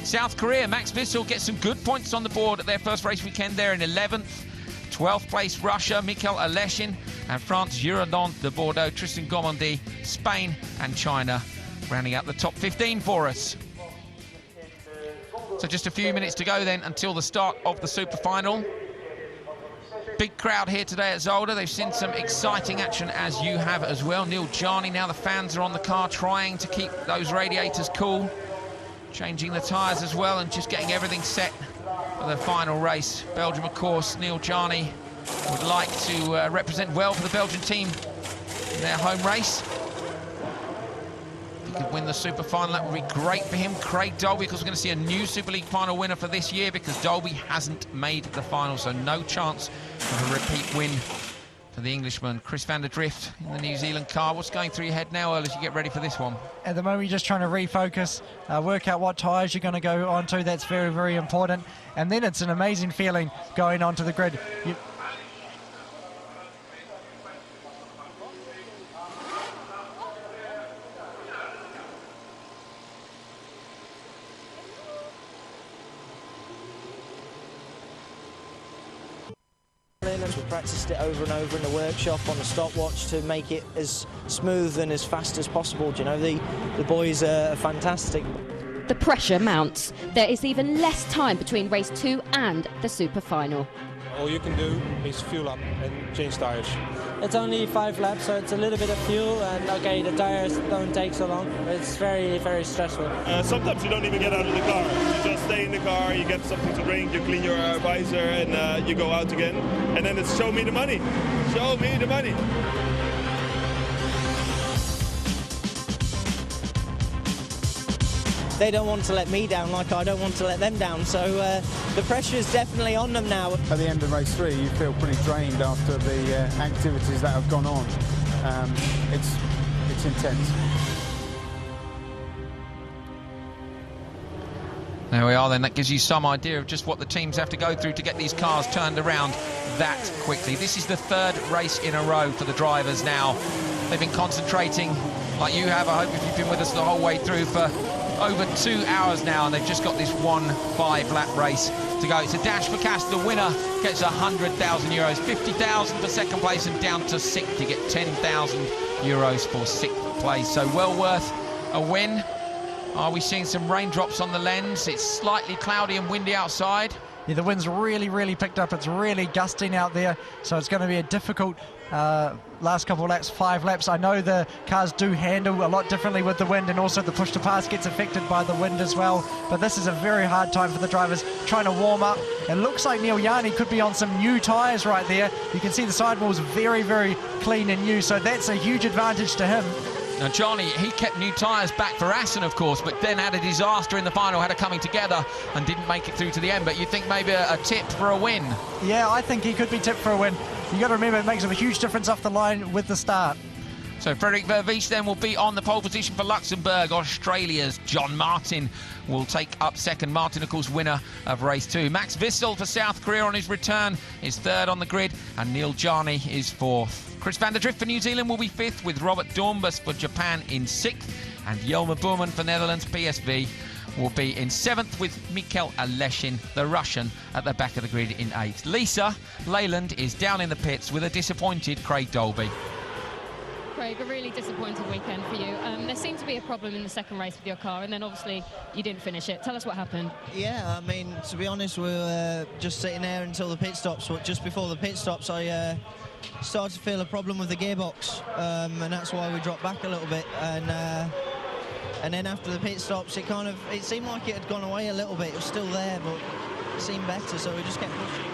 South Korea, Max Wissel gets some good points on the board at their first race weekend there in 11th. 12th place Russia, Mikel Aleshin, and France, Girardon de Bordeaux, Tristan Gomondi, Spain and China rounding out the top 15 for us. So just a few minutes to go then until the start of the super final. Big crowd here today at Zolder. They've seen some exciting action, as you have as well. Neil Jarni, now the fans are on the car trying to keep those radiators cool, changing the tyres as well and just getting everything set for the final race. Belgium, of course, Neil Jarni would like to represent well for the Belgian team in their home race. If he could win the super final, that would be great for him. Craig Dolby, because we're going to see a new Super League final winner for this year, because Dolby hasn't made the final, so no chance of a repeat win for the Englishman. Chris van der Drift in the New Zealand car. What's going through your head now, Earl, as you get ready for this one? At the moment, you're just trying to refocus, work out what tyres you're going to go onto. That's very, very important. And then it's an amazing feeling going onto the grid. We practiced it over and over in the workshop on the stopwatch to make it as smooth and as fast as possible. Do you know, the boys are fantastic. The pressure mounts. There is even less time between race 2 and the super final. All you can do is fuel up and change tyres. It's only 5 laps, so it's a little bit of fuel, and okay, the tires don't take so long. It's very, very stressful. Sometimes you don't even get out of the car. You just stay in the car, you get something to drink, you clean your visor, and you go out again. And then it's show me the money. Show me the money. They don't want to let me down like I don't want to let them down, so the pressure is definitely on them now. At the end of race 3, you feel pretty drained after the activities that have gone on. It's intense. There we are then. That gives you some idea of just what the teams have to go through to get these cars turned around that quickly. This is the third race in a row for the drivers now. They've been concentrating like you have. I hope if you've been with us the whole way through for over 2 hours now, and they've just got this 1 5-lap race to go. It's a dash for cash. The winner gets 100,000 euros, 50,000 for second place, and down to 6th you get 10,000 euros for 6th place. So well worth a win. Are we seeing some raindrops on the lens? It's slightly cloudy and windy outside. Yeah, the wind's really picked up. It's really gusting out there, so it's going to be a difficult last couple of laps, 5 laps. I know the cars do handle a lot differently with the wind, and also the push to pass gets affected by the wind as well. But this is a very hard time for the drivers trying to warm up. It looks like Neil Jarni could be on some new tyres right there. You can see the sidewalls very clean and new, so that's a huge advantage to him. Now, Johnny, he kept new tyres back for Assen, of course, but then had a disaster in the final, had a coming together and didn't make it through to the end. But you think maybe a tip for a win? Yeah, I think he could be tipped for a win. You got to remember, it makes a huge difference off the line with the start. So Frederik Vervies then will be on the pole position for Luxembourg. Australia's John Martin will take up second. Martin, of course, winner of race 2. Max Wissel for South Korea on his return is third on the grid, and Neil Jarni is fourth. Chris van der Drift for New Zealand will be fifth, with Robert Dornbus for Japan in sixth, and Jelmer Boerman for Netherlands PSV will be in seventh, with Mikel Aleshin, the Russian, at the back of the grid in eighth. Lisa Leyland is down in the pits with a disappointed Craig Dolby. Craig, a really disappointing weekend for you. There seemed to be a problem in the second race with your car, and then obviously you didn't finish it. Tell us what happened. Yeah, I mean, to be honest, we were just sitting there until the pit stops. But just before the pit stops, I started to feel a problem with the gearbox, and that's why we dropped back a little bit. And then after the pit stops, it seemed like it had gone away a little bit. It was still there, but it seemed better, so we just kept pushing.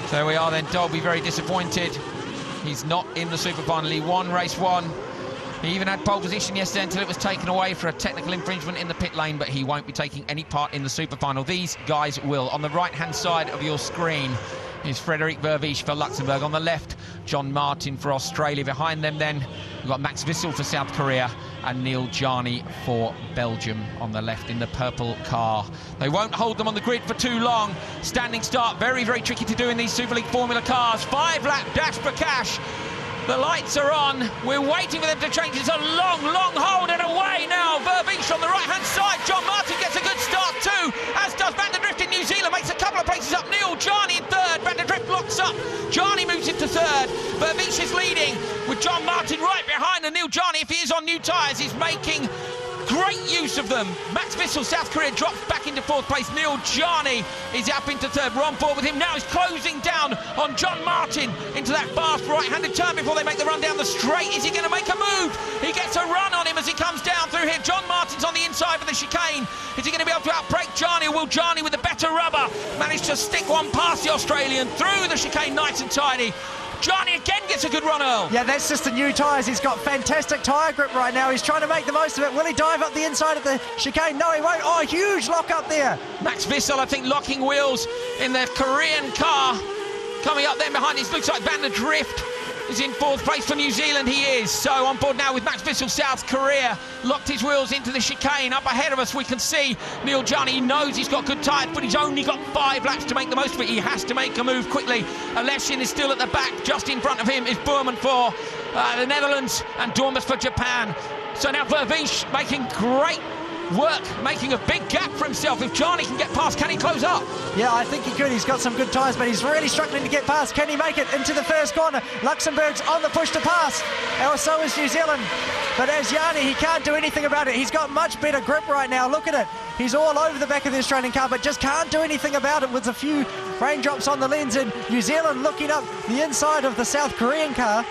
So we are then. Dolby very disappointed. He's not in the super final. He won race 1. He even had pole position yesterday until it was taken away for a technical infringement in the pit lane, but he won't be taking any part in the super final. These guys will. On the right-hand side of your screen, is Frederik Vervisch for Luxembourg. On the left, John Martin for Australia. Behind them then, we've got Max Wissel for South Korea and Neil Jarni for Belgium on the left in the purple car. They won't hold them on the grid for too long. Standing start, very, very tricky to do in these Super League Formula cars. 5-lap dash for cash. The lights are on. We're waiting for them to change. It's a long, long hold and away now. Vervisch on the right-hand side. John Martin gets a good start too, as does Van der Drift in New Zealand. Makes a couple of places up. Neil Jarni in third. Van der Drift locks up. Jarni moves into third. Vervisch is leading with John Martin right behind. And Neil Jarni, if he is on new tyres, is making great use of them. Max Wissel, South Korea, drops back into fourth place. Neil Jarni is up into third. We're on board with him now. He's closing down on John Martin into that fast right-handed turn before they make the run down the straight. Is he going to make a move? He gets a run on him as he comes down through here. John Martin's on the inside for the chicane. Is he going to be able to outbrake Jarni, or will Jarni with the better rubber manage to stick one past the Australian through the chicane nice and tidy? Jarni again gets a good run, Earl. Yeah, that's just the new tyres. He's got fantastic tyre grip right now. He's trying to make the most of it. Will he dive up the inside of the chicane? No, he won't. Oh, huge lock up there. Max Wissel, I think, locking wheels in the Korean car. Coming up then behind, it looks like Van der Drift is in fourth place for New Zealand. He is. So on board now with Max Wissel, South Korea. Locked his wheels into the chicane. Up ahead of us, we can see Neil Jarni. He knows he's got good tyres, but he's only got 5 laps to make the most of it. He has to make a move quickly. Aleshin is still at the back. Just in front of him is Boerman for the Netherlands and Dormus for Japan. So now Vervisch making great work, making a big gap for himself. If Jarni can get past, can he close up? Yeah, I think he could. He's got some good tyres, but he's really struggling to get past. Can he make it into the first corner? Luxembourg's on the push to pass, and so is New Zealand. But as Jarni, he can't do anything about it. He's got much better grip right now. Look at it. He's all over the back of the Australian car, but just can't do anything about it with a few raindrops on the lens. And New Zealand looking up the inside of the South Korean car.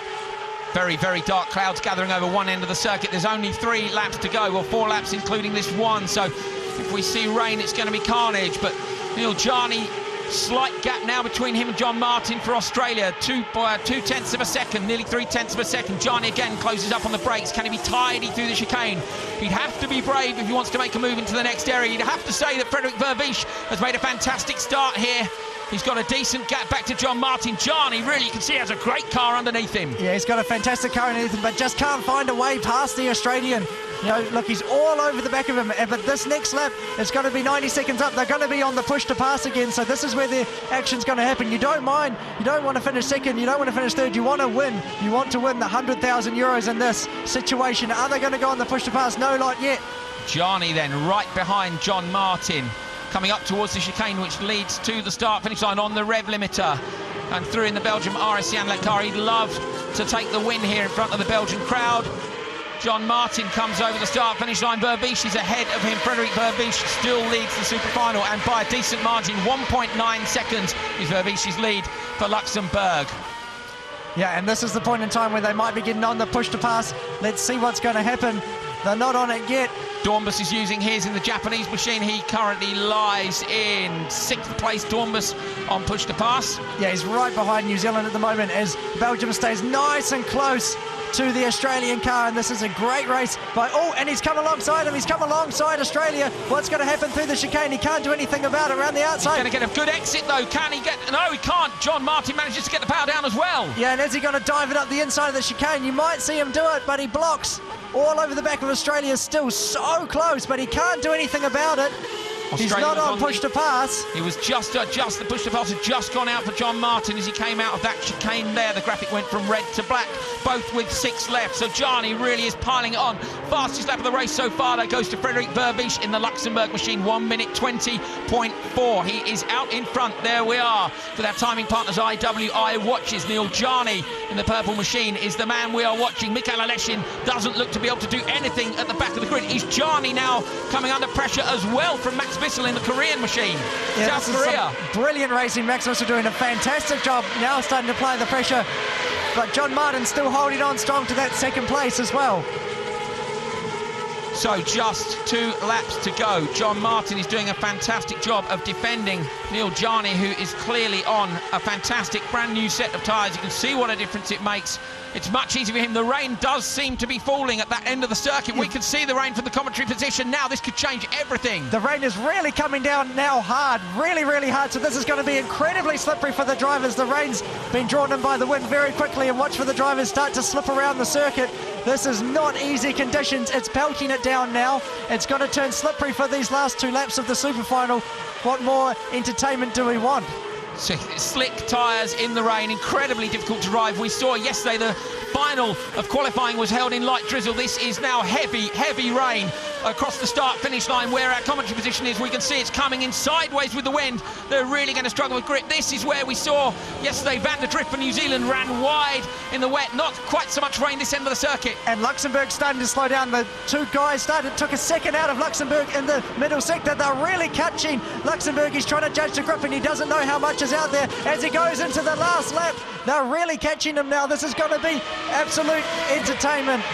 Very, very dark clouds gathering over one end of the circuit. There's only 3 laps to go, or 4 laps including this one. So if we see rain, it's going to be carnage. But Neil Jarni, slight gap now between him and John Martin for Australia. 2/10 of a second, nearly 3/10 of a second. Jarni again closes up on the brakes. Can he be tidy through the chicane? He'd have to be brave if he wants to make a move into the next area. You'd have to say that Frederik Vervisch has made a fantastic start here. He's got a decent gap back to John Martin. Jarni, really, you can see, has a great car underneath him. Yeah, he's got a fantastic car underneath him, but just can't find a way past the Australian. You know, look, he's all over the back of him. But this next lap, it's going to be 90 seconds up. They're going to be on the push to pass again. So this is where the action's going to happen. You don't mind. You don't want to finish second. You don't want to finish third. You want to win. You want to win the 100,000 euros in this situation. Are they going to go on the push to pass? No, not yet. Jarni then right behind John Martin, coming up towards the chicane, which leads to the start-finish line on the rev limiter. And through in the Belgium RS Yanlek car. He'd love to take the win here in front of the Belgian crowd. John Martin comes over the start-finish line. Vervisch is ahead of him. Frederik Vervisch still leads the super final, and by a decent margin, 1.9 seconds is Vervisch's lead for Luxembourg. Yeah, and this is the point in time where they might be getting on the push to pass. Let's see what's going to happen. They're not on it yet. Dormus is using his in the Japanese machine. He currently lies in 6th place. Dormus on push to pass. Yeah, he's right behind New Zealand at the moment as Belgium stays nice and close to the Australian car, and this is a great race by and he's come alongside him. He's come alongside Australia. What's going to happen through the chicane? He can't do anything about it around the outside. He's going to get a good exit though. Can he get? No, he can't. John Martin manages to get the power down as well. Yeah, and is he going to dive it up the inside of the chicane? You might see him do it, but he blocks all over the back of Australia. Still so close, but he can't do anything about it. He's not on push to pass. He was just the push to pass had just gone out for John Martin as he came out of that chicane there. The graphic went from red to black, both with 6 left. So Jarni really is piling it on. Fastest lap of the race so far, that goes to Frederik Vervisch in the Luxembourg machine, 1 minute 20.4. He is out in front. There we are with our timing partners IWI Watches. Neil Jarni in the purple machine is the man we are watching. Mikael Aleshin doesn't look to be able to do anything at the back of the grid. Is Jarni now coming under pressure as well from Max Wissel in the Korean machine? Yeah, South Korea. Brilliant racing. Max Wissel doing a fantastic job. Now starting to apply the pressure. But John Martin still holding on strong to that 2nd place as well. So just 2 laps to go. John Martin is doing a fantastic job of defending Neil Jarni, who is clearly on a fantastic brand new set of tyres. You can see what a difference it makes It's much easier for him. The rain does seem to be falling at that end of the circuit. We can see the rain from the commentary position now. This could change everything. The rain is really coming down now hard, really, really hard. So this is going to be incredibly slippery for the drivers. The rain's been drawn in by the wind very quickly, and watch for the drivers start to slip around the circuit. This is not easy conditions. It's pelting it down now. It's going to turn slippery for these last 2 laps of the Super Final. What more entertainment do we want? So, slick tyres in the rain, incredibly difficult to drive. We saw yesterday the final of qualifying was held in light drizzle. This is now heavy, heavy rain across the start-finish line. Where our commentary position is, we can see it's coming in sideways with the wind. They're really going to struggle with grip. This is where we saw yesterday Van der Drift for New Zealand ran wide in the wet. Not quite so much rain this end of the circuit. And Luxembourg starting to slow down. The 2 guys took a second out of Luxembourg in the middle sector. They're really catching Luxembourg. He's trying to judge the grip and he doesn't know how much is out there as he goes into the last lap. They're really catching him now. This is going to be absolute entertainment.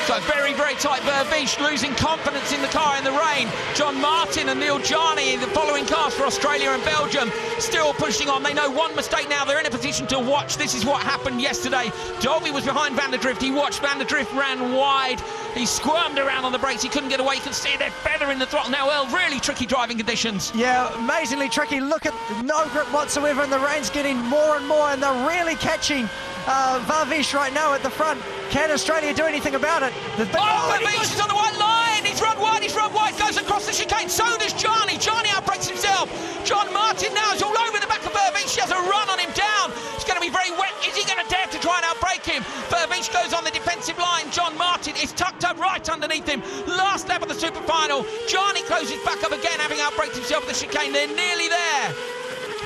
So very, very tight. Vervish losing confidence in the car in the rain. John Martin and Neil Jarni, the following cars for Australia and Belgium, still pushing on. They know one mistake now. They're in a position to watch. This is what happened yesterday. Dolby was behind Van der Drift. He watched Van der Drift ran wide. He squirmed around on the brakes. He couldn't get away. You can see they're feathering the throttle now. Well, really tricky driving conditions. Yeah, amazingly tricky. Look at no grip whatsoever, and the rain's getting more and more, and they're really catching Vervish right now at the front. Can Australia do anything about it? Vervish is on the white line. He's run wide, goes across the chicane. So does Jarni. Jarni outbrakes himself. John Martin now is all over the back of Vervish. He has a run on him down. It's going to be very wet. Is he going to dare to try and outbrake him? Vervish goes on the defensive line. John Martin is tucked up right underneath him. Last lap of the Super Final. Jarni closes back up again, having outbraked himself at the chicane. They're nearly there.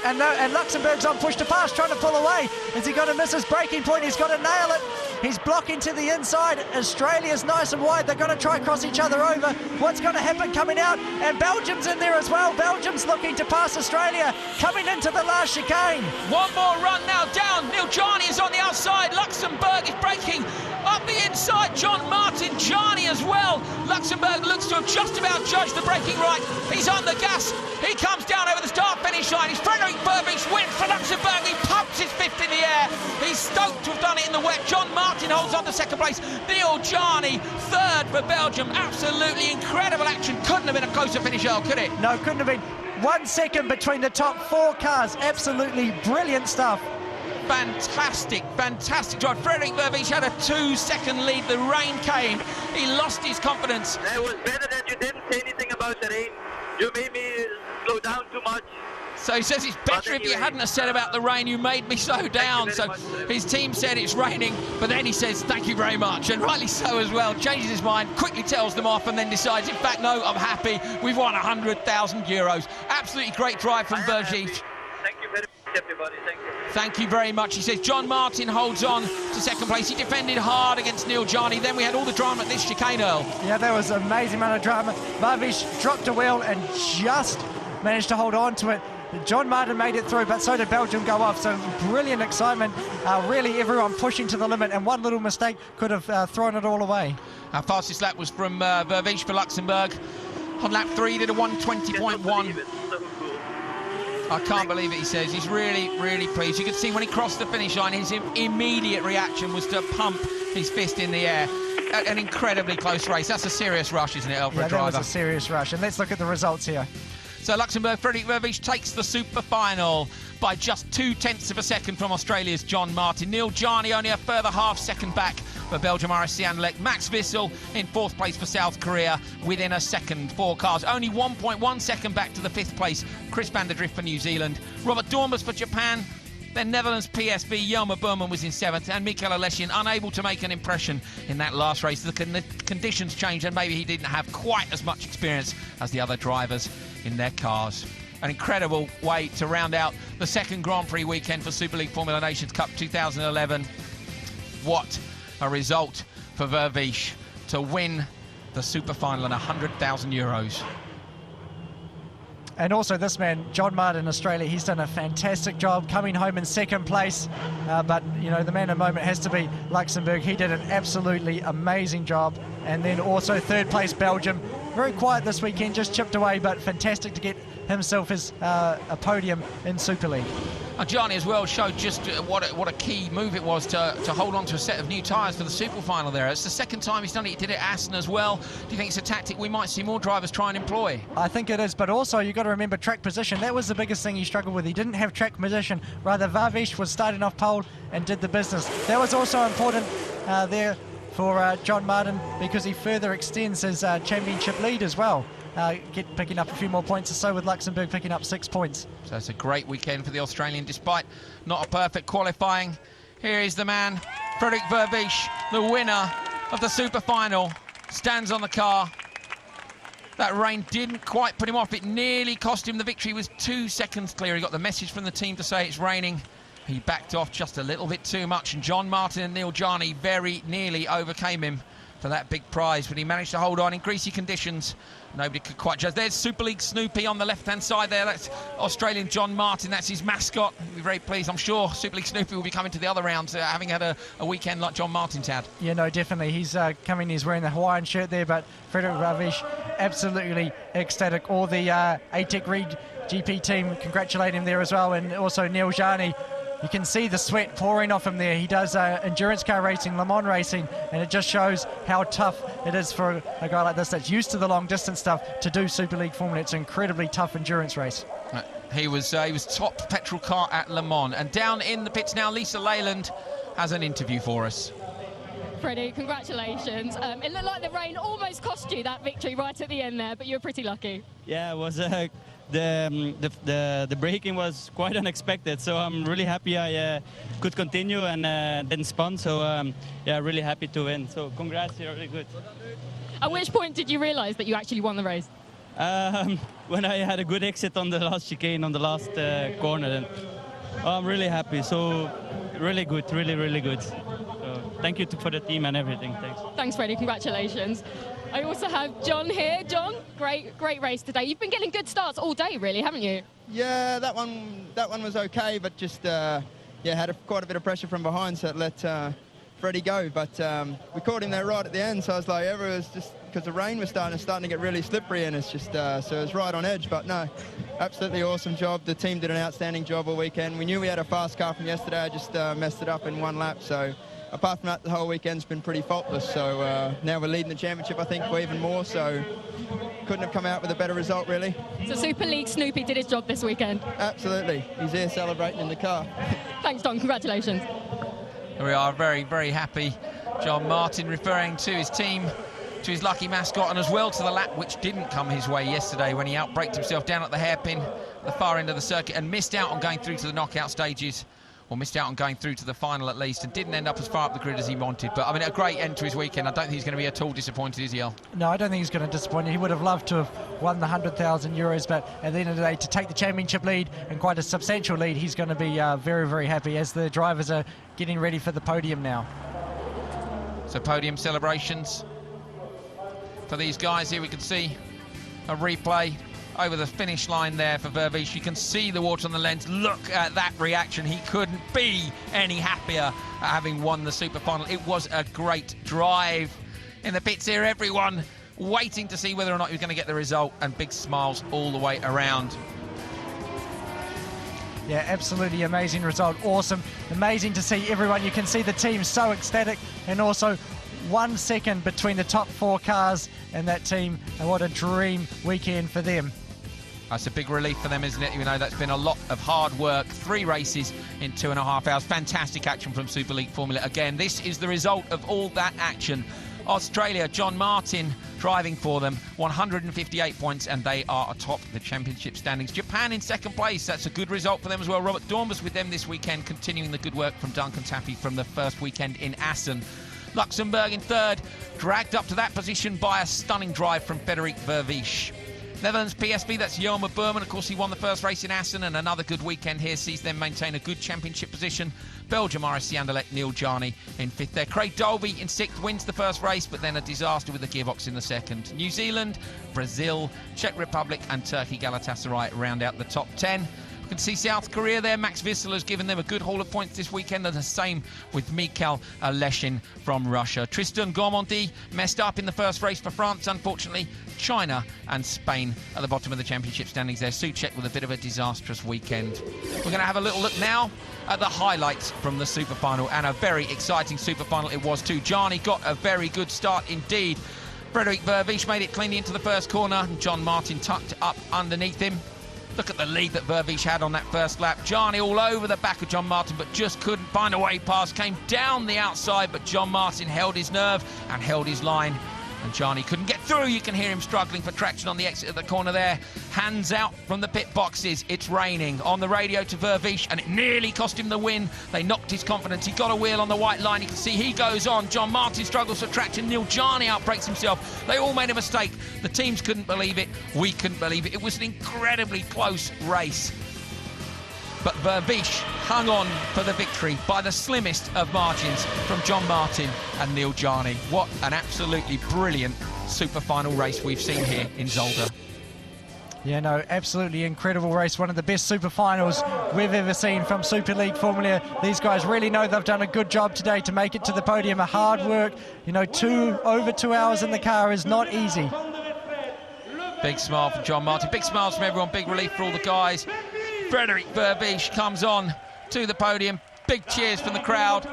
And Luxembourg's on push to pass, trying to pull away. Is he going to miss his braking point? He's got to nail it. He's blocking to the inside. Australia's nice and wide. They're going to try cross each other over. What's going to happen coming out? And Belgium's in there as well. Belgium's looking to pass Australia, coming into the last chicane. One more run now down. Neil Jarni is on the outside. Luxembourg is braking up the inside. John Martin, Jarni as well. Luxembourg looks to have just about judged the braking right. He's on the gas. He comes down over the start-finish line. He's Frederick Vervish wins for Luxembourg. He pumps his fifth in the air. He's stoked to have done it in the wet. John Martin holds on to second place. Neil Jarni third for Belgium. Absolutely incredible action. Couldn't have been a closer finish, Earl, could it? No, couldn't have been. 1 second between the top 4 cars. Absolutely brilliant stuff. Fantastic drive. Frederick Vervish had a 2-second lead. The rain came. He lost his confidence. It was better that you didn't say anything about the rain. You made me slow down too much. So he says it's better if you hadn't have said about the rain. You made me slow down. So his team said it's raining, but then he says thank you very much, and rightly so as well. Changes his mind, quickly tells them off, and then decides, in fact, no, I'm happy. We've won 100,000 euros. Absolutely great drive from Vervish. Thank you very much, everybody. Thank you. Thank you very much. He says John Martin holds on to second place. He defended hard against Neil Jarni. Then we had all the drama at this chicane, Earl. Yeah, there was an amazing amount of drama. Vervish dropped a wheel and just managed to hold on to it. John Martin made it through, but so did Belgium go off. So brilliant excitement. Really everyone pushing to the limit, and one little mistake could have thrown it all away. Our fastest lap was from Vervish for Luxembourg. On lap 3, he did a 1:20.1. I can't believe it, he says. He's really, really pleased. You could see when he crossed the finish line, his immediate reaction was to pump his fist in the air. An incredibly close race. That's a serious rush, isn't it, El, for a driver? That was a serious rush. And let's look at the results here. So Luxembourg, Frederick Vervish takes the Super Final by just 0.2 of a second from Australia's John Martin. Neil Jarni only a further half-second back for Belgium, RSC Anderlecht. Max Wissel in 4th place for South Korea within a second. 4 cars. Only 1.1 second back to the 5th place. Chris van der Drift for New Zealand. Robert Dormers for Japan. Then Netherlands PSV, Jelmer Burman was in 7th, and Mikael Aleshin unable to make an impression in that last race. The conditions changed, and maybe he didn't have quite as much experience as the other drivers in their cars. An incredible way to round out the second Grand Prix weekend for Superleague Formula Nations Cup 2011. What a result for Vervish to win the Super Final and 100,000 euros. And also this man, John Martin, Australia, he's done a fantastic job coming home in 2nd place. But, you know, the man of the moment has to be Luxembourg. He did an absolutely amazing job. And then also 3rd place, Belgium. Very quiet this weekend, just chipped away, but fantastic to get himself a podium in Super League. Johnny as well showed just what a key move it was to hold on to a set of new tyres for the Super Final there. It's the second time he's done it. He did it at Assen as well. Do you think it's a tactic we might see more drivers try and employ? I think it is, but also you've got to remember track position. That was the biggest thing he struggled with. He didn't have track position. Rather, Varvish was starting off pole and did the business. That was also important there for John Martin, because he further extends his championship lead as well. Picking up a few more points or so, with Luxembourg picking up 6 points. So it's a great weekend for the Australian, despite not a perfect qualifying. Here is the man, Frederik Vervisch, the winner of the Super Final, stands on the car. That rain didn't quite put him off. It nearly cost him the victory. He was 2 seconds clear. He got the message from the team to say it's raining. He backed off just a little bit too much, and John Martin and Neil Jarni very nearly overcame him for that big prize, but he managed to hold on in greasy conditions. Nobody could quite judge. There's Super League Snoopy on the left-hand side there. That's Australian John Martin. That's his mascot. He'll be very pleased. I'm sure Super League Snoopy will be coming to the other rounds, having had a weekend like John Martin's had. Yeah, no, definitely. He's coming. He's wearing the Hawaiian shirt there, but Frederik Vervisch absolutely ecstatic. All the ATEC Reed GP team congratulate him there as well, and also Neil Jarni. You can see the sweat pouring off him there. He does endurance car racing, Le Mans racing, and it just shows how tough it is for a guy like this that's used to the long distance stuff to do Super League Formula. It's an incredibly tough endurance race. He was top petrol car at Le Mans. And down in the pits now, Lisa Leyland has an interview for us. Freddie, congratulations. It looked like the rain almost cost you that victory right at the end there, but you were pretty lucky. Yeah, it was the braking was quite unexpected, so I'm really happy I could continue and didn't spun. So yeah, really happy to win. So congrats, you're really good. At which point did you realise that you actually won the race? When I had a good exit on the last chicane on the last corner, then I'm really happy. So really good, really good. So thank you for the team and everything. Thanks. Thanks, Freddie. Congratulations. I also have John here. John, great race today. You've been getting good starts all day, really, haven't you? Yeah, that one was okay, but just had quite a bit of pressure from behind, so it let Freddie go. But we caught him there right at the end, so I was like, it was just because the rain was starting to get really slippery, and it's just so it was right on edge. But no, absolutely awesome job. The team did an outstanding job all weekend. We knew we had a fast car from yesterday. I just messed it up in one lap, so. Apart from that, the whole weekend's been pretty faultless. So now we're leading the championship, I think, for even more. So couldn't have come out with a better result, really. So Super League Snoopy did his job this weekend. Absolutely. He's here celebrating in the car. Thanks, Don. Congratulations. Here we are, very, very happy. John Martin referring to his team, to his lucky mascot, and as well to the lap which didn't come his way yesterday when he outbraked himself down at the hairpin, the far end of the circuit, and missed out on going through to the knockout stages. Or missed out on going through to the final at least, and didn't end up as far up the grid as he wanted. But I mean, a great end to his weekend. I don't think he's going to be at all disappointed, is he, El? No, I don't think he's going to disappoint. He would have loved to have won the 100,000 euros, but at the end of the day, to take the championship lead, and quite a substantial lead, he's going to be very, very happy as the drivers are getting ready for the podium now. So podium celebrations for these guys here. We can see a replay over the finish line there for Vervisch. You can see the water on the lens. Look at that reaction. He couldn't be any happier at having won the Super Final. It was a great drive in the pits here. Everyone waiting to see whether or not he was going to get the result, and big smiles all the way around. Yeah, absolutely amazing result. Awesome. Amazing to see everyone. You can see the team so ecstatic, and also 1 second between the top 4 cars and that team, and what a dream weekend for them. That's a big relief for them, isn't it? You know, that's been a lot of hard work. 3 races in 2.5 hours. Fantastic action from Super League Formula. Again, this is the result of all that action. Australia, John Martin driving for them, 158 points, and they are atop the championship standings. Japan in second place. That's a good result for them as well. Robert Dorn was with them this weekend, continuing the good work from Duncan Taffy from the first weekend in Assen. Luxembourg in third, dragged up to that position by a stunning drive from Frederik Vervisch. Netherlands PSV, that's Jelmer Berman. Of course, he won the first race in Assen, and another good weekend here sees them maintain a good championship position. Belgium, RS Anderlecht, Neil Jarni in 5th there. Craig Dolby in 6th, wins the first race, but then a disaster with the gearbox in the 2nd. New Zealand, Brazil, Czech Republic and Turkey Galatasaray round out the top 10. We can see South Korea there. Max Vissel has given them a good haul of points this weekend, and the same with Mikhail Aleshin from Russia. Tristan Gormonti messed up in the first race for France, unfortunately. China and Spain at the bottom of the championship standings there. Souček with a bit of a disastrous weekend. We're going to have a little look now at the highlights from the super final, and a very exciting super final it was too. Gianni got a very good start indeed. Frederik Vervisch made it cleanly into the first corner, and John Martin tucked up underneath him. Look at the lead that Vervisch had on that first lap. Gianni all over the back of John Martin, but just couldn't find a way past. Came down the outside, but John Martin held his nerve and held his line. And Gianni couldn't get through. You can hear him struggling for traction on the exit of the corner there. Hands out from the pit boxes. It's raining. On the radio to Vervisch, and it nearly cost him the win. They knocked his confidence. He got a wheel on the white line. You can see he goes on. John Martin struggles for traction. Neil Gianni outbreaks himself. They all made a mistake. The teams couldn't believe it. We couldn't believe it. It was an incredibly close race. But Vervisch hung on for the victory by the slimmest of margins from John Martin and Neil Gianni. What an absolutely brilliant super final race we've seen here in Zolder. Yeah, no, absolutely incredible race. One of the best super finals we've ever seen from Superleague Formula. These guys really know they've done a good job today to make it to the podium. A hard work, you know, over 2 hours in the car is not easy. Big smile from John Martin, big smiles from everyone, big relief for all the guys. Frederik Vervisch comes on to the podium. Big cheers from the crowd.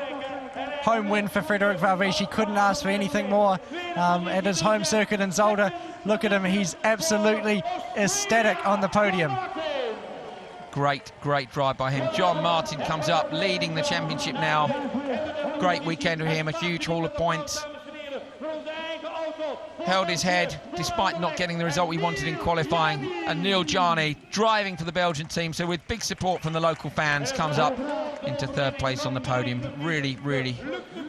Home win for Frederik Vervisch. He couldn't ask for anything more at his home circuit in Zolder. Look at him. He's absolutely ecstatic on the podium. Great drive by him. John Martin comes up, leading the championship now. Great weekend with him, a huge haul of points. Held his head despite not getting the result we wanted in qualifying. And Neil Gianni driving for the Belgian team, so with big support from the local fans, comes up into third place on the podium. Really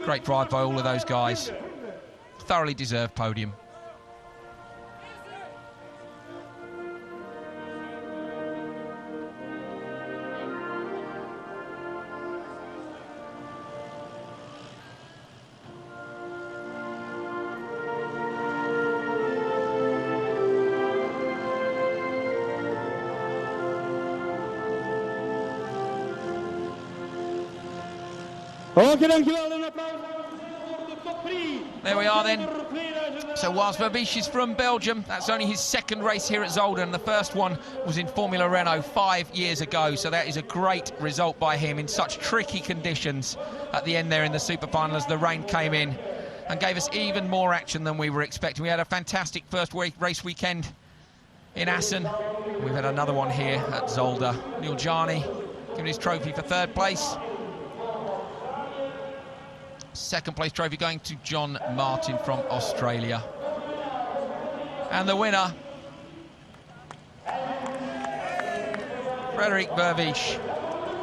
great drive by all of those guys. Thoroughly deserved podium. There we are then. So whilst Vervisch is from Belgium, that's only his second race here at Zolder, and the first one was in Formula Renault 5 years ago. So that is a great result by him in such tricky conditions at the end there in the super final as the rain came in and gave us even more action than we were expecting. We had a fantastic first race weekend in Assen. We've had another one here at Zolder. Neil Gianni giving his trophy for third place. Second place trophy going to John Martin from Australia. And the winner, Frederik Vervisch.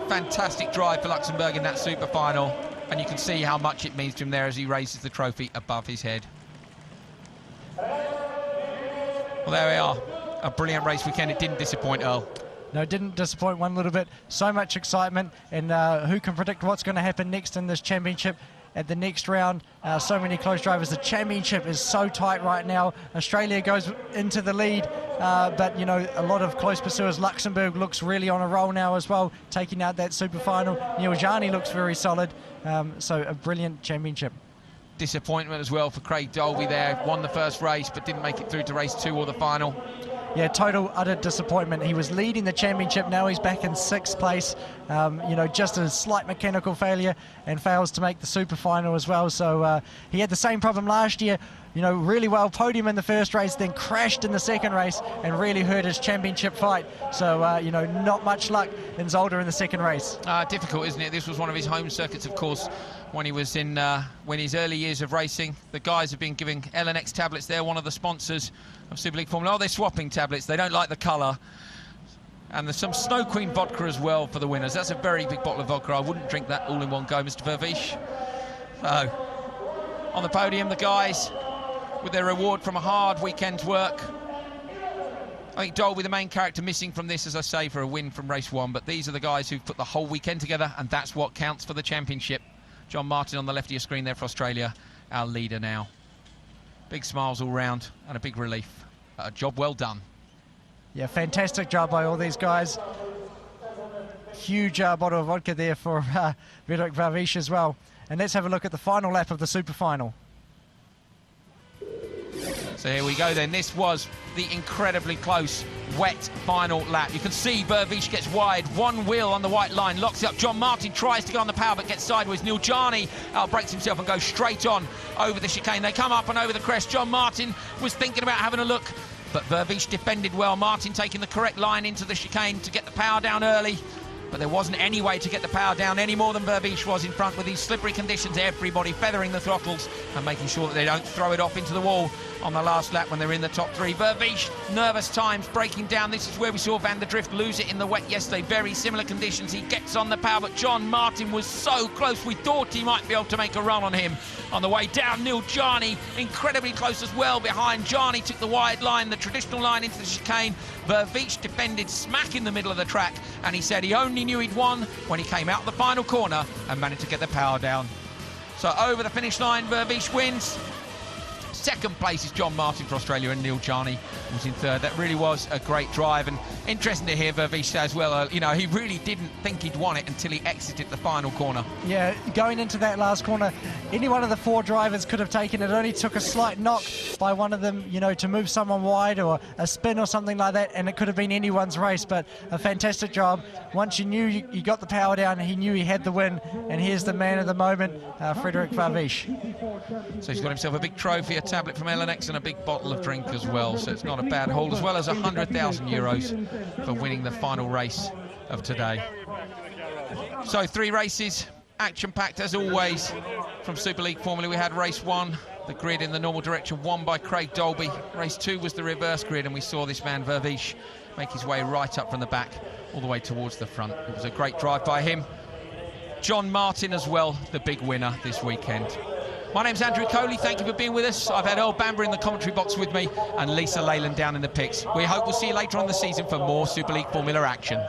Fantastic drive for Luxembourg in that super final. And you can see how much it means to him there as he raises the trophy above his head. Well, there we are. A brilliant race weekend. It didn't disappoint, Earl. No, it didn't disappoint one little bit. So much excitement, and who can predict what's going to happen next in this championship? At the next round, so many close drivers. The championship is so tight right now. Australia goes into the lead, but you know, a lot of close pursuers. Luxembourg looks really on a roll now as well, taking out that super final. Neil Gianni looks very solid, so a brilliant championship. Disappointment as well for Craig Dolby there. Won the first race but didn't make it through to race 2 or the final. Yeah, total utter disappointment. He was leading the championship, now he's back in 6th place. You know, just a slight mechanical failure and fails to make the super final as well. So he had the same problem last year. You know, really well podium in the first race, then crashed in the second race and really hurt his championship fight. So, you know, not much luck in Zolder in the second race. Difficult, isn't it? This was one of his home circuits, of course, when he was in his early years of racing. The guys have been giving LNX tablets. They're one of the sponsors of Superleague Formula. Oh, they're swapping tablets. They don't like the colour. And there's some Snow Queen vodka as well for the winners. That's a very big bottle of vodka. I wouldn't drink that all in one go, Mr. Vervisch. So, on the podium, the guys with their reward from a hard weekend's work. I think Dolby, the main character, missing from this, as I say, for a win from race 1. But these are the guys who've put the whole weekend together, and that's what counts for the championship. John Martin on the left of your screen there for Australia, our leader now. Big smiles all round and a big relief. A job well done. Yeah, fantastic job by all these guys. huge bottle of vodka there for Frederick Varvish as well. And let's have a look at the final lap of the super final. So here we go then. This was the incredibly close, wet final lap. You can see Vervish gets wide, one wheel on the white line, locks it up. John Martin tries to go on the power but gets sideways. Neil Jarni breaks himself and goes straight on over the chicane. They come up and over the crest. John Martin was thinking about having a look, but Vervish defended well. Martin taking the correct line into the chicane to get the power down early. But there wasn't any way to get the power down any more than Vervish was in front with these slippery conditions. Everybody feathering the throttles and making sure that they don't throw it off into the wall on the last lap when they're in the top three. Vervish, nervous times, breaking down. This is where we saw Van der Drift lose it in the wet yesterday. Very similar conditions. He gets on the power, but John Martin was so close. We thought he might be able to make a run on him on the way down. Neil Jarni, incredibly close as well behind. Jarni took the wide line, the traditional line into the chicane. Vervish defended smack in the middle of the track, and he said he only knew he'd won when he came out the final corner and managed to get the power down. So over the finish line, Vervish wins. Second place is John Martin for Australia, and Neil Jarni was in third. That really was a great drive, and interesting to hear Vervish say as well, you know, he really didn't think he'd won it until he exited the final corner. Yeah, going into that last corner, any one of the four drivers could have taken it. It only took a slight knock by one of them, you know, to move someone wide or a spin or something like that, and it could have been anyone's race. But a fantastic job. Once you knew you got the power down, he knew he had the win, and here's the man of the moment, Frederick Varvish. So he's got himself a big trophy, a tablet from LNX, and a big bottle of drink as well, so it's not a bad haul, as well as €100,000 for winning the final race of today. So 3 races, action-packed as always from Superleague Formula. We had race 1, the grid in the normal direction, won by Craig Dolby. Race 2 was the reverse grid, and we saw this man Vervish make his way right up from the back all the way towards the front. It was a great drive by him. John Martin as well, the big winner this weekend. My name's Andrew Coley, thank you for being with us. I've had Earl Bamber in the commentary box with me and Lisa Leyland down in the pits. We hope we'll see you later on in the season for more Super League Formula action.